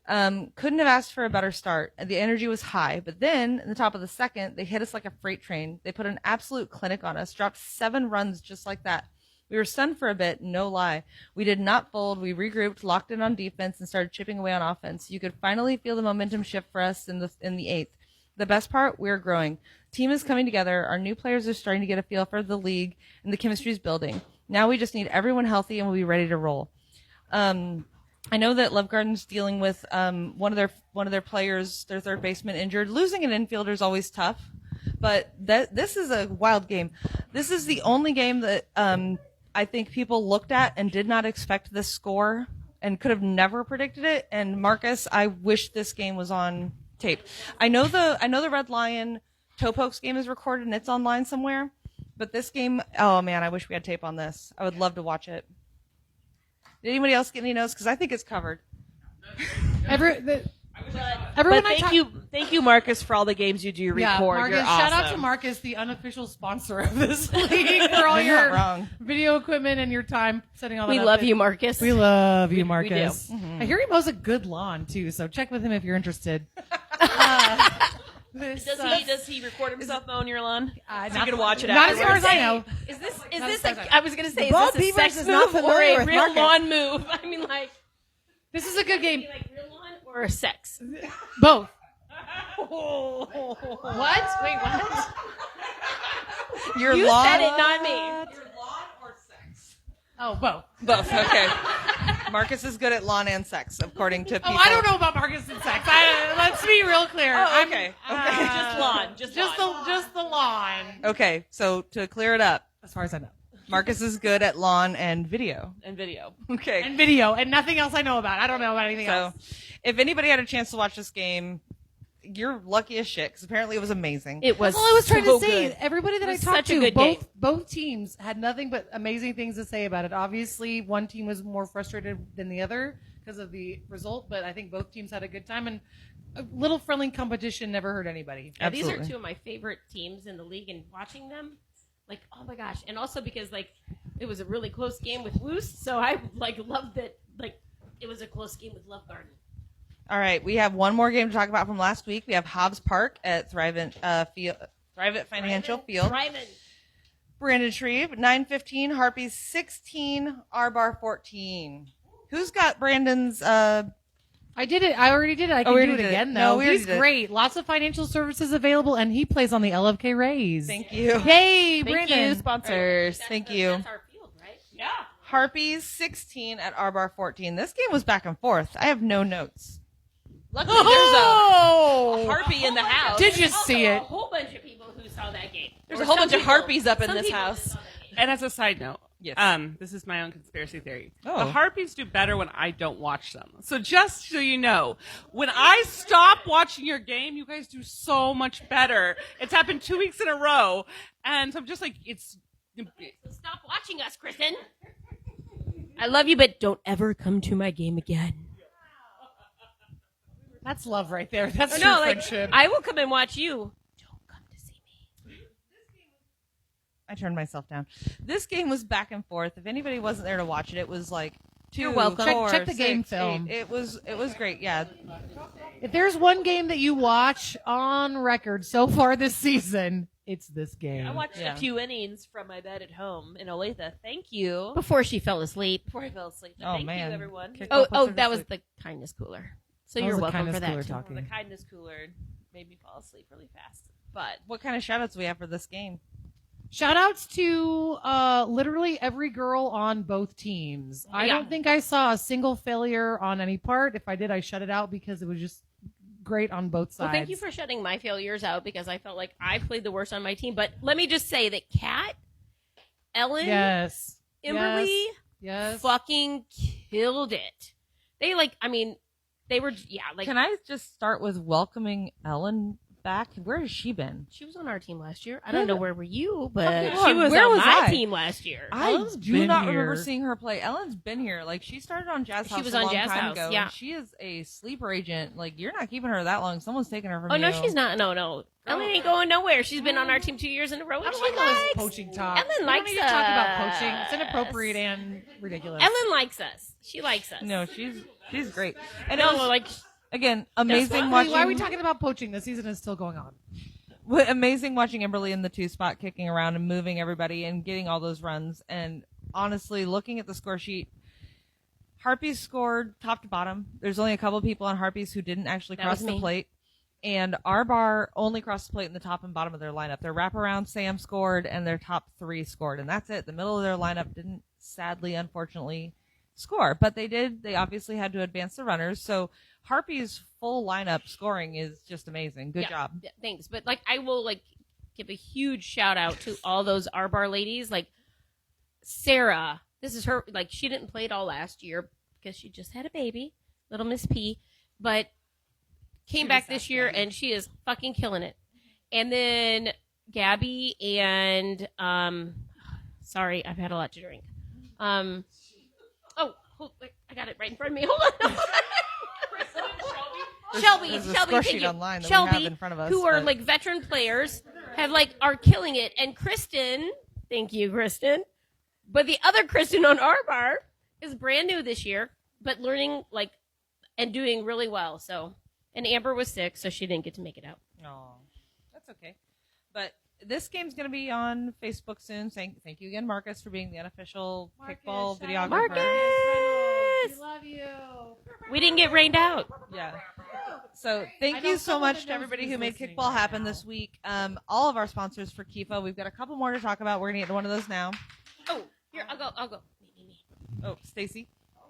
Couldn't have asked for a better start. The energy was high, but then in the top of the 2nd, they hit us like a freight train. They put an absolute clinic on us, dropped 7 runs just like that. We were stunned for a bit, no lie. We did not fold. We regrouped, locked in on defense, and started chipping away on offense. You could finally feel the momentum shift for us in the 8th. The best part, we're growing. Team is coming together. Our new players are starting to get a feel for the league, and the chemistry is building. Now we just need everyone healthy, and we'll be ready to roll. I know that Love Garden's dealing with one of their players, their third baseman, injured. Losing an infielder is always tough, but this is a wild game. This is the only game that I think people looked at and did not expect this score and could have never predicted it. And Marcus, I wish this game was on tape. I know the Red Lion Topokes game is recorded and it's online somewhere, but this game, oh man, I wish we had tape on this. I would love to watch it. Did anybody else get any notes? Because I think it's covered. Thank you, Marcus, for all the games you do record. Yeah, Marcus, You're shout awesome. out to Marcus, the unofficial sponsor of this league, for all your video equipment and your time setting all that up. We love you, Marcus. We love you, Marcus. We do. I hear he mows a good lawn too, so check with him if you're interested. Does he record himself mowing your lawn? So you can watch it Not as afterwards? far as I know. Is this as I was going to say, Ball is this a Beavers sex is not move or familiar a with real Marcus. lawn move? I mean, like, This is a good game. like real lawn or sex? Both. What? Wait, what? Your You lawn? said it, not me. Oh, both. Both. Okay. Marcus is good at lawn and sex, according to people. Oh, I don't know about Marcus and sex. Let's be real clear. Oh, okay. Just lawn. Just the lawn. Okay, so to clear it up, As far as I know. Marcus is good at lawn and video. And video. Okay. And video, and nothing else I know about. I don't know about anything So, else. if anybody had a chance to watch this game, you're lucky as shit, because apparently it was amazing. It was That's all I was trying so to say. good. Everybody that It I was talked such a to, good game. both teams had nothing but amazing things to say about it. Obviously, one team was more frustrated than the other because of the result, but I think both teams had a good time, and a little friendly competition never hurt anybody. Yeah, these are Absolutely. two of my favorite teams in the league, and watching them, like, oh my gosh. And also because, like, it was a really close game with Loose, so I, like, loved that, like, it was a close game with Love Garden. All right, we have one more game to talk about from last week. We have Hobbs Park at Thrivent Financial Field. Ryman. Brandon Shreve, 9-15, Harpies 16, R-Bar 14. Who's got Brandon's... I did it. I already did it. I can we do already it did it. again, No, though. we already He's did it. great. Lots of financial services available, and he plays on the LFK Rays. Thank you. Yay, Thank Brandon. you, sponsors. Thank you. That's our field, right? Yeah. Harpies 16 at R-Bar 14. This game was back and forth. I have no notes. Luckily, there's a Oh! harpy in the house. Did you Also, see a it? whole bunch of people who saw that game. There's Or a whole some bunch of people- harpies up in some this people who house. saw that game. And as a side note, Yes. this is my own conspiracy theory. Oh. The Harpies do better when I don't watch them. So just so you know, when I stop watching your game, you guys do so much better. It's happened 2 weeks in a row, and so I'm just like, it's. So stop watching us, Kristen. I love you, but don't ever come to my game again. That's love right there. That's Or true no, like, friendship. I will come and watch you. Don't come to see me. I turned myself down. This game was back and forth. If anybody wasn't there to watch it, it was like 2, You're welcome. Check- 4, check the game 6, film. 8. It was great. Yeah. If there's one game that you watch on record so far this season, it's this game. I watched Yeah. a few innings from my bed at home in Olathe. Thank you. Before she fell asleep. Before I fell asleep. Oh, Thank man. you, everyone. Kick- Oh, Puts her to that was sleep. the kindness cooler. So That you're was the welcome kindness for that. cooler too. talking. The kindness cooler made me fall asleep really fast. But What kind of shout-outs do we have for this game? Shout outs to literally every girl on both teams. I Yeah. don't think I saw a single failure on any part. If I did, I shut it out because it was just great on both sides. Well, thank you for shutting my failures out because I felt like I played the worst on my team. But let me just say that Kat, Ellen, Yes. Kimberly Yes. fucking killed it. They they were, like, Can I just start with welcoming Ellen back? Where has she been? she was on our team last year. I don't know where were you, but Okay, she was where on was my I? team last year. Ellen's I do been not here. remember seeing her play. Ellen's been here. Like, she started on Jazz She House was a on long Jazz time House, ago. yeah. And she is a sleeper agent. Like, you're not keeping her that long. Someone's taking her from Oh you. no, she's not. No. Ellen ain't going nowhere. She's been on our team 2 years in a row. I And don't she like all this likes. poaching talk. Ellen We likes don't need to talk about us. poaching. It's inappropriate and ridiculous. Ellen likes us. She likes us. No, she's great. And no, it was, like again, amazing Why watching. are we talking about poaching? The season is still going on. Amazing watching Emberly in the 2 spot, kicking around and moving everybody and getting all those runs. And honestly, looking at the score sheet, Harpies scored top to bottom. There's only a couple of people on Harpies who didn't actually That cross was the me. plate. And our bar only crossed the plate in the top and bottom of their lineup. Their wraparound Sam scored and their top 3 scored. And that's it. The middle of their lineup didn't, sadly, unfortunately, score. But they did. They obviously had to advance the runners. So Harpies' full lineup scoring is just amazing. Good job. Yeah, thanks. But like, I will like give a huge shout out to all those R bar ladies. Like Sarah, this is her. Like, she didn't play it all last year because she just had a baby, little Miss P, but came back this year and she is fucking killing it. And then Gabby and sorry, I've had a lot to drink. Wait, I got it right in front of me. Hold on. Shelby, There's a Shelby, score thank sheet you. online that we Shelby, have in front of us, who are but- like veteran players, are killing it. And Kristen, thank you, Kristen. But the other Kristen on our bar is brand new this year, but learning and doing really well. So, and Amber was sick, so she didn't get to make it out. Oh, that's okay. But this game's going to be on Facebook soon. Thank you again, Marcus, for being the unofficial kickball videographer. Marcus! We love you. We didn't get rained out. Yeah. So I thank know you so someone much that to knows everybody who's who made listening kickball right happen now. this week. All of our sponsors for KIFA. We've got a couple more to talk about. We're going to get to one of those now. Oh, here, I'll go. Me. Oh, Stacy.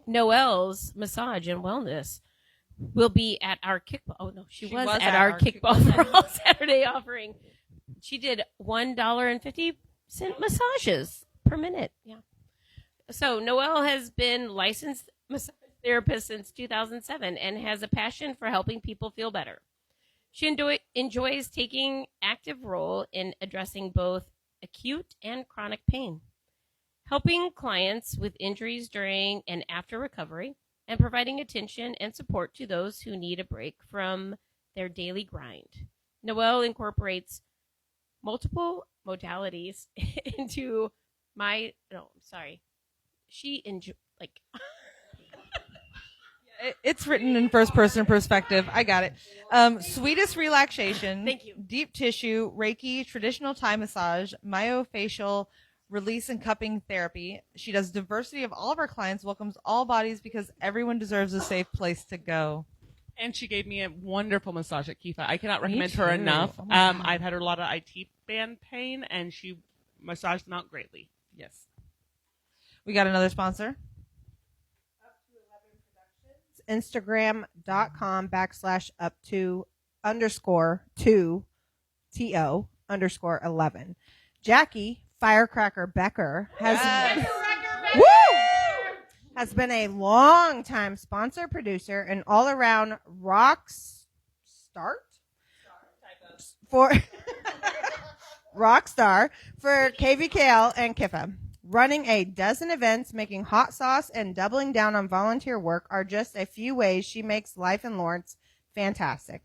Noelle's Massage and Wellness will be at our kickball. Oh no, she was at our Kickball kickball for all Saturday offering. She did $1.50 massages per minute. Yeah. So Noelle has been licensed massage therapist since 2007 and has a passion for helping people feel better. She enjoys taking active role in addressing both acute and chronic pain, helping clients with injuries during and after recovery, and providing attention and support to those who need a break from their daily grind. Noelle incorporates multiple modalities into It's written in first person perspective. I got it. Sweetest relaxation. Thank you. Deep tissue, Reiki, traditional Thai massage, myofacial release and cupping therapy. She does diversity of all of our clients, welcomes all bodies because everyone deserves a safe place to go. And she gave me a wonderful massage at KIFA. I cannot recommend her too. enough. Oh my God. I've had a lot of IT band pain, and she massaged them out greatly. Yes. We got another sponsor. Instagram.com/up_2_11. Jackie Firecracker Becker has been a long-time sponsor, producer, and all-around rock star for KVKL and KIFA. Running a dozen events, making hot sauce, and doubling down on volunteer work are just a few ways she makes life in Lawrence fantastic.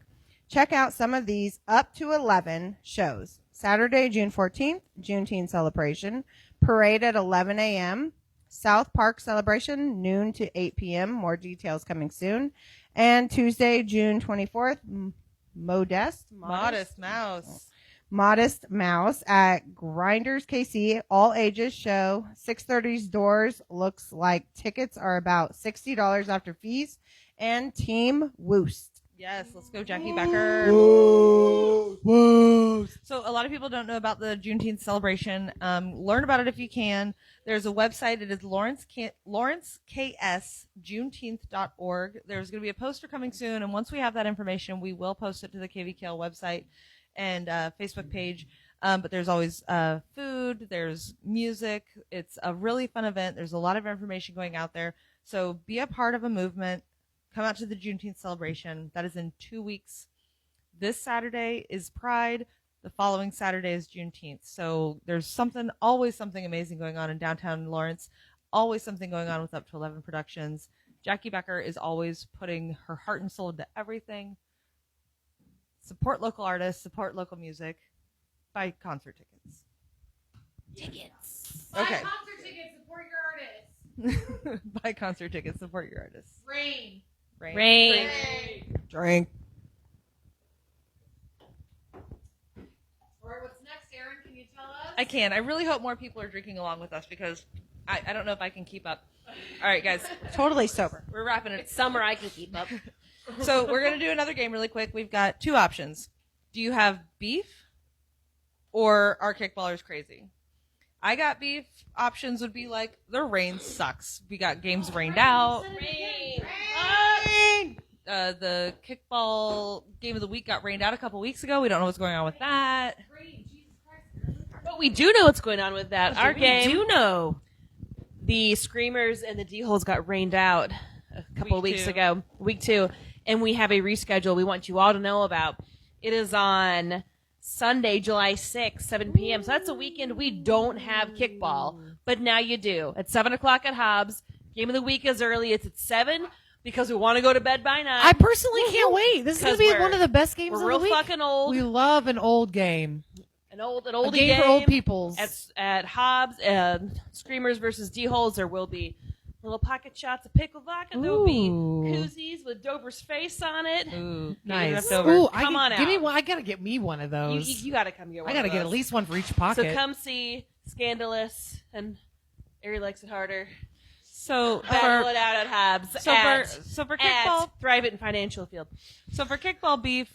Check out some of these up to 11 shows. Saturday, June 14th, Juneteenth celebration. Parade at 11 a.m. South Park celebration, noon to 8 p.m. More details coming soon. And Tuesday, June 24th, Modest Mouse at Grinders KC, all ages show. 6:30's doors. Looks like tickets are about $60 after fees. And Team Woost. Yes, let's go, Jackie Becker. Whoa. So a lot of people don't know about the Juneteenth celebration. Learn about it if you can. There's a website. It is lawrenceksjuneteenth.org. There's going to be a poster coming soon, and once we have that information, we will post it to the KVKL website and Facebook page. But there's always food. There's music. It's a really fun event. There's a lot of information going out there. So be a part of a movement. Come out to the Juneteenth celebration. That is in 2 weeks. This Saturday is Pride. The following Saturday is Juneteenth. So there's always something amazing going on in downtown Lawrence. Always something going on with Up to 11 Productions. Jackie Becker is always putting her heart and soul into everything. Support local artists. Support local music. Buy concert tickets. Okay. Buy concert tickets, support your artists. Buy concert tickets. Support your artists. Rain. Drink. All right, what's next, Aaron? Can you tell us? I can. I really hope more people are drinking along with us because I don't know if I can keep up. All right, guys. Totally sober. We're wrapping it. It's summer. I can keep up. So we're going to do another game really quick. We've got two options. Do you have beef or are kickballers crazy? I got beef. Options would be like, the rain sucks. We got games rained out. The kickball game of the week got rained out a couple weeks ago. We don't know what's going on with that. But we do know what's going on with that. Our game. We do know. The Screamers and the D-Holes got rained out a couple of weeks ago. Week 2. And we have a reschedule we want you all to know about. It is on Sunday, July 6th, 7 p.m. So that's a weekend we don't have kickball. But now you do. At 7 o'clock at Hobbs. Game of the week is early. It's at 7 because we want to go to bed by 9. I personally can't wait. This is going to be one of the best games of We're the real week. fucking old. We love an old game. An oldie A game for old peoples. At Hobbs, Screamers versus D-Holes, there will be little pocket shots of pickle vodka. There will be koozies with Dover's face on it. Ooh, Nice. leftover. Ooh, Come on give me out. one. I gotta get me one of those. You got to come get one. I gotta of get at those. least one for each pocket. So come see Scandalous and Ari Likes It Harder. So Battle it out at Hobbs. so for kickball, Thrive It in Financial Field. so for kickball beef,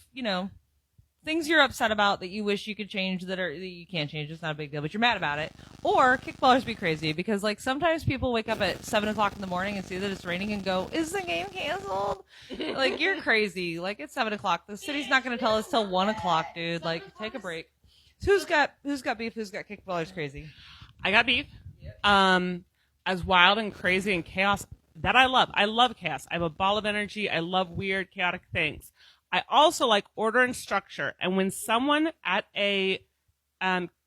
things you're upset about that you wish you could change that you can't change. It's not a big deal, but you're mad about it. Or Kickballers Be Crazy, because like sometimes people wake up at 7:00 in the morning and see that it's raining and go, "Is the game canceled?" Like you're crazy. Like it's 7:00. The city's not going to tell us till 1:00, dude. Like take a break. Who's got beef? Who's got Kickballers Crazy? I got beef. As wild and crazy and chaos that I love. I love chaos. I have a ball of energy. I love weird, chaotic things. I also like order and structure. And when someone at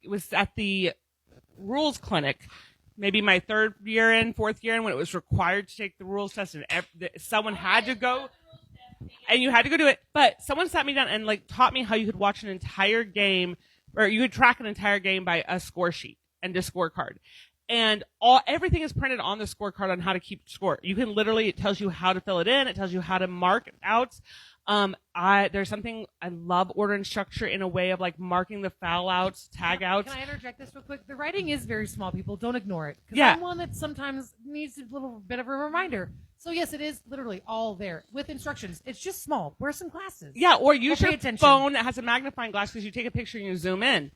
was at the rules clinic, maybe my 4th year in, when it was required to take the rules test, and someone had to go, and you had to go do it. But someone sat me down and like taught me how you could watch an entire game, or you could track an entire game by a score sheet and a scorecard. And everything is printed on the scorecard on how to keep score. You can literally, it tells you how to fill it in. It tells you how to mark outs. There's something, I love order and structure in a way of like marking the foul outs, tag outs. Can I interject this real quick? The writing is very small, people. Don't ignore it. Because Yeah. I'm one that sometimes needs a little bit of a reminder. So yes, it is literally all there with instructions. It's just small. Wear some glasses. Yeah, or use pay your attention. phone that has a magnifying glass because you take a picture and you zoom in.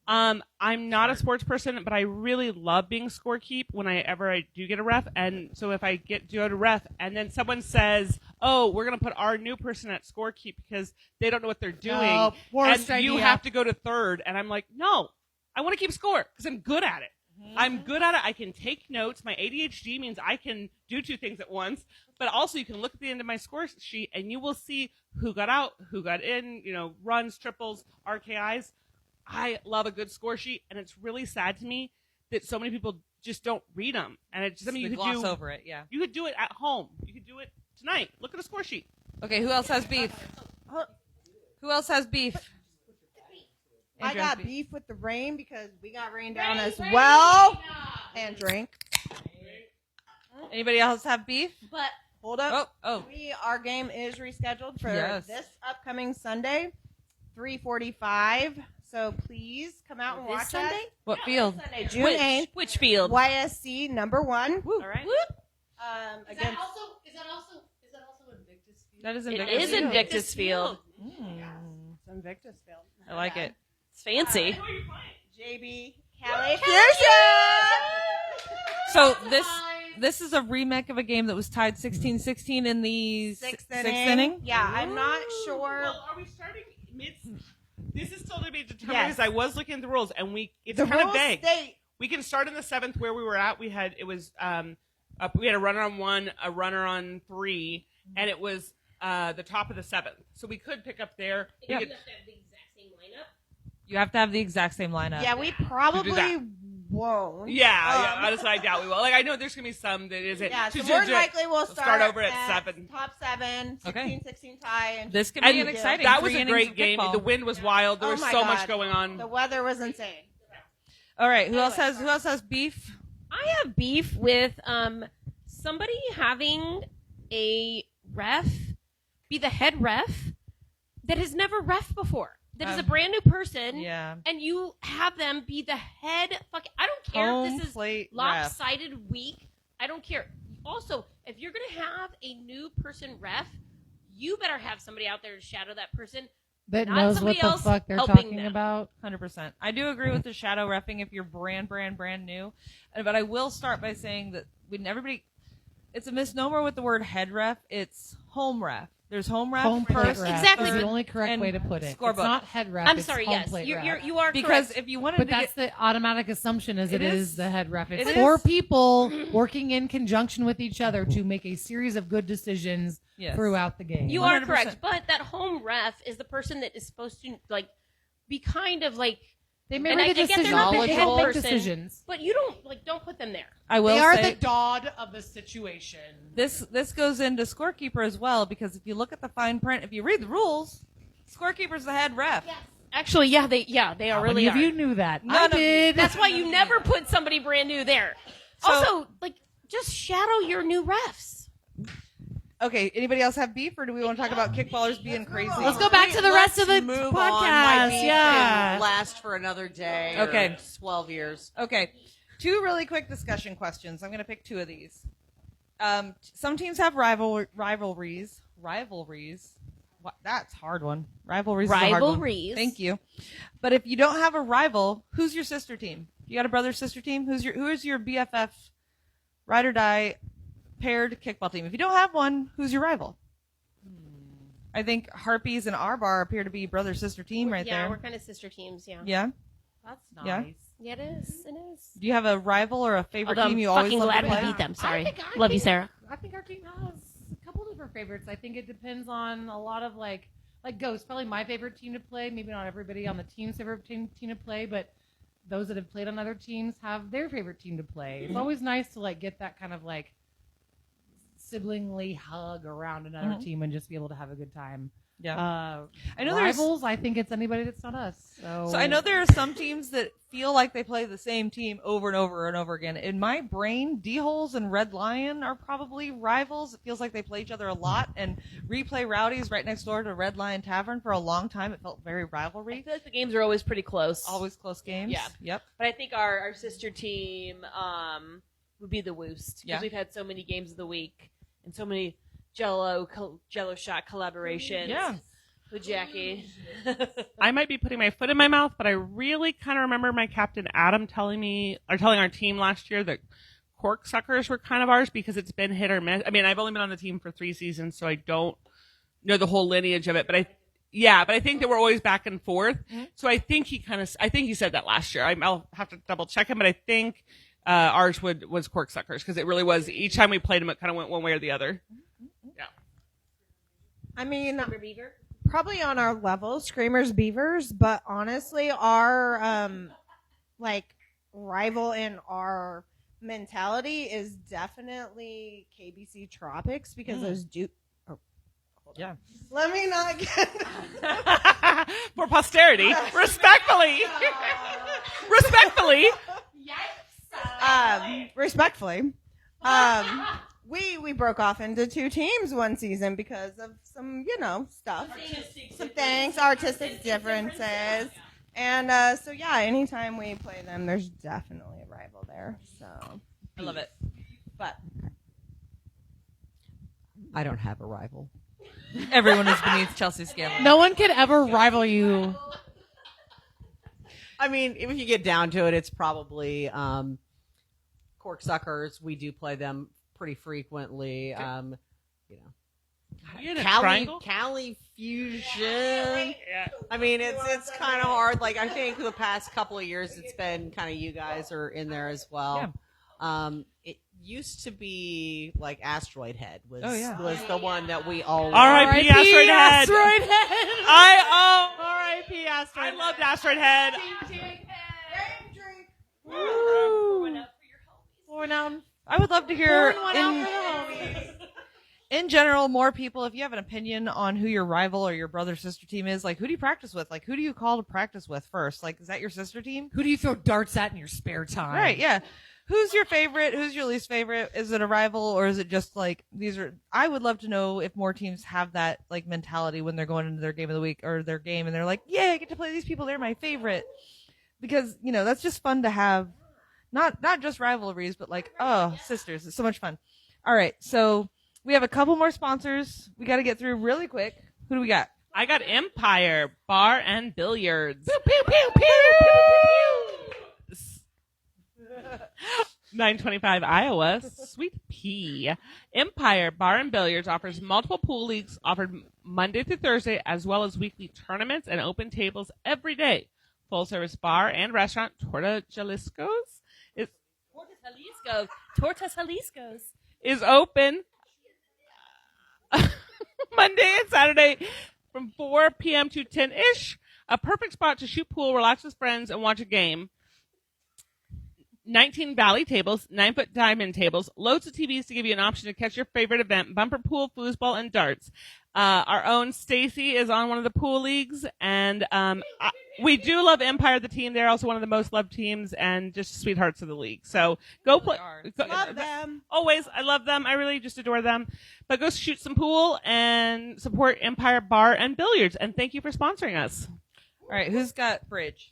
I'm not a sports person, but I really love being scorekeep whenever I do get a ref. And so if I go to ref and then someone says, "Oh, we're going to put our new person at scorekeep because they don't know what they're doing," No, worst and you idea. have to go to 3rd, and I'm like, "No, I want to keep score because I'm good at it. I'm good at it. I can take notes. My ADHD means I can do 2 things at once. But also, you can look at the end of my score sheet and you will see who got out, who got in. Runs, triples, RKIs." I love a good score sheet, and it's really sad to me that so many people just don't read them. And it's something you could gloss do over it. Yeah. You could do it at home. You could do it tonight. Look at a score sheet. Okay. Who else has beef? Who else has beef? I Andrew got has beef with the rain because we got rain down as well. And drink. Anybody else have beef? But hold up. Oh. Our game is rescheduled for Yes. this upcoming Sunday, 3:45. So please come out and watch Sunday? us. What field? Sunday, June 8th, Which field? YSC number 1. All right. Against Is that also Invictus Field? That is It Invictus is Field. Invictus Field. Invictus Field. I like it. It's fancy. JB Cali Fusion. So this is a remake of a game that was tied 16-16 in the Sixth sixth inning. inning. Yeah, I'm not sure. Well, are we starting mid? This is still to be determined Yes. because I was looking at the rules, and it's The kind of rules vague. state We can start in the 7th where we were at. We had we had a runner on 1, a runner on 3, and it was the top of the 7th. So we could pick up there. We could- You have to have the exact same lineup. Yeah, we that. probably won't. yeah, honestly, I doubt we will. Like I know there's gonna be some that isn't. Yeah, so to more do than it. likely we'll start over at 7. Top 7, 16, Okay. 16 tie. And This could be And an exciting. That was 3 a innings great of game. kickball. The wind was wild. There Oh was my so much God. going on. The weather was insane. All right. Who else Anyway, has beef? I have beef with somebody having a ref be the head ref that has never ref before. That is a brand new person. Yeah. And you have them be the head fucking I don't care Home if this is plate ref. lopsided week. I don't care. Also, if you're gonna have a new person ref, you better have somebody out there to shadow that person. That Not knows what somebody the else fuck they're helping talking them. about. 100%. I do agree with the shadow reffing if you're brand new. But I will start by saying that when everybody, it's a misnomer with the word head ref. It's home ref. There's home ref Home plate first, ref Exactly, is the but- only correct and way to put it. scorebook. It's not head ref. I'm it's sorry, home yes. plate You ref. are because correct. if you wanted But to that's get, the automatic assumption is it It is is. the head ref. It's It four is. people working in conjunction with each other to make a series of good decisions Yes. throughout the game. You are 100%. correct, but that home ref is the person that is supposed to like be kind of like. They may And I make a get they're decision. not the They head can make person. decisions. But you don't put them there. I will They are say the Dodd of the situation. this goes into scorekeeper as well, because if you look at the fine print, if you read the rules, scorekeeper's the head ref. Actually, they How really many are. of you knew that? None I of you. did. That's why you never put somebody brand new there. So- Also, like just shadow your new refs. Okay, anybody else have beef, or do we want to talk about kickballers being crazy? Let's go back to the rest of the Let's move podcast. on. My beef Yeah. can last for another day. or Okay. 12 years. Okay, 2 really quick discussion questions. I'm going to pick 2 of these. Some teams have rivalries. That's a hard one. Rivalries. Is a hard one. Rivalries. Thank you. But if you don't have a rival, who's your sister team? You got a brother sister team? Who is your BFF ride or die paired kickball team? If you don't have one, who's your rival? I think Harpies and R Bar appear to be brother sister team right Yeah, there. we're kind of sister teams. Yeah. Yeah. That's nice. Yeah. Yeah, it is. It is. Do you have a rival or a favorite Although team you I'm always fucking love glad to we play? beat them. Sorry. I Love you, think- Sarah. I think our team has a couple different favorites. I think it depends on a lot of like Ghost, probably my favorite team to play. Maybe not everybody on the team's favorite team to play, but those that have played on other teams have their favorite team to play. It's always nice to like get that kind of like siblingly hug around another team and just be able to have a good time. Yeah. I I know know there's- rivals. I think it's anybody that's not us. So I know there are some teams that feel like they play the same team over and over and over again. In my brain, D-Holes and Red Lion are probably rivals. It feels like they play each other a lot. And Replay Rowdy's right next door to Red Lion Tavern for a long time. It felt very I rivalry. feel like the games are always pretty close. Always close games. Yeah. Yep. But I think our sister team would be the Woost because Yeah. we've had so many games of the week and so many Jello shot collaborations. Yeah. With Jackie. I might be putting my foot in my mouth, but I really kind of remember my captain Adam telling our team last year that cork suckers were kind of ours because it's been hit or miss. I mean, I've only been on the team for 3 seasons, so I don't know the whole lineage of it, but I think that we're always back and forth. So I think he said that last year. I'll have to double check him, but I think ours was cork suckers because it really was each time we played him, it kind of went one way or the other. Yeah. I mean, Beaver. probably on our level, Screamers, Beavers, but honestly, our rival in our mentality is definitely KBC Tropics because those do. Oh, hold on. Yeah. Let me not get. For posterity, respectfully. Respectfully. We broke off into 2 teams one season because of some, stuff. Some things, artistic differences. And so, yeah, anytime we play them, there's definitely a rival there. So I love it. But I don't have a rival. Everyone is beneath Chelsea Scanlon. No one could ever rival you. I mean, if you get down to it, it's probably corksuckers. We do play them pretty frequently. You in a triangle? Cali Fusion. Yeah. I mean, it's kind of hard. Like, I think the past couple of years, it's been kind of you guys are in there as well. It used to be like Asteroid Head was the one that we all R.I.P. Asteroid Head. I R.I.P. Asteroid. I loved Asteroid Head. Pouring out. I would love to hear Pouring one out for the homies. in general, more people, if you have an opinion on who your rival or your brother sister team is, like who do you practice with? Like who do you call to practice with first? Like, is that your sister team? Who do you throw darts at in your spare time? Right, yeah. Who's your favorite? Who's your least favorite? Is it a rival or is it just like these are I would love to know if more teams have that like mentality when they're going into their game of the week or their game and they're like, yeah, I get to play these people, they're my favorite. Because, that's just fun to have not just rivalries, but like, oh, sisters. It's so much fun. All right, so we have a couple more sponsors we got to get through really quick. Who do we got? I got Empire Bar and Billiards. Pew, pew, pew, pew. 925 Iowa, Sweet Pea. Empire Bar and Billiards offers multiple pool leagues offered Monday through Thursday, as well as weekly tournaments and open tables every day. Full service bar and restaurant Torta Jalisco's Tortas Jalisco's. is open Monday and Saturday from 4 p.m. to 10-ish. A perfect spot to shoot pool, relax with friends, and watch a game. 19 valley tables, 9-foot diamond tables, loads of TVs to give you an option to catch your favorite event, bumper pool, foosball, and darts. Our own Stacy is on one of the pool leagues, and we do love Empire, the team. They're also one of the most loved teams and just sweethearts of the league. So go play. love them. Always. I love them. I really just adore them. But go shoot some pool and support Empire Bar and Billiards. And thank you for sponsoring us. All right, who's got bridge?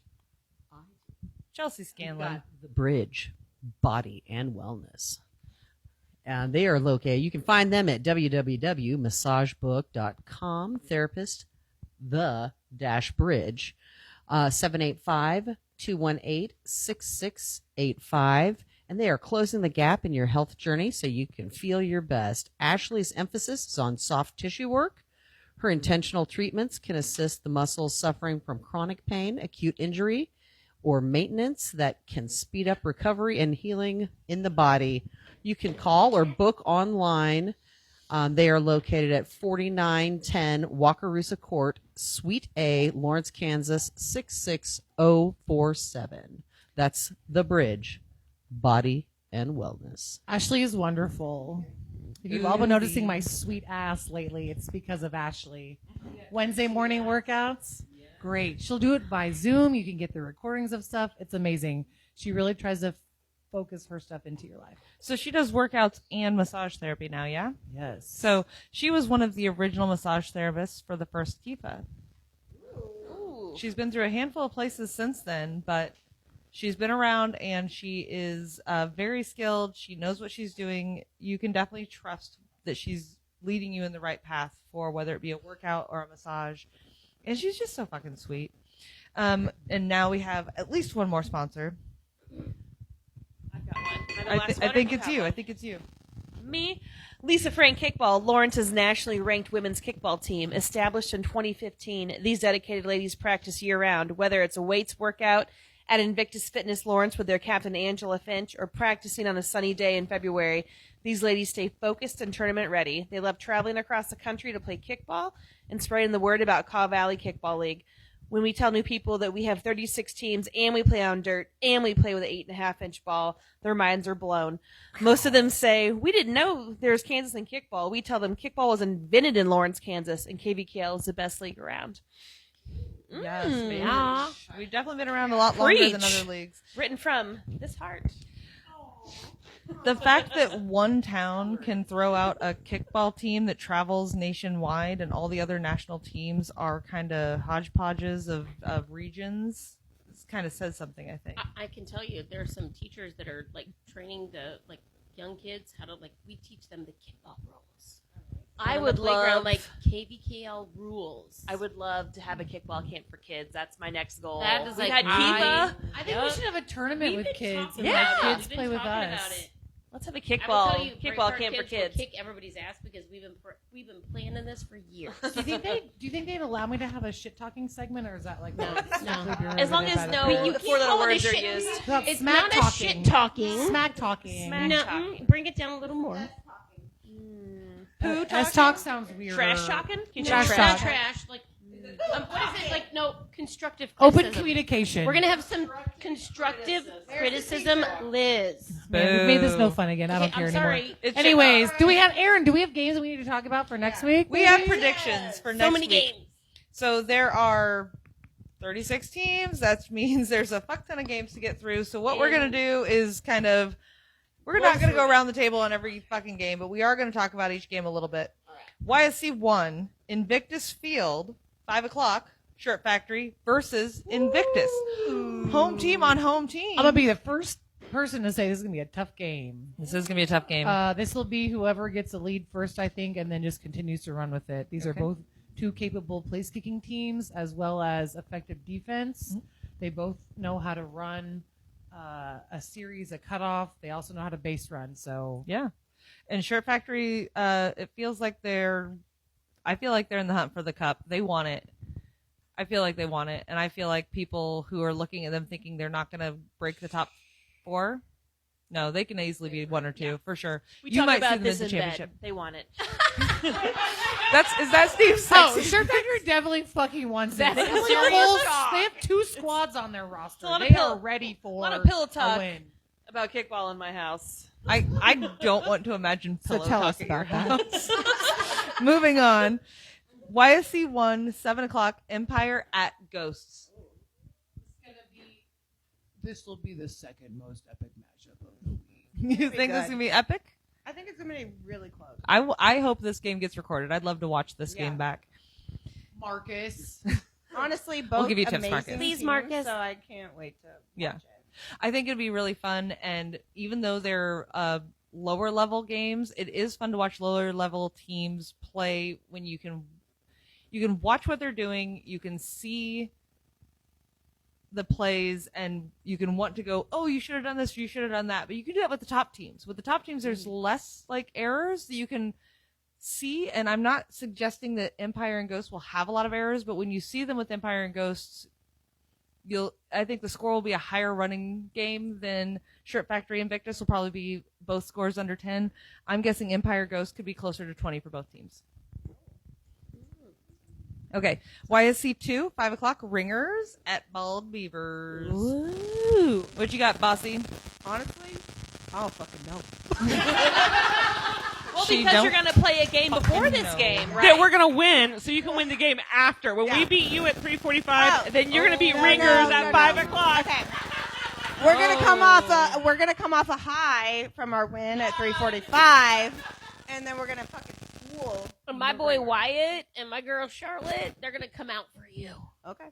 Chelsea Scanlon. got the Bridge Body and Wellness. And they are located. You can find them at www.massagebook.com. Therapist, the bridge, 785-218-6685. And they are closing the gap in your health journey so you can feel your best. Ashley's emphasis is on soft tissue work. Her intentional treatments can assist the muscles suffering from chronic pain, acute injury, or maintenance that can speed up recovery and healing in the body. You can call or book online. They are located at 4910 Wakarusa Court, Suite A, Lawrence, Kansas, 66047. That's The Bridge, Body and Wellness. Ashley is wonderful. If you've all been noticing my sweet ass lately, it's because of Ashley. Wednesday morning workouts, great. She'll do it by Zoom. You can get the recordings of stuff. It's amazing. She really tries to focus her stuff into your life. So she does workouts and massage therapy now, yeah? Yes. So she was one of the original massage therapists for the first KIFA. Ooh. She's been through a handful of places since then, but she's been around and she is very skilled. She knows what she's doing. You can definitely trust that she's leading you in the right path for whether it be a workout or a massage. And she's just so fucking sweet. And now we have at least one more sponsor. I've got one. Am I the I last one, or think do you it's have you. one? I think it's you. Me, Lisa Frank Kickball, Lawrence's nationally ranked women's kickball team. Established in 2015, these dedicated ladies practice year-round, whether it's a weights workout at Invictus Fitness Lawrence with their captain Angela Finch or practicing on a sunny day in February. These ladies stay focused and tournament ready. They love traveling across the country to play kickball and spreading the word about Kaw Valley Kickball League. When we tell new people that we have 36 teams and we play on dirt and we play with an 8.5-inch ball, their minds are blown. Most of them say, we didn't know there's Kansas in kickball. We tell them kickball was invented in Lawrence, Kansas, and KVKL is the best league around. Yes, baby. Yeah. We've definitely been around a lot longer than Preach. other leagues. Written from this heart. The fact that one town can throw out a kickball team that travels nationwide and all the other national teams are kind of hodgepodges of regions, this kind of says something, I think. I can tell you, there are some teachers that are like training the like young kids how to we teach them the kickball rules. I On would the playground, love like KVKL rules. I would love to have a kickball camp for kids. That's my next goal. That is We like had KIFA. I think we should have a tournament with kids and Yeah. let kids We've been play with talking us. about it. Let's have a I will kickball tell you, kickball Braveheart camp for will kids. kick everybody's ass because we've been planning this for years. Do you think they'd allow me to have a shit talking segment, or is that like No. As long as no You four little call it a words are shit- used. It's smack not a talking. shit talking. Smack talking. Smack No, talking. bring it down a little more. Poo S talk sounds weird. Trash talking? Can you Trash say talk. Not trash. Like, what is it? Like, no, constructive Open criticism. communication. We're going to have some constructive criticism, Liz. Man, we've made this no fun again. I don't Okay, care I'm anymore. sorry. It's Anyways, do we have Aaron? Do we have games that we need to talk about for next week? we have predictions for next So many week. games. So there are 36 teams. That means there's a fuck ton of games to get through. So what we're going to do is we're not going to go around the table on every fucking game, but we are going to talk about each game a little bit. YSC 1, Invictus Field, 5 o'clock, Shirt Factory versus Invictus. Home team on home team. I'm gonna be the first person to say this is gonna be a tough game. This is going to be a tough game. This will be whoever gets the lead first, I think, and then just continues to run with it. These are Okay. both two capable place kicking teams as well as effective defense. They both know how to run a series, a cutoff. They also know how to base run. So Yeah. And Shirt Factory, it feels like I feel like they're in the hunt for the cup. They want it. I feel like they want it. And I feel like people who are looking at them thinking they're not going to break the top 4, no, they can easily be 1 or 2, for sure. We You talk might see about them this in in the bed. championship. They want it. Is that Steve's Oh, sexy? Shirt Factory definitely fucking wants it. That's They have a a serious whole- talk. They have 2 squads on their roster. a lot of They pillow- are ready for a lot of pillow a talk. win. About kickball in my house. I don't want to imagine So pillow tell talk us at your about that. house. Moving on. YSC 1, 7 o'clock, Empire at Ghosts. This will be the second most epic matchup of the week. You think this is going to be epic? I think it's going to be really close. I hope this game gets recorded. I'd love to watch this Yeah. game back. Marcus. Honestly, both give you tips, amazing Marcus. Please, teams, Marcus. So I can't wait to watch Yeah. it. I think it'd be really fun, and even though they're lower level games. It is fun to watch lower level teams play when you can watch what they're doing, you can see the plays, and you can want to go, oh, you should have done this, you should have done that. But you can do that with the top teams. With the top teams, there's less like errors that you can see, and I'm not suggesting that Empire and Ghosts will have a lot of errors, but when you see them with Empire and Ghosts, I think the score will be a higher running game than Shirt Factory. Invictus will probably be both scores under 10. I'm guessing Empire Ghosts could be closer to 20 for both teams. Okay, YSC 2, 5 o'clock, Ringers at Bald Beavers. Ooh. What you got, Bossy? Honestly, I don't fucking know. Well, She because don't you're going to play a game before fucking this know. game, right? That we're gonna win, so you can win the game after. When we beat you at 3:45, then you're gonna beat Ringers at 5 o'clock. Okay. We're gonna come off a high from our win at 3:45, and then we're gonna fucking fool. And my boy Wyatt and my girl Charlotte, they're gonna come out for you. Okay.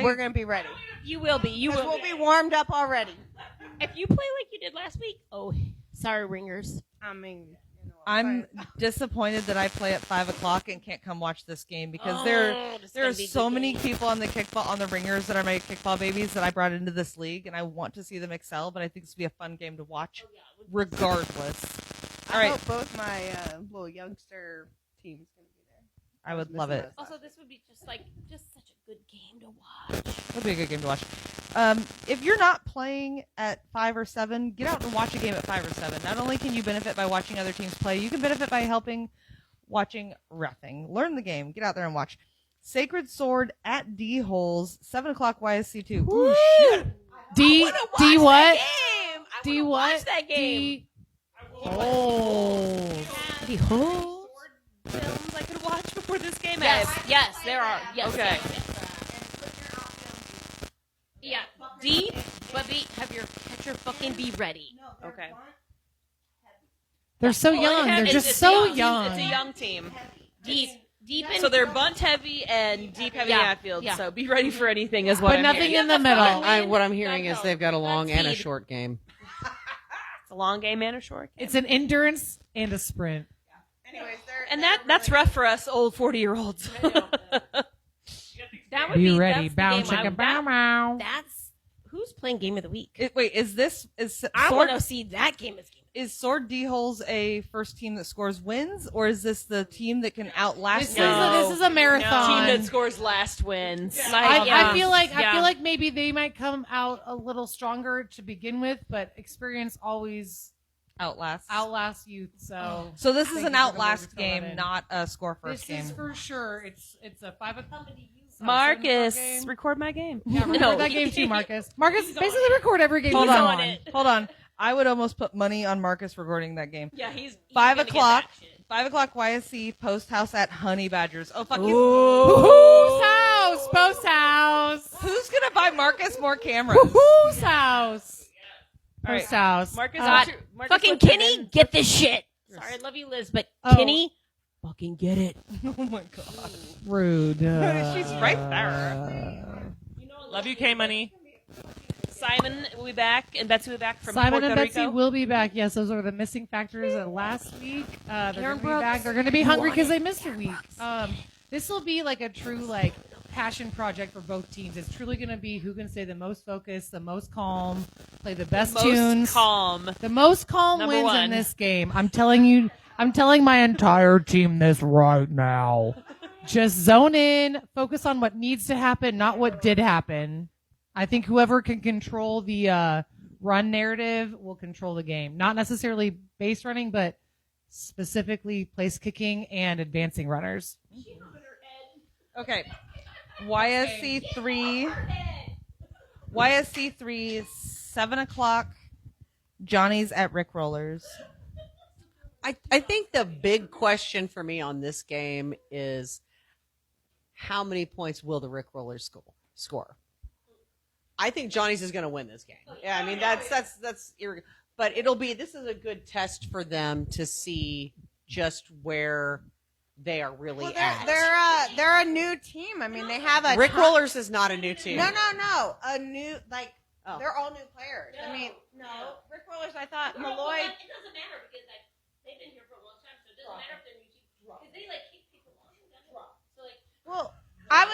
We're gonna be ready. You will be. You 'Cause will we'll be warmed up already. If you play like you did last week, oh, sorry, Ringers. I mean, I'm disappointed that I play at 5 o'clock and can't come watch this game because Oh, there this is are gonna be a so good many game. people on the Ringers that are my kickball babies that I brought into this league, and I want to see them excel, but I think this would be a fun game to watch regardless. All I right, hope both my little youngster teams gonna be there. I would love it. Also, this would be just such a good game to watch. It would be a good game to watch. If you're not playing at 5 or 7, get out and watch a game at 5 or 7. Not only can you benefit by watching other teams play, you can benefit by watching reffing. Learn the game. Get out there and watch. Sacred Sword at D-Holes, 7 o'clock YSC 2. Ooh, shit. D what? I What? watch that game. Holes. Behold. Films I could watch before this game. Yes, there are. Yes. Okay. Yes. Yeah. D, but have your catcher fucking be ready. Okay. They're so Well, young. They're it's just a so young- young. It's a young team. Deep in. So they're bunt heavy and deep heavy Yeah, outfield. yeah. So be ready for anything is what But I'm nothing hearing. in the middle. What I'm hearing is they've got a long and a speed. short game. It's a long game and a short game. It's an endurance and a sprint. Anyways, And that's rough for us old 40-year-olds. That would Be be ready. that's the Bow game I- chicka bow bow. That's who's playing game of the week. Wait, is I Sword, want to see that game of the week. is Sword D-Holes a first team that scores wins, or is this the team that can outlast This, wins? this is a marathon. Team that scores last wins. I feel like maybe they might come out a little stronger to begin with, but experience always outlasts youth. So So this is Thank an you for the outlast words to fill that game, in. not a score first this game. is for sure. It's a 5 o'clock. Marcus, record my game. Yeah, record No. that game too, Marcus. Marcus, basically record every game Hold he's on. on. Hold on. I would almost put money on Marcus recording that game. Yeah, he's 5 gonna get o'clock. that shit. 5 o'clock YSC post house at Honey Badgers. Oh fuck you! Whose house? Post house. Who's gonna buy Marcus more cameras? Whose house? All right. Post house. Marcus, God, Marcus, fucking what's your Kenny, name? get this shit. Sorry, I love you, Liz, but Oh. Kenny, fucking get it. Oh my god. Rude. She's right there. Love you, K Money. Simon will be back, and Betsy will be back from Simon Puerto and Betsy Rico. will be back. Yes, those are the missing factors of last week. They're going to be Brooks. back. They're going to be hungry because they missed a week. This will be like a true passion project for both teams. It's truly going to be who can stay the most focused, the most calm, play the best Most tunes. calm. The most calm Number wins in one. this game. I'm telling my entire team this right now. Just zone in, focus on what needs to happen, not what did happen. I think whoever can control the run narrative will control the game. Not necessarily base running, but specifically place kicking and advancing runners. Okay. YSC 3, 7 o'clock. Johnny's at Rick Rollers. I think the big question for me on this game is how many points will the Rick Rollers score? I think Johnny's is going to win this game. Yeah, I mean that's but this is a good test for them to see just where they are really at. They're a new team. I mean, they have a Rick Rollers is not a new team. No. A new Oh. they're all new players. I mean, No, Rick Rollers. I thought Well, Malloy. it doesn't matter because they've been here for a long time, so it doesn't matter if they're new teams. Because they like kick people off. So like, Well, I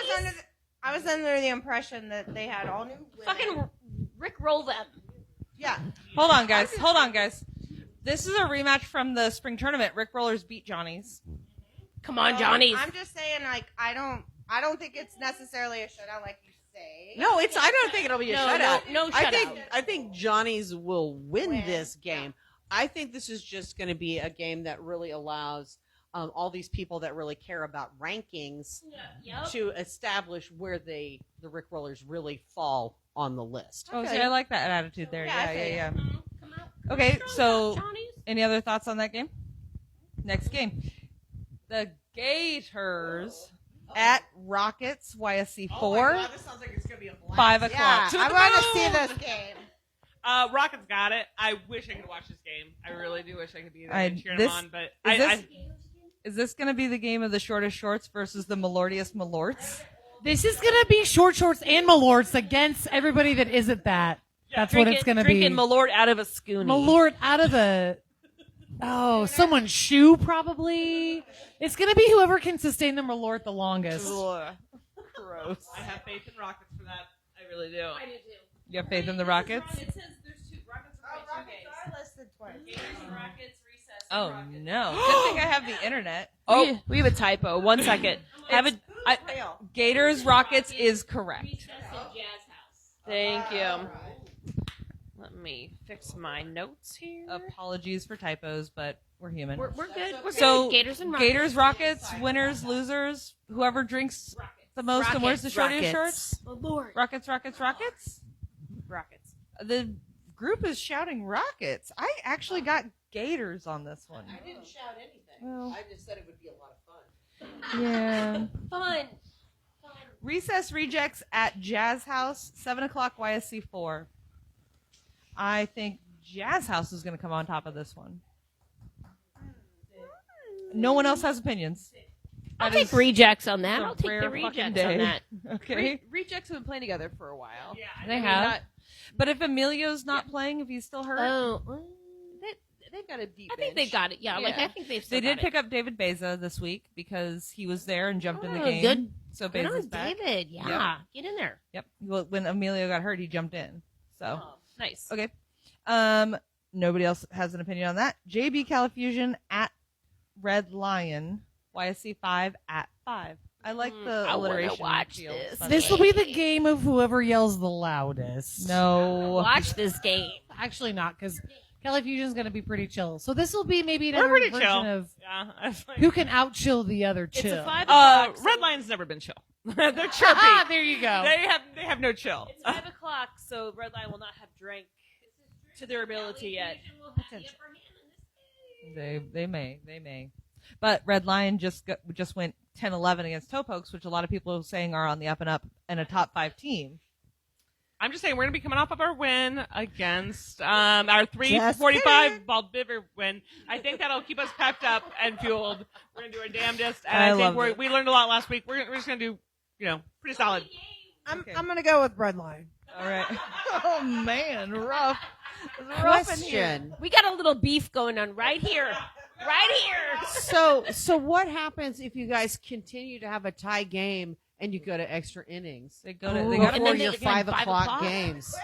was under the impression that they had all new women. fucking Rick roll them. Yeah. Hold on, guys. Hold on, guys. This is a rematch from the spring tournament. Rick Rollers beat Johnny's. Come on, Johnny's. I'm just saying, like, I don't think it's necessarily a showdown like you say. No, I don't think it'll be a No, shutout. no I think Johnny's will win this game. I think this is just going to be a game that really allows all these people that really care about rankings to establish where the Rick Rollers really fall on the list. Oh, see, I like that attitude there. Yeah, Yeah. Come out. Okay, so Johnny's. any other thoughts on that game? Next game. The Gators at Rockets, YSC 4, this sounds like it's going to be a blast. 5 o'clock. Yeah, To I the want to moon! see this game. Rockets got it. I wish I could watch this game. I really do wish I could be there I- and cheer this- them on, but Is this going to be the game of the shortest shorts versus the Malortiest Malorts? This is gonna be short shorts and malorts against everybody that isn't that. That's what it's gonna be. Drinking Malort out of a schoonie. Malort out of a someone's shoe probably. It's gonna be whoever can sustain the malort the longest. Gross. I have faith in Rockets for that. I really do. I do too. You have faith in the Rockets? It says there's two. Rockets are playing two games. are listed twice. Gators and Rockets, recess. Oh, and Rockets. no. Good thing I have the internet. Oh, we have a typo. 1 second. Gators Rockets is correct. Recess and Jazz House. Thank you. Let me fix my notes here. Apologies for typos, but we're human. We're good. We're So, good. Gators and Rockets. Gators, Rockets, winners, losers, whoever drinks the most and wears the shortest shorts. Oh, Lord. Rockets, Rockets, Rockets. Rockets. The group is shouting Rockets. I actually got Gators on this one. I didn't shout anything. Well. I just said it would be a lot of fun. Yeah. Fun. Recess Rejects at Jazz House, 7 o'clock YSC 4. I think Jazz House is going to come on top of this one. No one else has opinions. I'll That take is rejects on that. a I'll take rare the fucking rejects day. on that. Okay. Rejects have been playing together for a while. Yeah, They have. But if Emilio's not playing, if he's still hurt, Oh, They've got a deep I think bench. they've got it. Yeah, like Yeah. I think they've. they Still did got pick up David Beza this week because he was there and jumped in the Oh, game. good. So it. Good Beza's on back. David. Yeah, get in there. Yep. Well, when Emilio got hurt, he jumped in. So Oh, nice. okay. Nobody else has an opinion on that. JB Califusion at Red Lion, YSC 5 at 5. I like the I wanna alliteration. watch feel. this. Fun. This will be the game of whoever yells the loudest. No. Watch this game. Actually not, because Kelly Fusion's going to be pretty chill. So this will be maybe We're another pretty version chill. of Yeah. I was like, who can out-chill the other It's chill. a 5 o'clock. so Red Lion's never been chill. They're chirpy. Ah, there you go. They have no chill. It's 5 o'clock, so Red Line will not have drank to their ability yet. They may. But Red Lion just went 10-11 against Topokes, which a lot of people are saying are on the up and up and a top 5 team. I'm just saying we're gonna be coming off of our win against our 345 Baldbiver win. I think that'll keep us pepped up and fueled. We're gonna do our damnedest, and I think love it. we learned a lot last week. We're just gonna do, pretty solid. Okay. I'm gonna go with Red Line. All right. Oh man, rough. It's rough in here. Question. We got a little beef going on right here. Right here. So what happens if you guys continue to have a tie game and you go to extra innings? They go to they And got then Before they- your again, 5 5 o'clock o'clock. games.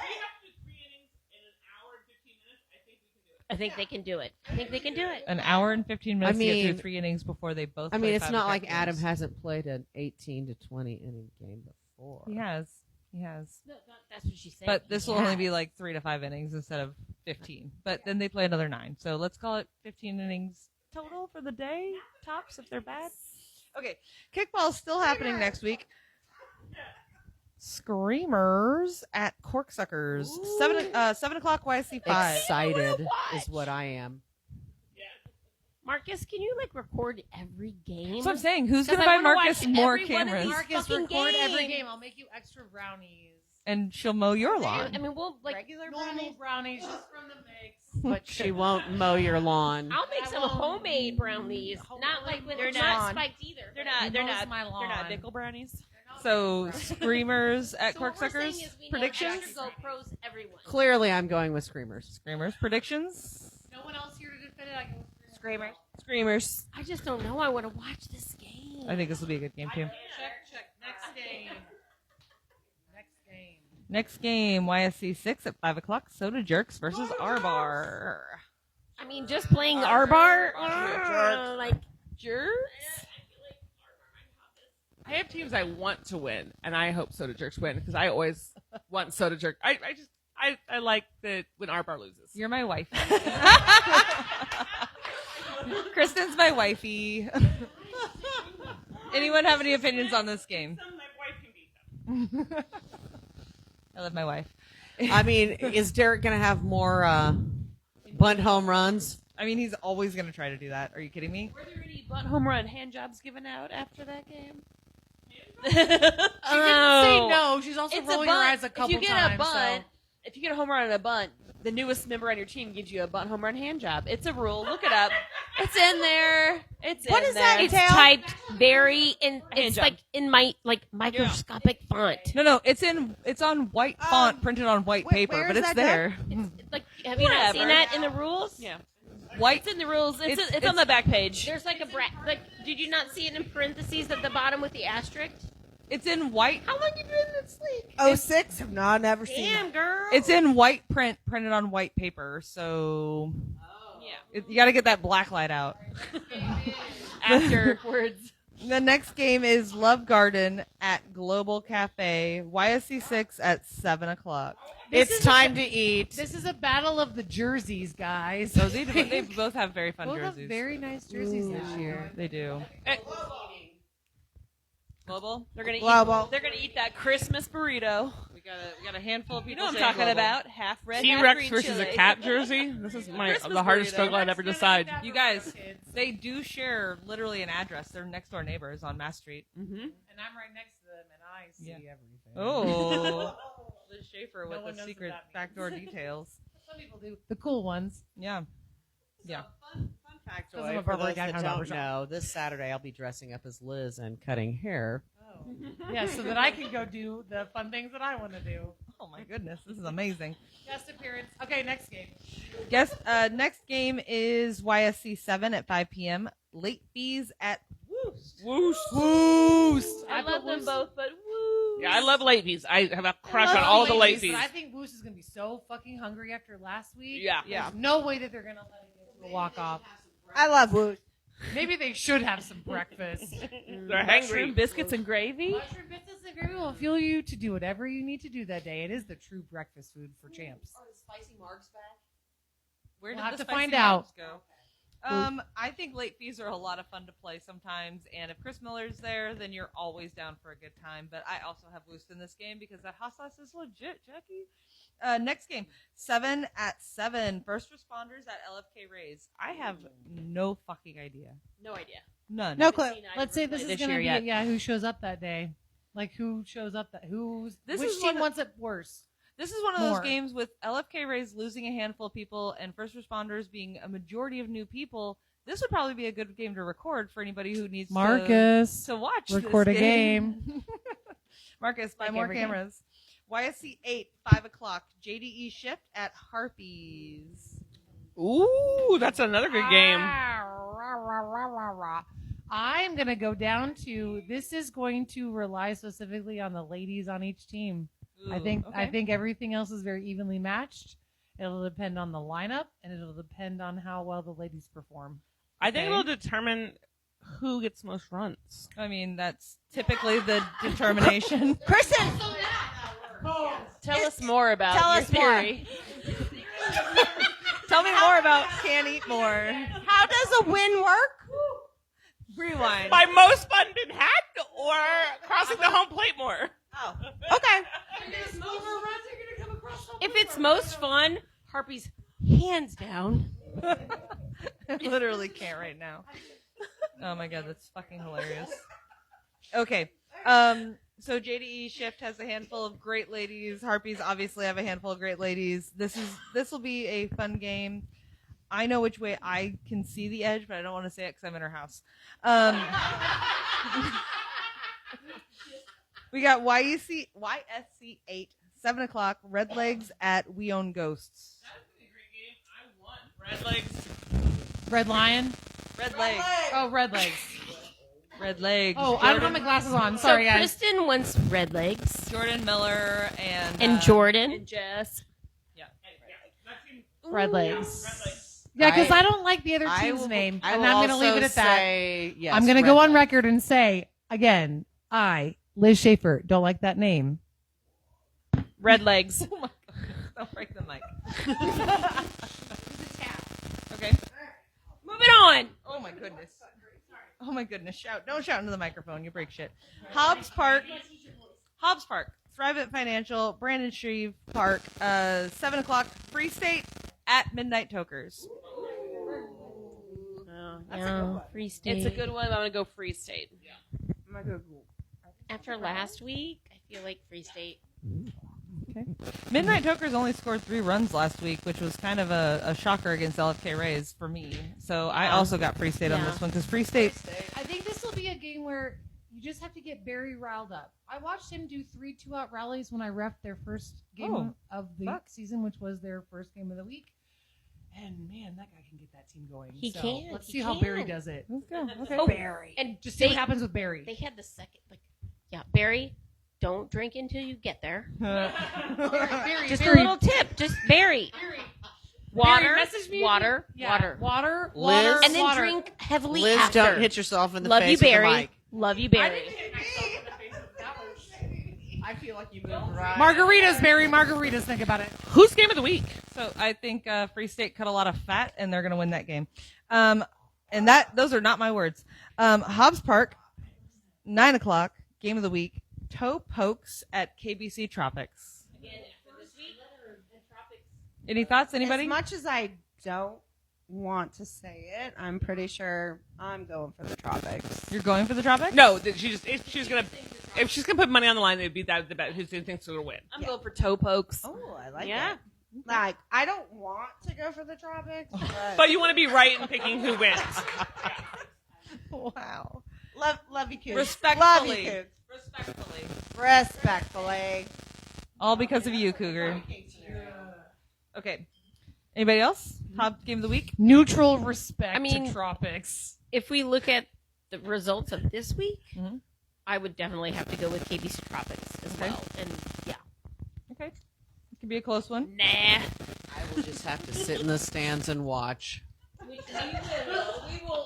I think they can do it. I think they can do it. an hour and 15 minutes I to get mean- through 3 innings before they both. I mean, play it's 5 not o'clock like Adam games. hasn't played an 18 to 20 inning game before. He has. No, that's what she said. But this will only be like 3 to 5 innings instead of 15. But then they play another 9. So let's call it 15 innings total for the day. Tops if they're bad. Okay. Kickball is still happening next week. Screamers at Corksuckers. 7 o'clock YSC 5. Excited is what I am. Marcus, can you record every game? That's what I'm saying. Who's 'Cause going to I buy wanna Marcus watch more every one of cameras? these Marcus, fucking record every games. game. I'll make you extra brownies. And she'll mow your lawn. I mean, we'll Regular Normal brownies just from the mix. But she won't mow your lawn. I'll make some homemade brownies. Not like with They're not not. spiked either. They're not. They're Mows not. my They're not lawn. nickel brownies. So Screamers at So what we're Corksuckers. saying is we need Predictions? Dr. Go Pros everyone. Clearly, I'm going with Screamers. Screamers. Predictions? No one else here to defend it. I can Screamers. Screamers. I just don't know. I want to watch this game. I think this will be a good game, too. check. Next game. Next game, YSC 6 at 5 o'clock. Soda Jerks versus R-Bar. I mean, just playing R-Bar? Like, Jerks. I have teams I want to win, and I hope Soda Jerks win because I always want Soda Jerk. I like that when our bar loses. You're my wife. Kristen's my wifey. Anyone have any opinions on this game? My wife can beat them. I love my wife. I mean, is Derek going to have more bunt home runs? I mean, he's always going to try to do that. Are you kidding me? Were there any bunt home run hand jobs given out after that game? She didn't say no. She's also It's rolling a her bunt. eyes a couple if you get times. a bunt, if you get a home run on a bunt, the newest member on your team gives you a bunt home run hand job. It's a rule. Look it up. It's in there. What in does that there. it's entail? typed very in. Hand It's job. like in my microscopic font. No, it's on white font printed on white paper, where but is it's that there. It's like, have you not seen that in the rules? Yeah. White. It's in the rules. It's It's- on the back page. There's like like, did you not see it in parentheses at the bottom with the asterisk? It's in white. How long you been in this league? 06? No, never seen Damn, girl. It's in white print, printed on white paper. So Yeah. you got to get that black light out. Afterwards. The next game is Love Garden at Global Cafe, YSC 6 at 7 o'clock. It's time to eat. This is a battle of the jerseys, guys. So they both have very fun Both have jerseys. very nice jerseys this year. They do. Global? They're gonna Global. eat. They're gonna eat that Christmas burrito. We got a handful of You people. know what I'm saying talking Global. about? Half red, half T-Rex green versus chili. a cat jersey. This is Christmas the hardest burrito. struggle I'd ever decide. You guys, they do share literally an address. They're next door neighbors on Mass Street. Mm-hmm. And I'm right next to them, and I see everything. Oh, Liz Schaefer No one with the knows secret what that means. backdoor details. Some people do. The cool ones. Yeah. Yeah. Fun Because I'm factoid a for Burberry those that downtown don't barbershop. know, this Saturday I'll be dressing up as Liz and cutting hair. Yeah, so that I can go do the fun things that I want to do. Oh my goodness, this is amazing. Guest appearance. Okay, next game. Next game is YSC 7 at 5 p.m. Late fees at Whoosh. I love them both, but woo. Yeah, I love late fees. I have a crush I on love all the late ladies, fees. but I think Woos is going to be so fucking hungry after last week. Yeah. Yeah. There's no way that they're going to let it get to a walk off. I love Woo. Maybe they should have some breakfast. They're Mushroom hangry. biscuits and gravy. Mushroom biscuits and gravy will fuel you to do whatever you need to do that day. It is the true breakfast food for champs. Are the spicy marks back? Where We'll did have the to spicy find out. marks go? I think late fees are a lot of fun to play sometimes, and if Chris Miller's there, then you're always down for a good time. But I also have Woost in this game because that hot sauce is legit, Jackie. Next game, 7 at 7. First responders at LFK Rays. I have no fucking idea. No idea. None. No clue. Let's say this is this going to year be yet. who shows up that day. Like who shows up that This which is team one of- wants it worse? This is one of More. those games with LFK Rays losing a handful of people and first responders being a majority of new people. This would probably be a good game to record for anybody who needs Marcus, to watch record this a game. Marcus, buy Like more every game. cameras. YSC 8, 5 o'clock. JDE shift at Harpies. Ooh, that's another good game. I'm going to go down to this is going to rely specifically on the ladies on each team. I think everything else is very evenly matched. It'll depend on the lineup and it'll depend on how well the ladies perform. I think Okay. it'll determine who gets most runs. I mean, that's typically the determination. Kristen, Tell us more about tell your us more. theory. Tell me more about Can't Eat More. how does a win work? Rewind. By most fun been hacked or crossing the home plate more? Oh, okay. If it's most fun, Harpies hands down. I literally can't right now. Oh my god, that's fucking hilarious. Okay. So JDE shift has a handful of great ladies. Harpies obviously have a handful of great ladies. This will be a fun game. I know which way I can see the edge, but I don't want to say it because I'm in her house. We got YSC 8, 7 o'clock. Red Legs at We Own Ghosts. That's a great game. I want Red Legs. Red Lion. Red Legs. Oh, Red Legs. Red Legs. Oh, I don't have my glasses on. Sorry, so guys. Kristen wants Red Legs. Jordan Miller and And Jordan. And Jess. Red Legs. Yeah, because I don't like the other I team's will- name, I and will I'm going to leave also it at that. say yes, I'm going to Red go on Legs. record and say again, Liz Schaefer, don't like that name. Red Legs. Don't break the mic. Okay. Moving on. Oh my goodness. Oh my goodness. Shout. Don't shout into the microphone. You break shit. Hobbs Park. Thrive It Financial. Brandon Shreve Park. 7 o'clock. Free State at Midnight Tokers. Free State. It's a good one. I'm going to go Free State. I'm gonna go After last week, I feel like Free State. Okay. Midnight Tokers only scored 3 runs last week, which was kind of a shocker against LFK Rays for me. So I also got Free State on this one because Free State. I think this will be a game where you just have to get Barry riled up. I watched him do 3 2-out rallies when I reffed their first game of the season, which was their first game of the week. And man, that guy can get that team going. He So can. Let's He see how can. Barry does it. Let's go. Okay. Oh, Barry. And Just see what happens with Barry. They had the second, Barry, don't drink until you get there. Barry, Just Barry. a little tip. Just Barry. Water, Barry, message me. water, Yeah, water. water, Liz? water, And then water. drink heavily Liz, after. don't hit yourself in the Love face you, with the Barry. mic. Love you, Barry. I feel like you moved right. Margaritas, Barry, margaritas. Think about it. Who's game of the week? So I think Free State cut a lot of fat, and they're going to win that game. And those are not my words. Hobbs Park, 9 o'clock, game of the week. Toe Pokes at KBC Tropics. Any thoughts? Anybody? As much as I don't want to say it, I'm pretty sure I'm going for the Tropics. You're going for the Tropics? No, if she's gonna put money on the line, it'd be that the bet who thinks it'll win. I'm going for Toe Pokes. Oh, I like Yeah. that. Like, I don't want to go for the Tropics, But you want to be right in picking who wins. Wow. love you, kids. Respectfully. Love you, kids. Respectfully. All because of you, Cougar. Okay. Anybody else? Top game of the week? Neutral respect I mean- to tropics. If we look at the results of this week, Mhm. I would definitely have to go with KBC Tropics as Okay. well. And yeah. Okay. It could be a close one. Nah. I will just have to sit in the stands and watch.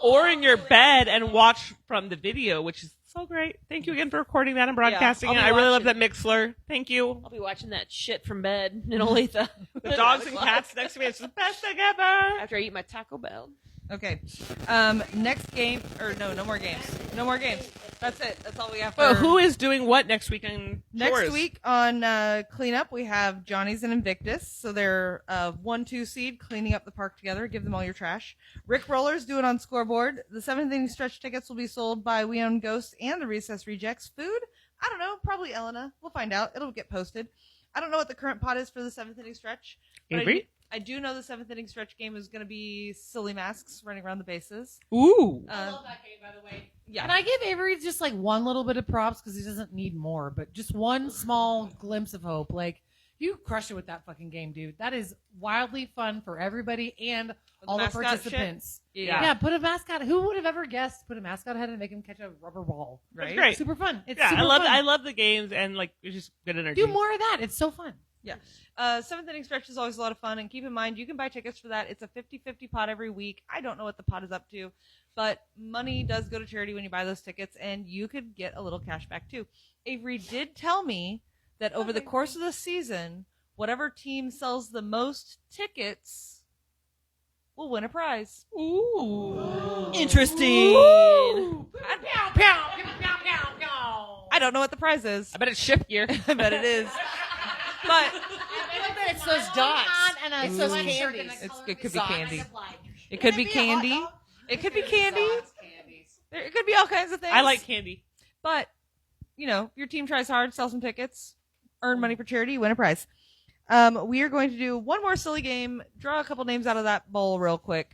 Or in your bed and watch from the video, which is so great. Thank you again for recording that and broadcasting I'll it. be I really love watching. that Mixler. Thank you. I'll be watching that shit from bed in Olathe. The dogs and cats next to me. It's the best thing ever. After I eat my Taco Bell. Okay. Next game, or no more games. No more games. That's it. That's all we have for Well, who is doing what next week on Next chores? week on cleanup, we have Johnny's and Invictus. So they're 1-2 seed cleaning up the park together. Give them all your trash. Rick Rollers do it on scoreboard. The 7th inning stretch tickets will be sold by We Own Ghosts and the Recess Rejects. Food? I don't know. Probably Elena. We'll find out. It'll get posted. I don't know what the current pot is for the 7th inning stretch. But Avery? I do know the 7th inning stretch game is going to be silly masks running around the bases. Ooh. I love that game, by the way. Yeah. And I give Avery just like one little bit of props because he doesn't need more, but just one small glimpse of hope. Like, you crush it with that fucking game, dude. That is wildly fun for everybody and all the mascot participants. Yeah. Yeah, put a mascot. Who would have ever guessed put a mascot head and make him catch a rubber ball? Right? Great. Super fun. It's Yeah, super I fun. love the games and like it's just good energy. Do more of that. It's so fun. Yeah. 7th inning stretch is always a lot of fun. And keep in mind, you can buy tickets for that. It's a 50-50 pot every week. I don't know what the pot is up to, but money does go to charity when you buy those tickets, and you could get a little cash back too. Avery did tell me that over the course of the season, whatever team sells the most tickets will win a prize. Ooh. Interesting. I don't know what the prize is. I bet it's shift gear. I bet it is. But It's those dots. And It's those candies. it could be candy. It could be candy. It could be candy. It could be all kinds of things. I like candy. But, you know, your team tries hard, sell some tickets, earn money for charity, win a prize. We are going to do one more silly game. Draw a couple names out of that bowl real quick.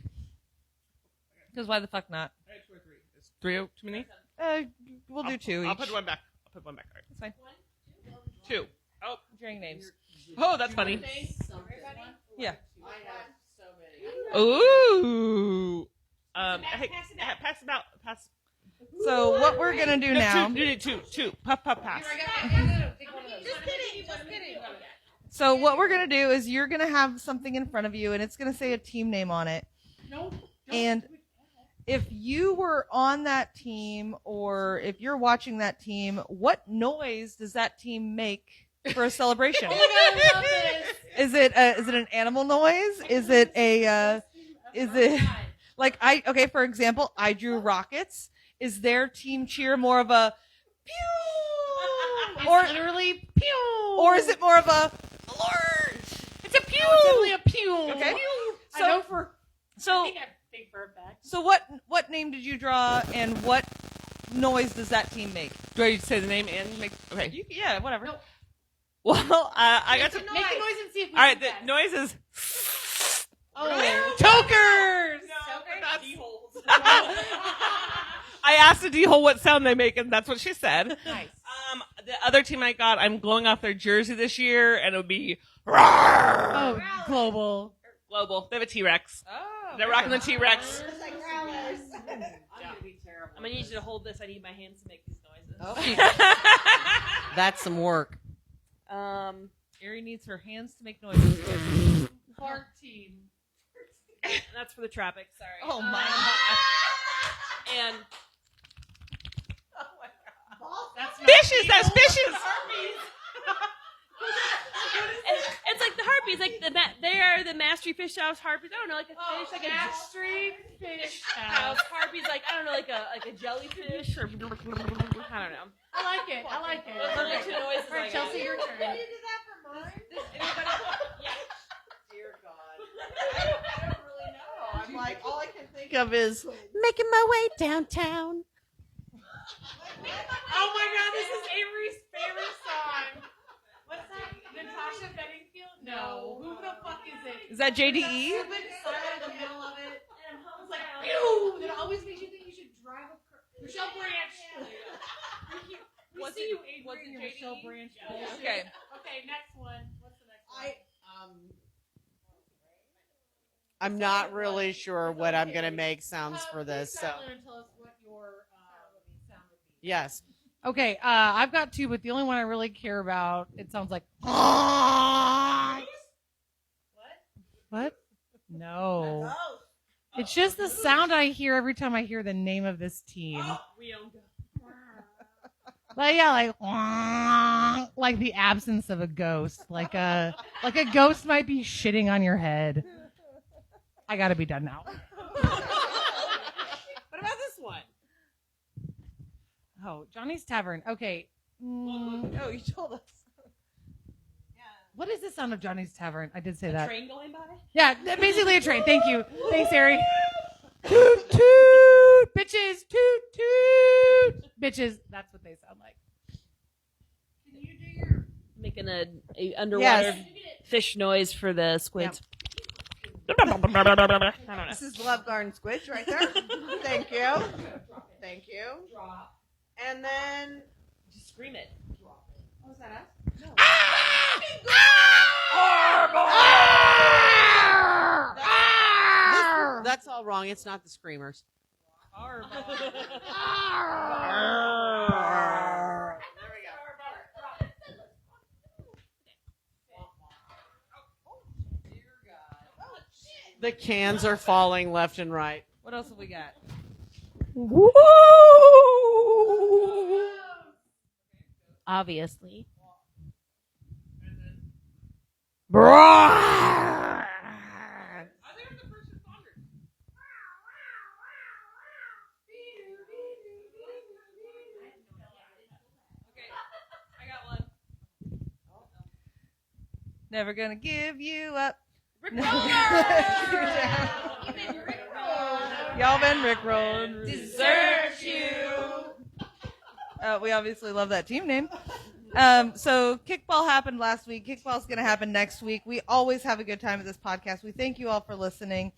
Because why the fuck not? Is 3 too many? We'll do 2 I'll each. put one back. I'll put one back. All right. That's fine. 2. Oh, During names. oh, that's funny. Yeah. Ooh. Hey, pass them out. Pass. So what we're gonna do now. Two. Puff, pass. So what we're gonna do is you're gonna have something in front of you, and it's gonna say a team name on it. And if you were on that team, or if you're watching that team, what noise does that team make for a celebration? Is it an animal noise? Is it like for example, I drew rockets. Is their team cheer more of a pew? Or literally pew? Or is it more of a alert? It's a pew. Definitely a pew. Okay. I know for. So what name did you draw, and what noise does that team make? Do I say the name and make? Okay. Yeah, whatever. No. Well, I got to Make the noise and see if we All right, can the noise is. Tokers! That's I asked a D-hole what sound they make, and that's what she said. Nice. The other team I got, I'm glowing off their jersey this year, and it would be Oh, global. global. They have a T-Rex. Oh, They're rocking the T-Rex. I'm gonna need you to hold this. I need my hands to make these noises. That's some work. Erie needs her hands to make noises. Heart team. That's for the traffic. Sorry. Oh my And That's Fishes! That's fishes! it's like the harpies, like they are the mastery fish house harpies. I don't know, like a fish, like a mastery fish house harpies, like I don't know, like a jellyfish or I don't know. I like it. I like it. Those are the two noises. All right, Chelsea, your turn. Did you do that for mine? Dear God. I don't really know. I'm like, all I can think of is Making my way downtown. Oh my God, this is Avery's favorite song. What's that? Natasha Bedingfield? No. Who the fuck is it? Is that JDE? Stupid song in the middle of it. And it's like, pew! That always makes you think you should drive a car. Michelle Branch. We see you, Avery, your Michelle Branch. bullshit. Okay. Okay, next one. What's the next one? I'm not really sure what I'm going to make sounds for this. So And tell us what your sound would be. yes. Okay, I've got two, but the only one I really care about, it sounds like. What? No. It's just the sound I hear every time I hear the name of this team. Like like the absence of a ghost. Like a ghost might be shitting on your head. I gotta be done now. What about this one? Oh, Johnny's Tavern. Okay. Oh, you told us. What is the sound of Johnny's Tavern? I did say that. Train going by? Yeah, basically a train. Thank you. Thanks, Harry. Toot toot, bitches. Toot toot, bitches. That's what they sound like. Making a underwater Yes. fish noise for the squids. I don't know. this is Love Garden Squidge right there. Thank you. Thank you. And then Just scream it. what was that us? That's all wrong. It's not the screamers. The cans are falling left and right. What else have we got? Obviously. Never gonna give you up. Y'all been rickrolled. Desert you. We obviously love that team name. So kickball happened last week. Kickball's going to happen next week. We always have a good time at this podcast. We thank you all for listening.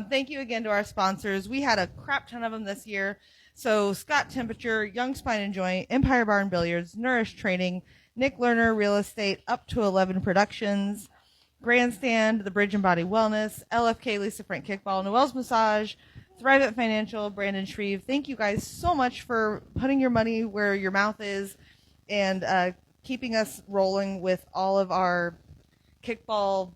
Thank you again to our sponsors. We had a crap ton of them this year. So Scott Temperature, Young Spine and Joint, Empire Bar and Billiards, Nourish Training, Nick Lerner Real Estate, Up to 11 Productions, Grandstand, The Bridge and Body Wellness, LFK Lisa Frank Kickball, Noel's Massage, Thrive It Financial, Brandon Shreve. Thank you guys so much for putting your money where your mouth is and keeping us rolling with all of our kickball,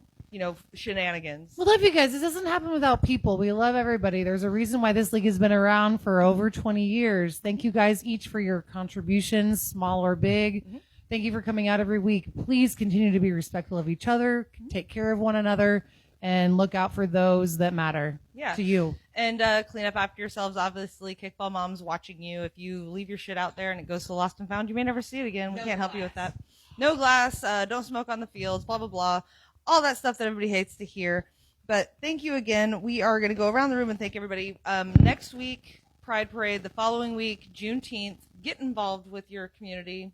shenanigans. We love you guys. This doesn't happen without people. We love everybody. There's a reason why this league has been around for over 20 years. Thank you guys each for your contributions, small or big. Mm-hmm. Thank you for coming out every week. Please continue to be respectful of each other, take care of one another, and look out for those that matter to you. And clean up after yourselves. Obviously, Kickball Mom's watching you. If you leave your shit out there and it goes to Lost and Found, you may never see it again. We can't help you with that. No glass. Don't smoke on the fields. Blah, blah, blah. All that stuff that everybody hates to hear. But thank you again. We are going to go around the room and thank everybody. Next week, Pride Parade. The following week, Juneteenth. Get involved with your community.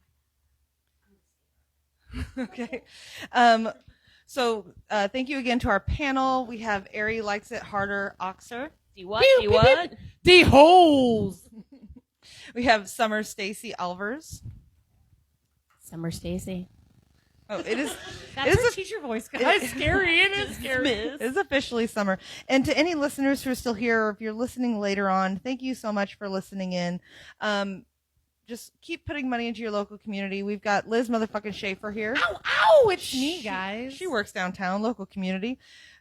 Okay. So thank you again to our panel. We have Ari Likes It Harder Oxer. D what? D what? D holes. We have Summer Stacy Alvers. Summer Stacy. Oh, it is. That's her teacher voice, guys. It's scary. It is scary. It is officially summer. And to any listeners who are still here, or if you're listening later on, thank you so much for listening in. Just keep putting money into your local community. We've got Liz motherfucking Schaefer here. Ow, ow, it's me, guys. She works downtown, local community.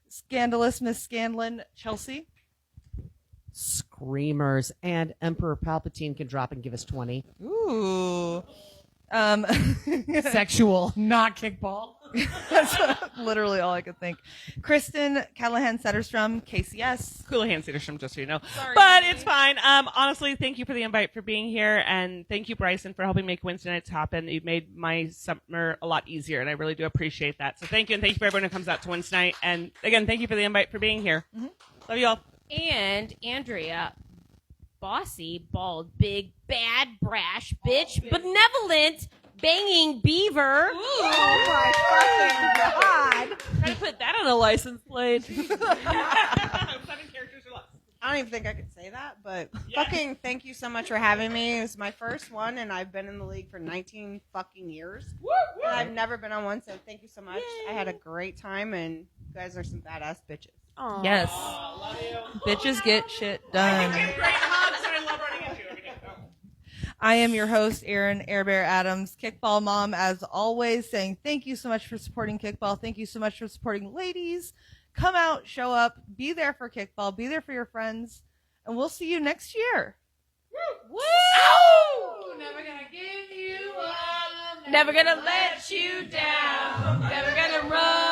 Scandalous Miss Scanlon Chelsea. Screamers. And Emperor Palpatine can drop and give us 20. Ooh. Sexual, not kickball. That's literally all I could think. Kristen Callahan Setterstrom, KCS. Houlihan Cederstrom, just so you know. Sorry. But it's fine. Honestly, thank you for the invite, for being here, and thank you, Bryson, for helping make Wednesday nights happen. You've made my summer a lot easier, and I really do appreciate that. So thank you, and thank you for everyone who comes out to Wednesday night. And again, thank you for the invite, for being here. Mm-hmm. Love you all. And Andrea, bossy, bald, big, bad, brash, bitch, benevolent, banging beaver. Ooh. Oh my fucking god! Try to put that on a license plate. 7 characters or less. I don't even think I could say that, but fucking thank you so much for having me. It was my first one, and I've been in the league for 19 fucking years. Woo, woo. And I've never been on one, so thank you so much. Yay. I had a great time, and you guys are some badass bitches. Aww. Yes. Love you. Bitches get shit done. Great hugs, and I love running into you every day. I am your host, Erin Airbear Adams, Kickball Mom, as always, saying thank you so much for supporting Kickball. Thank you so much for supporting ladies. Come out, show up, be there for Kickball, be there for your friends, and we'll see you next year. Woo! Ow! Never gonna give you up. Never gonna let you down. Never gonna run